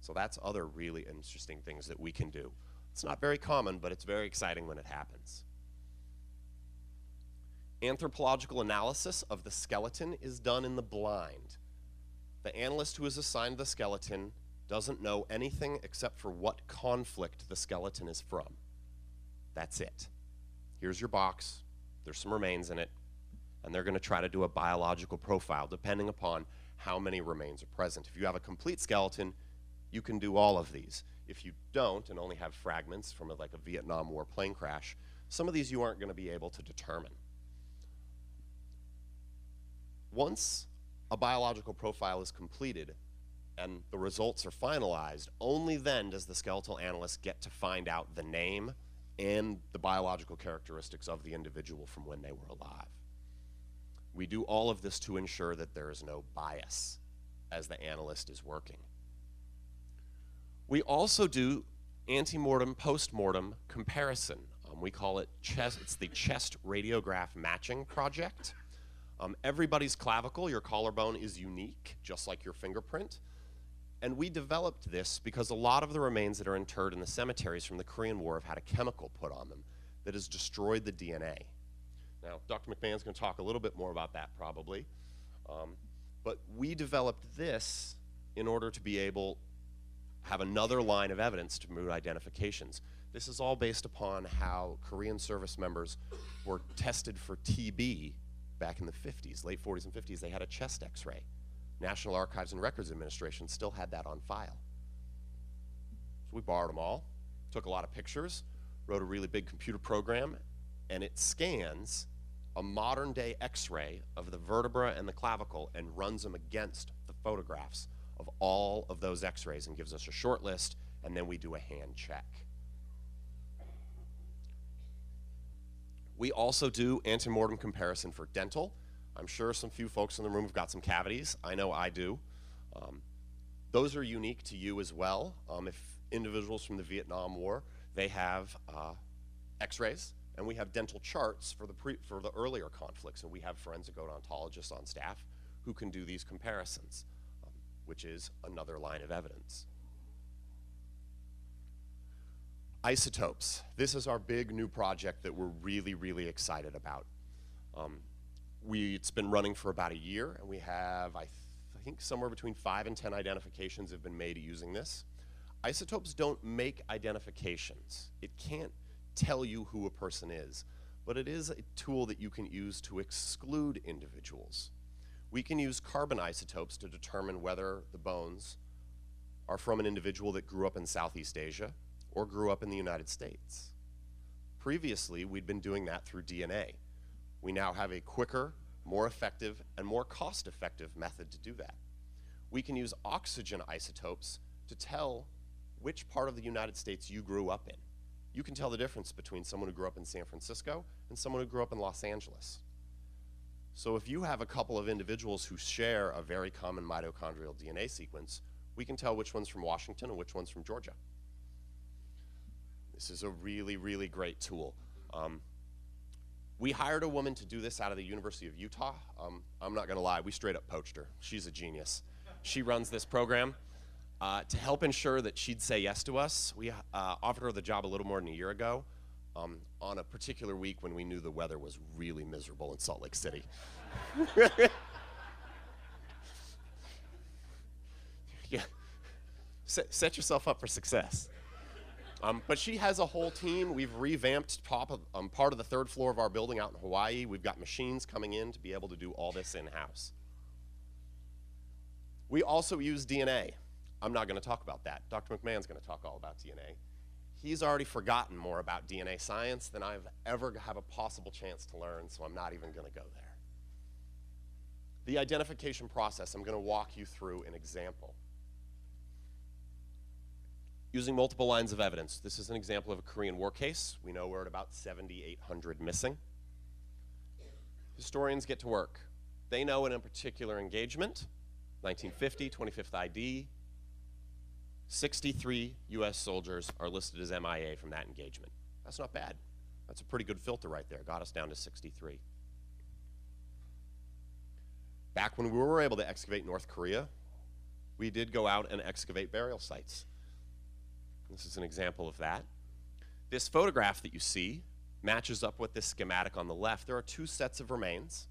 So that's other really interesting things that we can do. It's not very common, but it's very exciting when it happens. Anthropological analysis of the skeleton is done in the blind. The analyst who is assigned the skeleton doesn't know anything except for what conflict the skeleton is from. That's it. Here's your box, there's some remains in it, and they're going to try to do a biological profile depending upon how many remains are present. If you have a complete skeleton, you can do all of these. If you don't and only have fragments from like a Vietnam War plane crash, some of these you aren't going to be able to determine. Once a biological profile is completed and the results are finalized, only then does the skeletal analyst get to find out the name and the biological characteristics of the individual from when they were alive. We do all of this to ensure that there is no bias as the analyst is working. We also do ante-mortem, post-mortem comparison. We call it it's the chest radiograph matching project. Everybody's clavicle, your collarbone, is unique, just like your fingerprint. And we developed this because a lot of the remains that are interred in the cemeteries from the Korean War have had a chemical put on them that has destroyed the DNA. Now, Dr. McMahon's going to talk a little bit more about that probably. But we developed this in order to be able have another line of evidence to move identifications. This is all based upon how Korean service members were tested for TB back in the 50s, late 40s and 50s. They had a chest x-ray. National Archives and Records Administration still had that on file. So we borrowed them all, took a lot of pictures, wrote a really big computer program, and it scans a modern day x-ray of the vertebra and the clavicle and runs them against the photographs of all of those x-rays and gives us a short list, and then we do a hand check. We also do antemortem comparison for dental. I'm sure some few folks in the room have got some cavities. I know I do. Those are unique to you as well. If individuals from the Vietnam War, they have x-rays, and we have dental charts for the earlier conflicts, and we have forensic odontologists on staff who can do these comparisons, which is another line of evidence. Isotopes. This is our big new project that we're really, really excited about. It's been running for about a year, and we have, I think somewhere between 5 and 10 identifications have been made using this. Isotopes don't make identifications. It can't tell you who a person is, but it is a tool that you can use to exclude individuals. We can use carbon isotopes to determine whether the bones are from an individual that grew up in Southeast Asia or grew up in the United States. Previously, we'd been doing that through DNA. We now have a quicker, more effective, and more cost-effective method to do that. We can use oxygen isotopes to tell which part of the United States you grew up in. You can tell the difference between someone who grew up in San Francisco and someone who grew up in Los Angeles. So if you have a couple of individuals who share a very common mitochondrial DNA sequence, we can tell which one's from Washington and which one's from Georgia. This is a really, really great tool. We hired a woman to do this out of the University of Utah. I'm not gonna lie, we straight up poached her. She's a genius. She runs this program. To help ensure that she'd say yes to us, we offered her the job a little more than a year ago on a particular week when we knew the weather was really miserable in Salt Lake City. Yeah. Set yourself up for success. But she has a whole team. We've revamped part of the third floor of our building out in Hawaii. We've got machines coming in to be able to do all this in-house. We also use DNA. I'm not going to talk about that. Dr. McMahon's going to talk all about DNA. He's already forgotten more about DNA science than I've ever have a possible chance to learn, so I'm not even going to go there. The identification process, I'm going to walk you through an example. Using multiple lines of evidence. This is an example of a Korean War case. We know we're at about 7,800 missing. Historians get to work. They know in a particular engagement, 1950, 25th ID, 63 US soldiers are listed as MIA from that engagement. That's not bad. That's a pretty good filter right there. Got us down to 63. Back when we were able to excavate North Korea, we did go out and excavate burial sites. This is an example of that. This photograph that you see matches up with this schematic on the left. There are two sets of remains.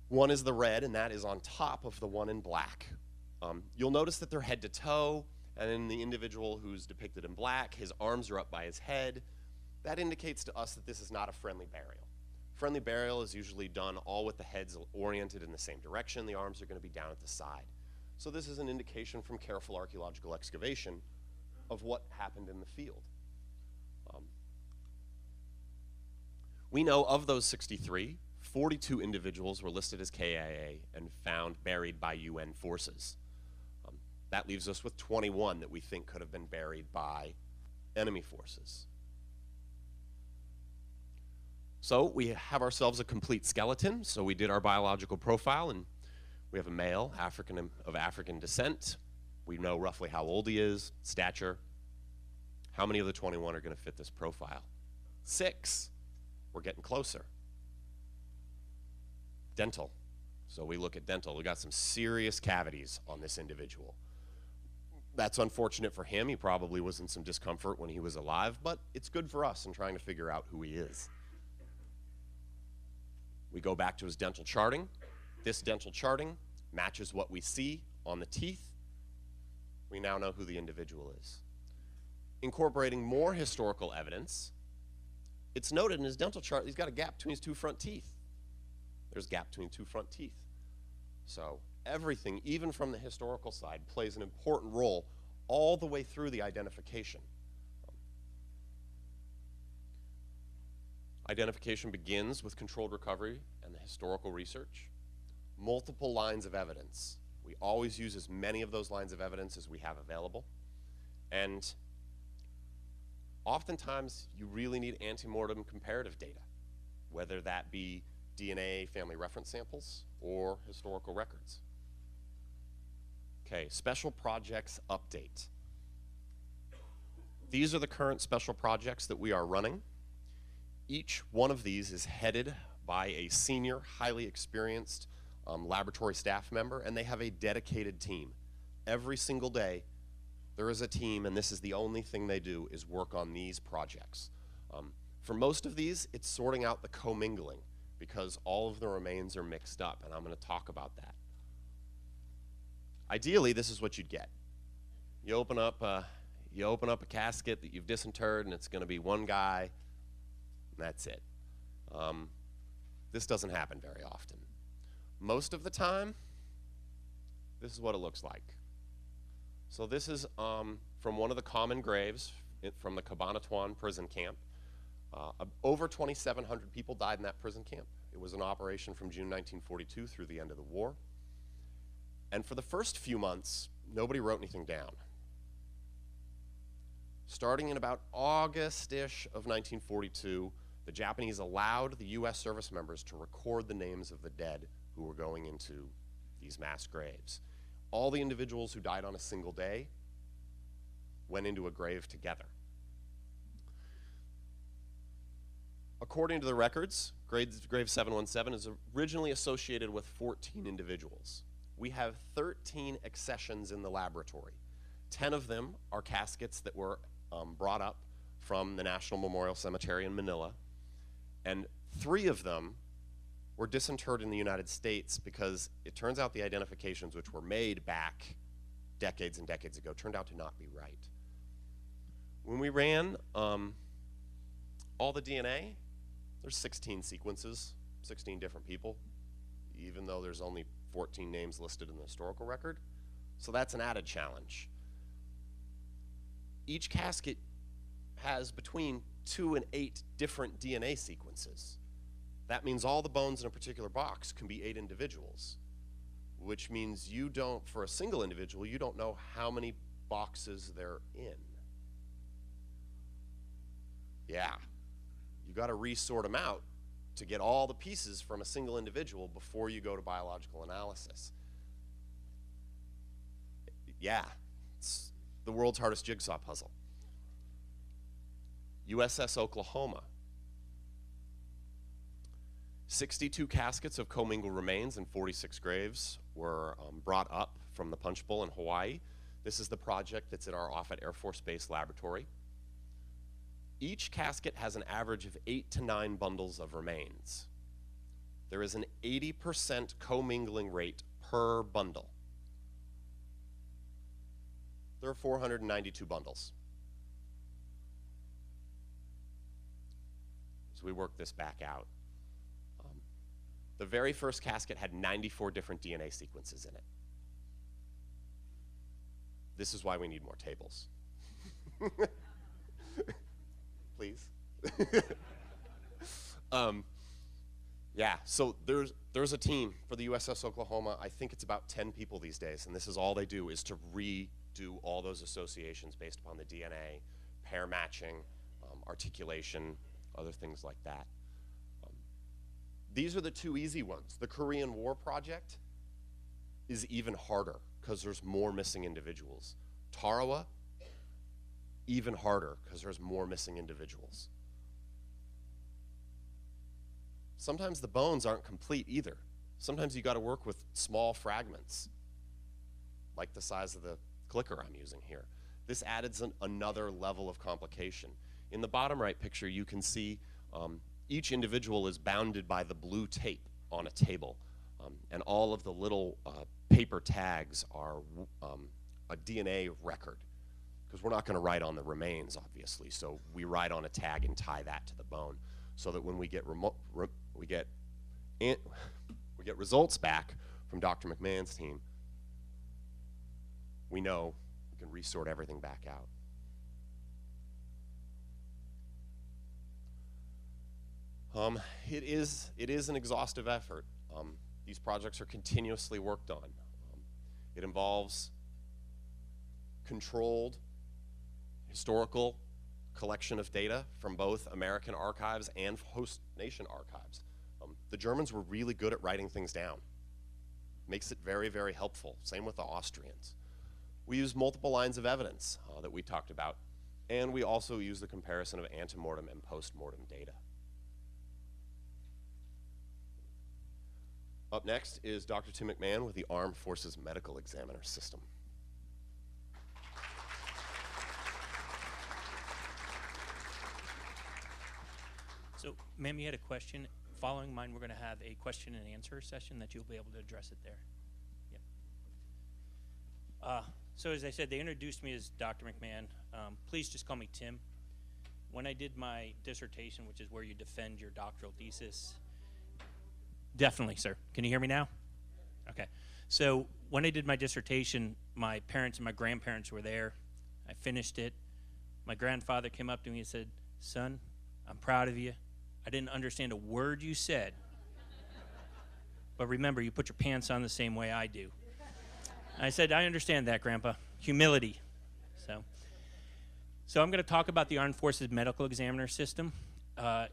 One is the red, and that is on top of the one in black. You'll notice that they're head to toe, and in the individual who's depicted in black, his arms are up by his head. That indicates to us that this is not a friendly burial. Friendly burial is usually done all with the heads oriented in the same direction. The arms are going to be down at the side. So this is an indication from careful archaeological excavation of what happened in the field. We know of those 63, 42 individuals were listed as KIA and found buried by UN forces. That leaves us with 21 that we think could have been buried by enemy forces. So we have ourselves a complete skeleton. So we did our biological profile, and we have a male of African descent. We know roughly how old he is, stature. How many of the 21 are going to fit this profile? 6. We're getting closer. Dental. So we look at dental. We got some serious cavities on this individual. That's unfortunate for him. He probably was in some discomfort when he was alive, but it's good for us in trying to figure out who he is. We go back to his dental charting. This dental charting matches what we see on the teeth. We now know who the individual is. Incorporating more historical evidence, it's noted in his dental chart he's got a gap between his 2 front teeth. There's a gap between 2 front teeth. So everything, even from the historical side, plays an important role all the way through the identification. Identification begins with controlled recovery and the historical research. Multiple lines of evidence. We always use as many of those lines of evidence as we have available. And oftentimes, you really need antemortem comparative data, whether that be DNA family reference samples or historical records. Okay, special projects update. These are the current special projects that we are running. Each one of these is headed by a senior, highly experienced laboratory staff member, and they have a dedicated team. Every single day, there is a team, and this is the only thing they do, is work on these projects. For most of these, it's sorting out the commingling, because all of the remains are mixed up, and I'm going to talk about that. Ideally, this is what you'd get. You open up a casket that you've disinterred, and it's going to be one guy, and that's it. This doesn't happen very often. Most of the time, this is what it looks like. So this is from one of the common graves from the Cabanatuan prison camp. Over 2,700 people died in that prison camp. It was an operation from June 1942 through the end of the war. And for the first few months, nobody wrote anything down. Starting in about August-ish of 1942, the Japanese allowed the US service members to record the names of the dead who were going into these mass graves. All the individuals who died on a single day went into a grave together. According to the records, grave 717 is originally associated with 14 individuals. We have 13 accessions in the laboratory. 10 of them are caskets that were brought up from the National Memorial Cemetery in Manila, and 3 of them were disinterred in the United States because it turns out the identifications which were made back decades and decades ago turned out to not be right. When we ran all the DNA, there's 16 sequences, 16 different people, even though there's only 14 names listed in the historical record. So that's an added challenge. Each casket has between 2 and 8 different DNA sequences. That means all the bones in a particular box can be 8 individuals, which means you don't, for a single individual, you don't know how many boxes they're in. Yeah, you got to resort them out to get all the pieces from a single individual before you go to biological analysis. Yeah, it's the world's hardest jigsaw puzzle. USS Oklahoma. 62 caskets of commingled remains and 46 graves were brought up from the Punch Bowl in Hawaii. This is the project that's at our Offutt Air Force Base laboratory. Each casket has an average of 8 to 9 bundles of remains. There is an 80% commingling rate per bundle. There are 492 bundles. So we worked this back out. The very first casket had 94 different DNA sequences in it. This is why we need more tables. Please. Yeah, so there's a team for the USS Oklahoma. I think it's about 10 people these days, and this is all they do, is to redo all those associations based upon the DNA, pair matching, articulation, other things like that. These are the 2 easy ones. The Korean War project is even harder because there's more missing individuals. Tarawa, even harder because there's more missing individuals. Sometimes the bones aren't complete either. Sometimes you got to work with small fragments, like the size of the clicker I'm using here. This adds another level of complication. In the bottom right picture, you can see each individual is bounded by the blue tape on a table, and all of the little paper tags are a DNA record, because we're not going to write on the remains, obviously, so we write on a tag and tie that to the bone, so that when we get results back from Dr. McMahon's team, we know we can resort everything back out. It is an exhaustive effort. These projects are continuously worked on. It involves controlled historical collection of data from both American archives and host nation archives. The Germans were really good at writing things down. Makes it very, very helpful. Same with the Austrians. We use multiple lines of evidence that we talked about, and we also use the comparison of antemortem and postmortem data. Up next is Dr. Tim McMahon with the Armed Forces Medical Examiner System. So, ma'am, you had a question. Following mine, we're going to have a question and answer session that you'll be able to address it there. Yep. So, as I said, they introduced me as Dr. McMahon. Please just call me Tim. When I did my dissertation, which is where you defend your doctoral thesis, definitely, sir. Can you hear me now? Okay. So, when I did my dissertation, my parents and my grandparents were there. I finished it. My grandfather came up to me and said, "Son, I'm proud of you. I didn't understand a word you said. But remember, you put your pants on the same way I do." I said, "I understand that, Grandpa." Humility. So I'm going to talk about the Armed Forces Medical Examiner System.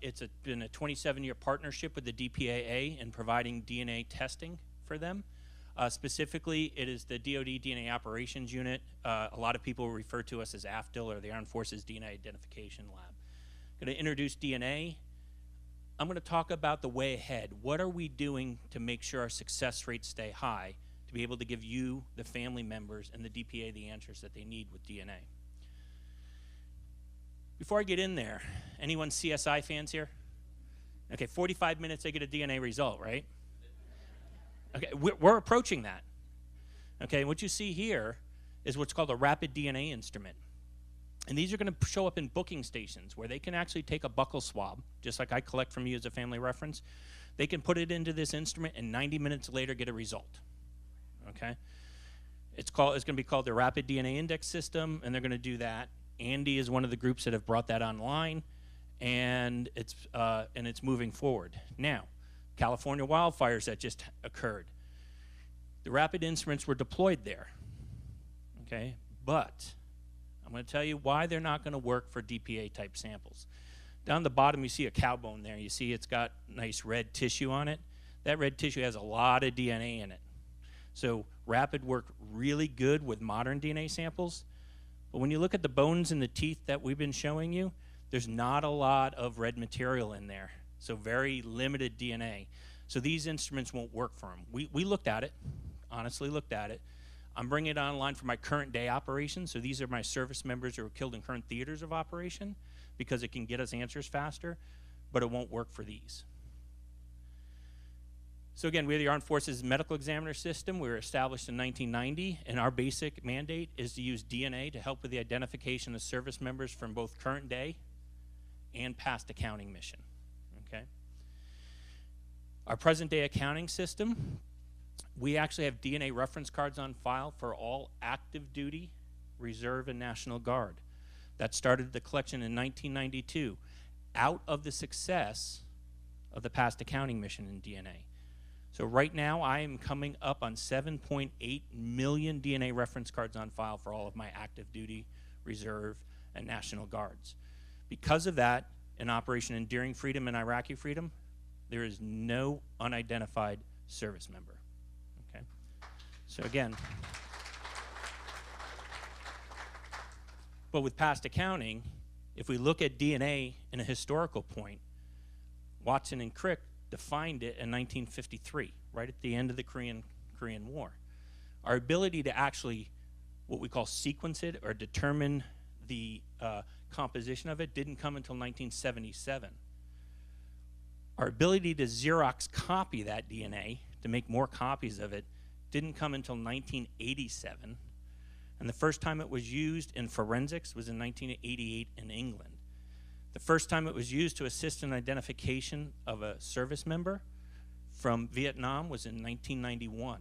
It's been a 27-year partnership with the DPAA in providing DNA testing for them. Specifically, it is the DoD DNA Operations Unit. A lot of people refer to us as AFDL, or the Armed Forces DNA Identification Lab. I'm going to introduce DNA. I'm going to talk about the way ahead. What are we doing to make sure our success rates stay high to be able to give you, the family members, and the DPA the answers that they need with DNA? Before I get in there, anyone CSI fans here? Okay, 45 minutes, they get a DNA result, right? Okay, we're approaching that. Okay, what you see here is what's called a rapid DNA instrument. And these are going to show up in booking stations where they can actually take a buccal swab, just like I collect from you as a family reference. They can put it into this instrument and 90 minutes later get a result. Okay? It's going to be called the Rapid DNA Index System, and they're going to do that. Andy is one of the groups that have brought that online, and it's moving forward. Now, California wildfires that just occurred. The rapid instruments were deployed there. Okay? But I'm going to tell you why they're not going to work for DPA type samples. Down the bottom you see a cow bone there. You see it's got nice red tissue on it. That red tissue has a lot of DNA in it. So rapid worked really good with modern DNA samples. But when you look at the bones and the teeth that we've been showing you, there's not a lot of red material in there. So very limited DNA. So these instruments won't work for them. We looked at it, honestly looked at it. I'm bringing it online for my current day operations. So these are my service members who are killed in current theaters of operation because it can get us answers faster, but it won't work for these. So again, we're the Armed Forces Medical Examiner System. We were established in 1990, and our basic mandate is to use DNA to help with the identification of service members from both current day and past accounting mission, okay? Our present day accounting system, we actually have DNA reference cards on file for all active duty, reserve, and National Guard. That started the collection in 1992 out of the success of the past accounting mission in DNA. So right now I am coming up on 7.8 million DNA reference cards on file for all of my active duty, reserve, and National Guards. Because of that, in Operation Enduring Freedom and Iraqi Freedom, there is no unidentified service member. Okay? So again, but with past accounting, if we look at DNA in a historical point, Watson and Crick defined it in 1953, right at the end of the Korean War. Our ability to actually, what we call sequence it or determine the composition of it didn't come until 1977. Our ability to Xerox copy that DNA, to make more copies of it, didn't come until 1987. And the first time it was used in forensics was in 1988 in England. The first time it was used to assist in identification of a service member from Vietnam was in 1991.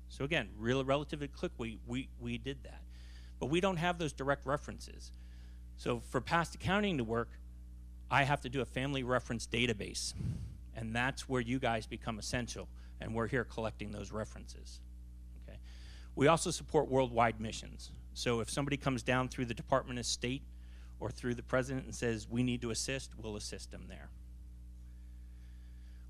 So again, relatively quick, we did that. But we don't have those direct references. So for past accounting to work, I have to do a family reference database, and that's where you guys become essential, and we're here collecting those references. Okay. We also support worldwide missions. So if somebody comes down through the Department of State or through the President and says, we need to assist, we'll assist them there.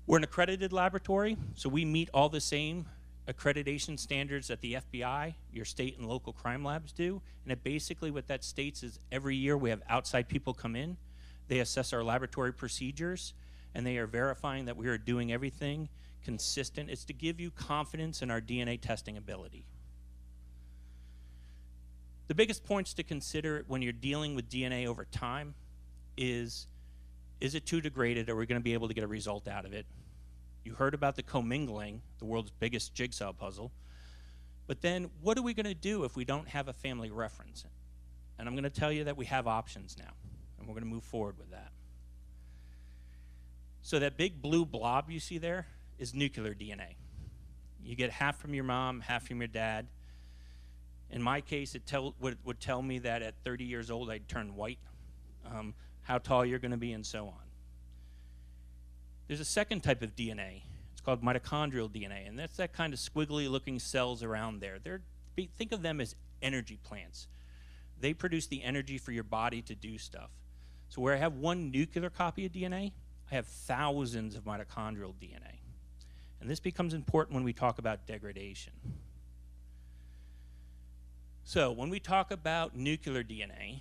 We're an accredited laboratory, so we meet all the same accreditation standards that the FBI, your state and local crime labs do. And it basically, what that states is every year we have outside people come in, they assess our laboratory procedures, and they are verifying that we are doing everything consistent. It's to give you confidence in our DNA testing ability. The biggest points to consider when you're dealing with DNA over time is it too degraded? Are we going to be able to get a result out of it? You heard about the commingling, the world's biggest jigsaw puzzle. But then what are we going to do if we don't have a family reference? And I'm going to tell you that we have options now, and we're going to move forward with that. So that big blue blob you see there is nuclear DNA. You get half from your mom, half from your dad. In my case, it would tell me that at 30 years old I'd turn white, how tall you're going to be, and so on. There's a second type of DNA. It's called mitochondrial DNA, and that's that kind of squiggly looking cells around there. Think of them as energy plants. They produce the energy for your body to do stuff. So where I have one nuclear copy of DNA, I have thousands of mitochondrial DNA. And this becomes important when we talk about degradation. So when we talk about nuclear DNA,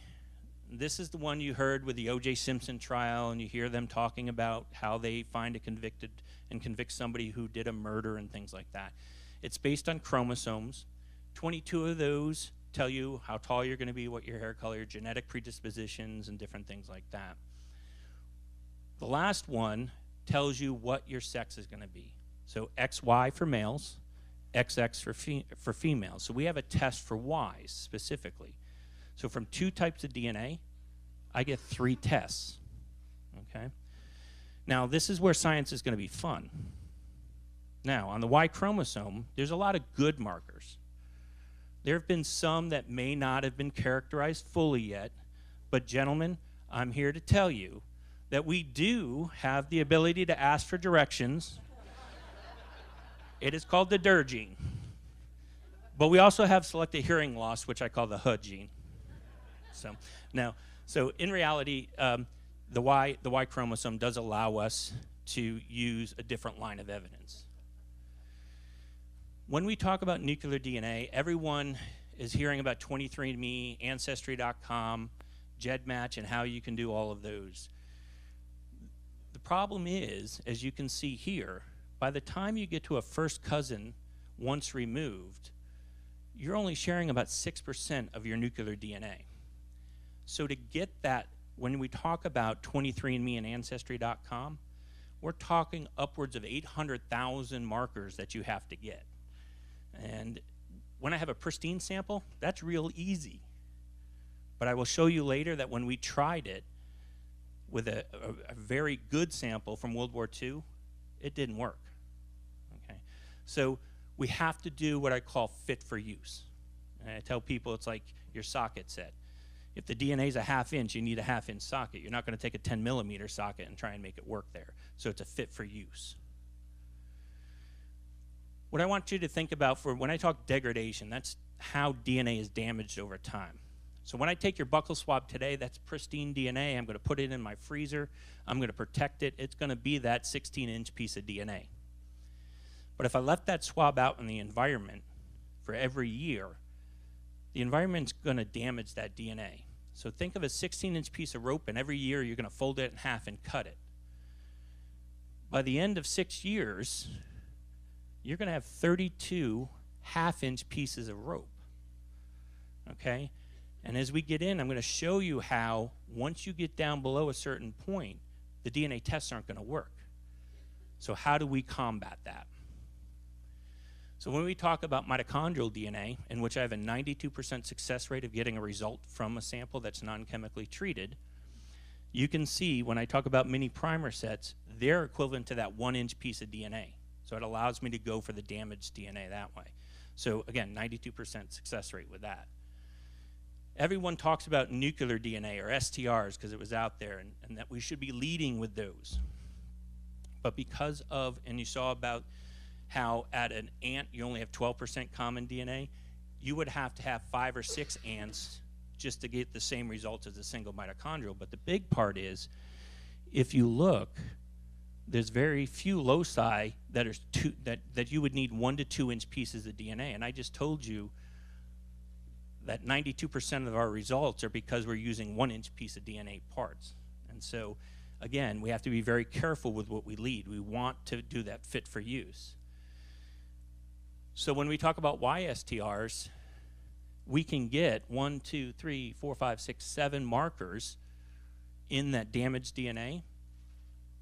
this is the one you heard with the O.J. Simpson trial, and you hear them talking about how they find a convicted and convict somebody who did a murder and things like that. It's based on chromosomes. 22 of those tell you how tall you're going to be, what your hair color, your genetic predispositions, and different things like that. The last one tells you what your sex is going to be. So XY for males, XX for females. So we have a test for Ys specifically. So from 2 types of DNA, I get 3 tests, okay? Now, this is where science is going to be fun. Now, on the Y chromosome, there's a lot of good markers. There have been some that may not have been characterized fully yet, but gentlemen, I'm here to tell you that we do have the ability to ask for directions. It is called the DIR gene. But we also have selective hearing loss, which I call the HUD gene. So in reality, the Y chromosome does allow us to use a different line of evidence. When we talk about nuclear DNA, everyone is hearing about 23andMe, Ancestry.com, GEDmatch, and how you can do all of those. The problem is, as you can see here, by the time you get to a first cousin once removed, you're only sharing about 6% of your nuclear DNA. So to get that, when we talk about 23andMe and Ancestry.com, we're talking upwards of 800,000 markers that you have to get. And when I have a pristine sample, that's real easy. But I will show you later that when we tried it with a very good sample from World War II, it didn't work. Okay? So we have to do what I call fit for use. And I tell people it's like your socket set. If the DNA is a 1/2 inch, you need a 1/2 inch socket. You're not going to take a 10 millimeter socket and try and make it work there. So it's a fit for use. What I want you to think about for when I talk degradation, that's how DNA is damaged over time. So when I take your buccal swab today, that's pristine DNA. I'm going to put it in my freezer. I'm going to protect it. It's going to be that 16-inch piece of DNA. But if I left that swab out in the environment for every year, the environment's going to damage that DNA. So think of a 16-inch piece of rope, and every year you're going to fold it in half and cut it. By the end of 6 years, you're going to have 32 1/2-inch pieces of rope. Okay? And as we get in, I'm going to show you how, once you get down below a certain point, the DNA tests aren't going to work. So how do we combat that? So when we talk about mitochondrial DNA, in which I have a 92% success rate of getting a result from a sample that's non-chemically treated, you can see when I talk about mini primer sets, they're equivalent to that 1-inch piece of DNA. So it allows me to go for the damaged DNA that way. So again, 92% success rate with that. everyone talks about nuclear DNA or STRs because it was out there, and that we should be leading with those. But because of, and you saw about how at an ant you only have 12% common DNA, you would have to have 5 or 6 ants just to get the same results as a single mitochondrial. But the big part is, if you look, there's very few loci that are that you would need 1 to 2 inch pieces of DNA. And I just told you that 92% of our results are because we're using 1 inch piece of DNA parts. And so, again, we have to be very careful with what we lead. We want to do that fit for use. So when we talk about YSTRs, we can get 1, 2, 3, 4, 5, 6, 7 markers in that damaged DNA,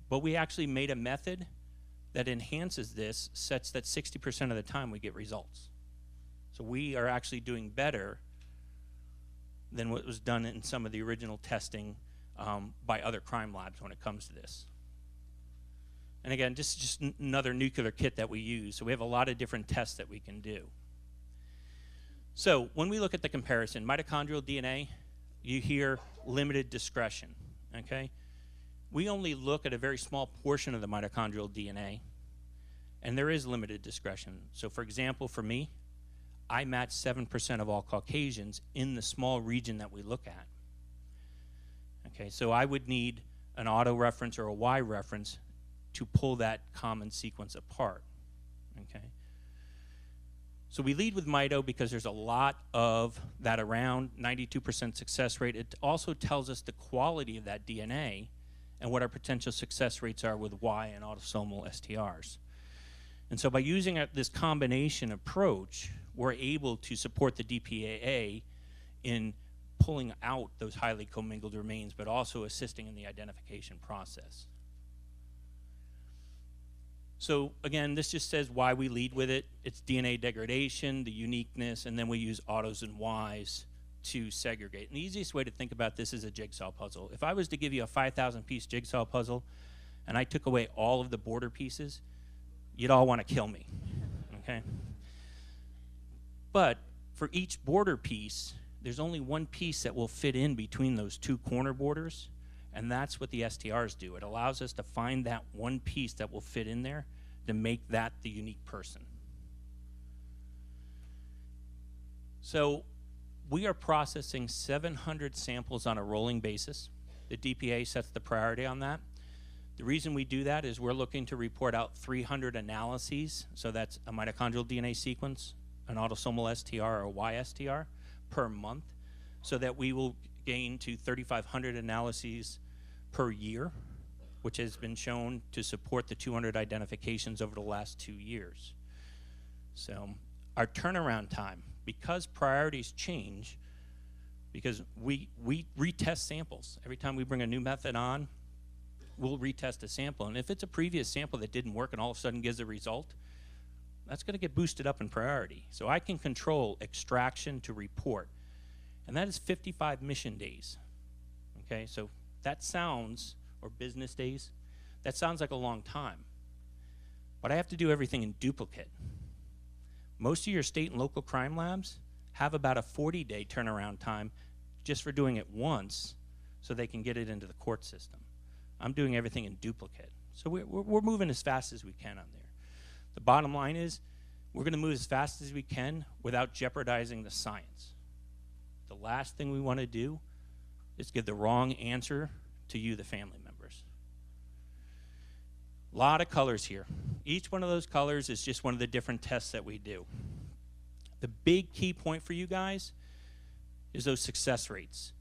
but we actually made a method that enhances this such that 60% of the time we get results. So we are actually doing better than what was done in some of the original testing by other crime labs when it comes to this. And again, this is just another nuclear kit that we use. So we have a lot of different tests that we can do. So when we look at the comparison, mitochondrial DNA, you hear limited discretion, okay? We only look at a very small portion of the mitochondrial DNA, and there is limited discretion. So for example, for me, I match 7% of all Caucasians in the small region that we look at. Okay, so I would need an auto reference or a Y reference to pull that common sequence apart, okay? So we lead with mito because there's a lot of that around, 92% success rate. It also tells us the quality of that DNA and what our potential success rates are with Y and autosomal STRs. And so by using this combination approach, we're able to support the DPAA in pulling out those highly commingled remains, but also assisting in the identification process. So again, this just says why we lead with it. It's DNA degradation, the uniqueness, and then we use autos and Ys to segregate. And the easiest way to think about this is a jigsaw puzzle. If I was to give you a 5,000 piece jigsaw puzzle and I took away all of the border pieces, you'd all want to kill me, okay? But for each border piece, there's only one piece that will fit in between those 2 corner borders, and that's what the STRs do. It allows us to find that one piece that will fit in there to make that the unique person. So we are processing 700 samples on a rolling basis. The DPA sets the priority on that. The reason we do that is we're looking to report out 300 analyses, so that's a mitochondrial DNA sequence, an autosomal STR or YSTR per month, so that we will gain to 3,500 analyses per year, which has been shown to support the 200 identifications over the last 2 years. So our turnaround time, because priorities change, because we retest samples. Every time we bring a new method on, we'll retest a sample. And if it's a previous sample that didn't work and all of a sudden gives a result, that's going to get boosted up in priority. So I can control extraction to report. And that is 55 mission days. Okay, so that sounds, or business days, that sounds like a long time. But I have to do everything in duplicate. Most of your state and local crime labs have about a 40-day turnaround time just for doing it once so they can get it into the court system. I'm doing everything in duplicate. So we're moving as fast as we can on there. The bottom line is we're going to move as fast as we can without jeopardizing the science. The last thing we want to do is give the wrong answer to you, the family members. A lot of colors here. Each one of those colors is just one of the different tests that we do. The big key point for you guys is those success rates.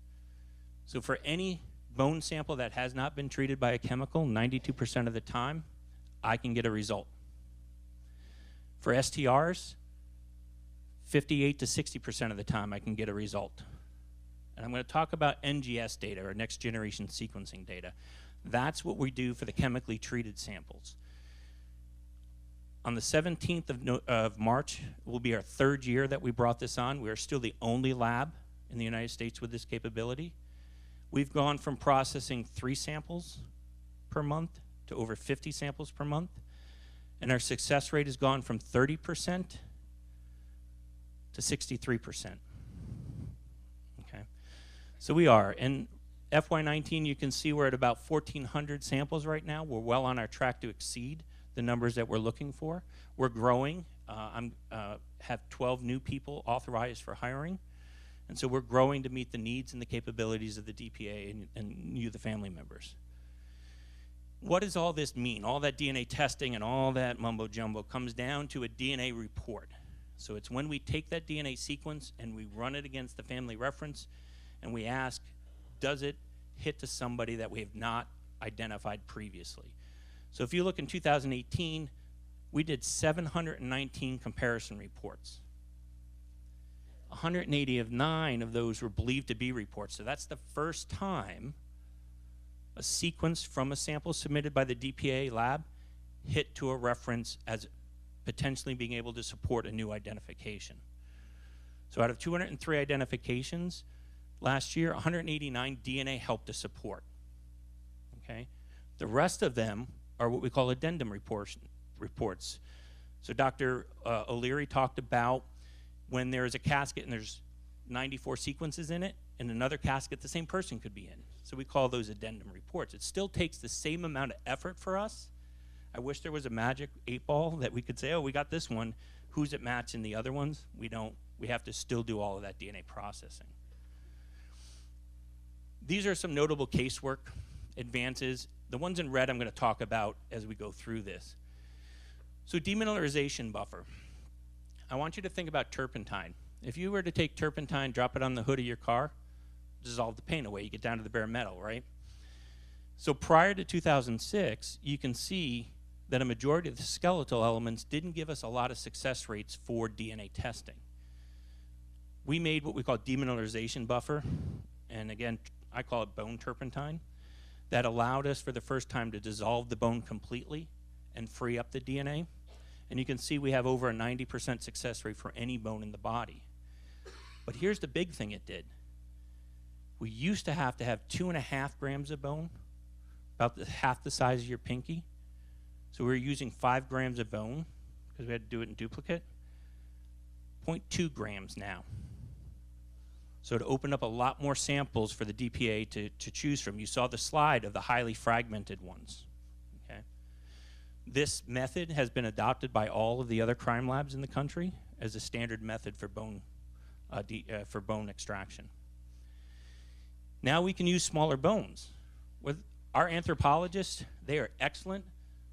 So for any bone sample that has not been treated by a chemical, 92% of the time, I can get a result. For STRs, 58 to 60% of the time I can get a result. And I'm going to talk about NGS data, or next generation sequencing data. That's what we do for the chemically treated samples. On the 17th of March will be our 3rd year that we brought this on. We are still the only lab in the United States with this capability. We've gone from processing 3 samples per month to over 50 samples per month. And our success rate has gone from 30% to 63%. Okay. So we are. In FY19, you can see we're at about 1,400 samples right now. We're well on our track to exceed the numbers that we're looking for. We're growing. I have 12 new people authorized for hiring. And so we're growing to meet the needs and the capabilities of the DPAA and you, the family members. What does all this mean? All that DNA testing and all that mumbo jumbo comes down to a DNA report. So it's when we take that DNA sequence and we run it against the family reference and we ask, does it hit to somebody that we have not identified previously? So if you look in 2018, we did 719 comparison reports. 189 of those were believed to be reports. So that's the first time a sequence from a sample submitted by the DPAA lab hit to a reference as potentially being able to support a new identification. So out of 203 identifications last year, 189 DNA helped to support. Okay? The rest of them are what we call addendum reports. So Dr. O'Leary talked about when there is a casket and there's 94 sequences in it, and another casket the same person could be in. So we call those addendum reports. It still takes the same amount of effort for us. I wish there was a magic 8-ball that we could say, oh, we got this one. Who's it matching the other ones? We don't. We have to still do all of that DNA processing. These are some notable casework advances. The ones in red I'm going to talk about as we go through this. So demineralization buffer. I want you to think about turpentine. If you were to take turpentine, drop it on the hood of your car, dissolve the paint away, you get down to the bare metal, right? So prior to 2006, you can see that a majority of the skeletal elements didn't give us a lot of success rates for DNA testing. We made what we call demineralization buffer, and again, I call it bone turpentine, that allowed us for the first time to dissolve the bone completely and free up the DNA. And you can see we have over a 90% success rate for any bone in the body. But here's the big thing it did. We used to have 2.5 grams of bone, about half the size of your pinky. So we were using 5 grams of bone because we had to do it in duplicate. 0.2 grams now. So to open up a lot more samples for the DPAA to choose from. You saw the slide of the highly fragmented ones. Okay. This method has been adopted by all of the other crime labs in the country as a standard method for bone extraction. Now we can use smaller bones. With our anthropologists, they are excellent,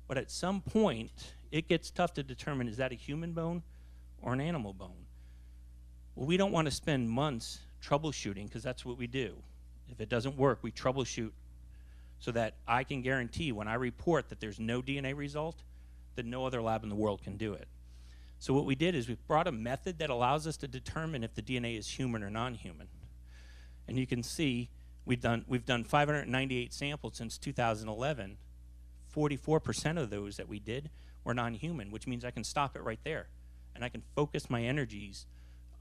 but at some point, it gets tough to determine, is that a human bone or an animal bone? Well, we don't want to spend months troubleshooting, because that's what we do. If it doesn't work, we troubleshoot so that I can guarantee when I report that there's no DNA result, that no other lab in the world can do it. So what we did is we brought a method that allows us to determine if the DNA is human or non-human. And you can see we've done 598 samples since 2011. 44% of those that we did were non-human, which means I can stop it right there. And I can focus my energies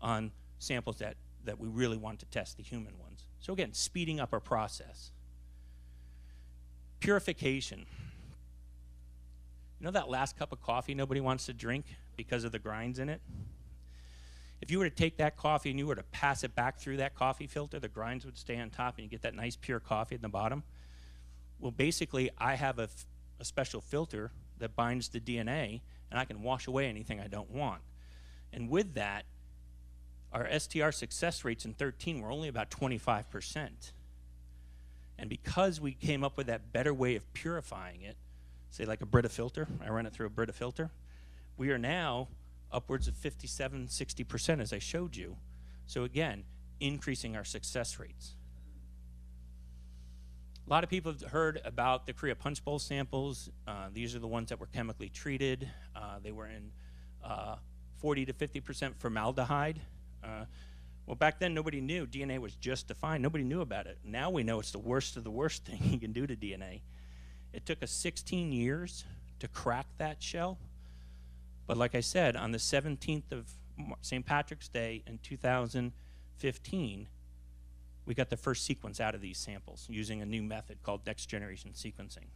on samples that we really want to test, the human ones. So again, speeding up our process. Purification. You know that last cup of coffee nobody wants to drink because of the grinds in it? If you were to take that coffee and you were to pass it back through that coffee filter, the grinds would stay on top and you get that nice pure coffee at the bottom. Well, basically, I have a special filter that binds the DNA, and I can wash away anything I don't want. And with that, our STR success rates in 13 were only about 25%. And because we came up with that better way of purifying it, say like a Brita filter, I run it through a Brita filter, we are now upwards of 57, 60%, as I showed you. So again, increasing our success rates. A lot of people have heard about the Korea Punch Bowl samples. These are the ones that were chemically treated. They were in 40 to 50% formaldehyde. Well, back then, nobody knew. DNA was just defined. Nobody knew about it. Now we know it's the worst of the worst thing you can do to DNA. It took us 16 years to crack that shell. But like I said, on the 17th of St. Patrick's Day in 2015, we got the first sequence out of these samples using a new method called next-generation sequencing.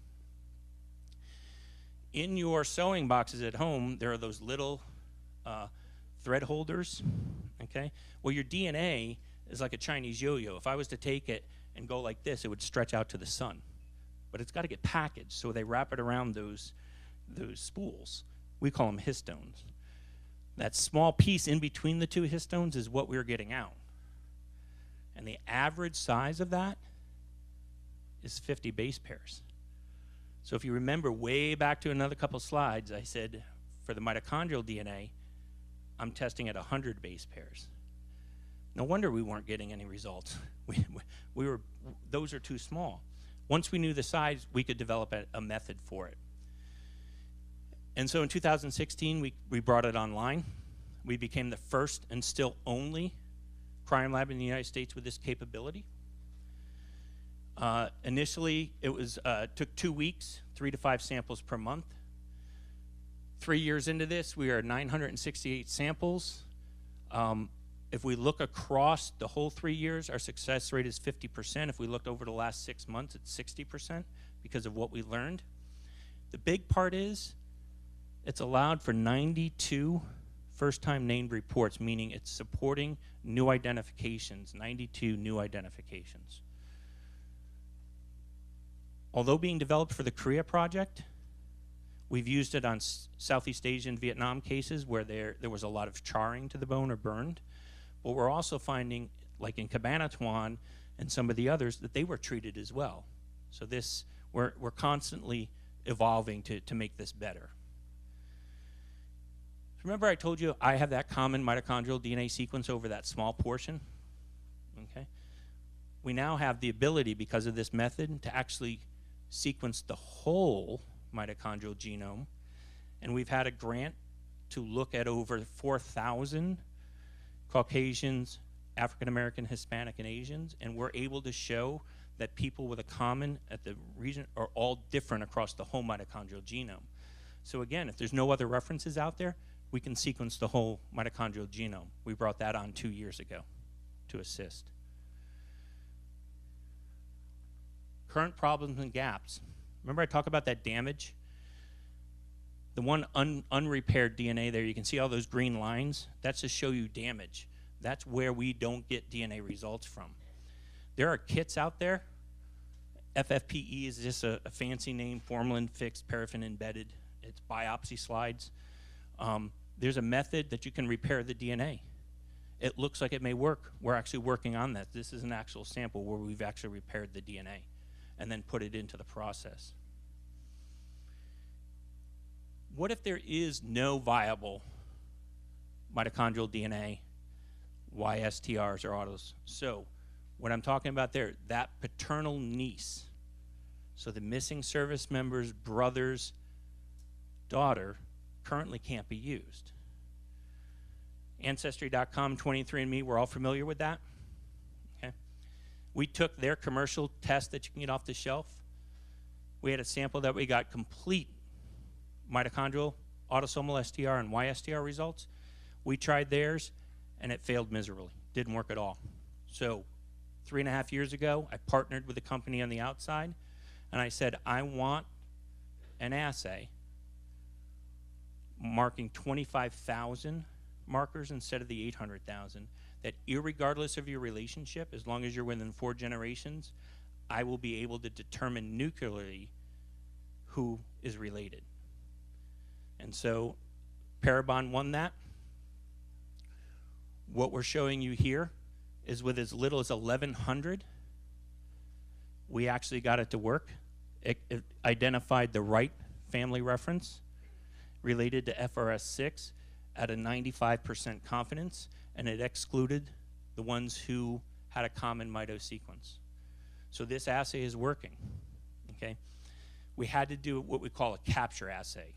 In your sewing boxes at home, there are those little thread holders, okay? Well, your DNA, is like a Chinese yo-yo. If I was to take it and go like this, it would stretch out to the sun. But it's got to get packaged, so they wrap it around those spools. We call them histones. That small piece in between the two histones is what we're getting out. And the average size of that is 50 base pairs. So if you remember way back to another couple slides, I said for the mitochondrial DNA, I'm testing at 100 base pairs. No wonder we weren't getting any results. Those are too small. Once we knew the size, we could develop a method for it. And so in 2016, we brought it online. We became the first and still only crime lab in the United States with this capability. Initially, it took 2 weeks, 3 to 5 samples per month. 3 years into this, we are at 968 samples. If we look across the whole 3 years, our success rate is 50%. If we looked over the last 6 months, it's 60% because of what we learned. The big part is it's allowed for 92 first-time named reports, meaning it's supporting new identifications, 92 new identifications. Although being developed for the Korea project, we've used it on Southeast Asian Vietnam cases where there was a lot of charring to the bone or burned. But we're also finding, like in Cabanatuan and some of the others, that they were treated as well. So we're constantly evolving to make this better. Remember I told you I have that common mitochondrial DNA sequence over that small portion? Okay. We now have the ability, because of this method, to actually sequence the whole mitochondrial genome. And we've had a grant to look at over 4,000 Caucasians, African American, Hispanic, and Asians, and we're able to show that people with a common at the region are all different across the whole mitochondrial genome. So again, if there's no other references out there, we can sequence the whole mitochondrial genome. We brought that on 2 years ago to assist. Current problems and gaps. Remember I talked about that damage? The one unrepaired DNA there, you can see all those green lines. That's to show you damage. That's where we don't get DNA results from. There are kits out there. FFPE is just a fancy name, formalin fixed, paraffin embedded. It's biopsy slides. There's a method that you can repair the DNA. It looks like it may work. We're actually working on that. This is an actual sample where we've actually repaired the DNA and then put it into the process. What if there is no viable mitochondrial DNA, YSTRs or autos? So what I'm talking about there, that paternal niece, so the missing service member's brother's daughter, currently can't be used. Ancestry.com, 23andMe, we're all familiar with that. Okay. We took their commercial test that you can get off the shelf. We had a sample that we got complete mitochondrial, autosomal STR, and YSTR results. We tried theirs, and it failed miserably. Didn't work at all. So 3.5 years ago, I partnered with a company on the outside, and I said, I want an assay marking 25,000 markers instead of the 800,000, that irregardless of your relationship, as long as you're within 4 generations, I will be able to determine nuclearly who is related. And so Parabon won that. What we're showing you here is with as little as 1,100, we actually got it to work. It identified the right family reference related to FRS6 at a 95% confidence, and it excluded the ones who had a common mito sequence. So this assay is working, okay? We had to do what we call a capture assay.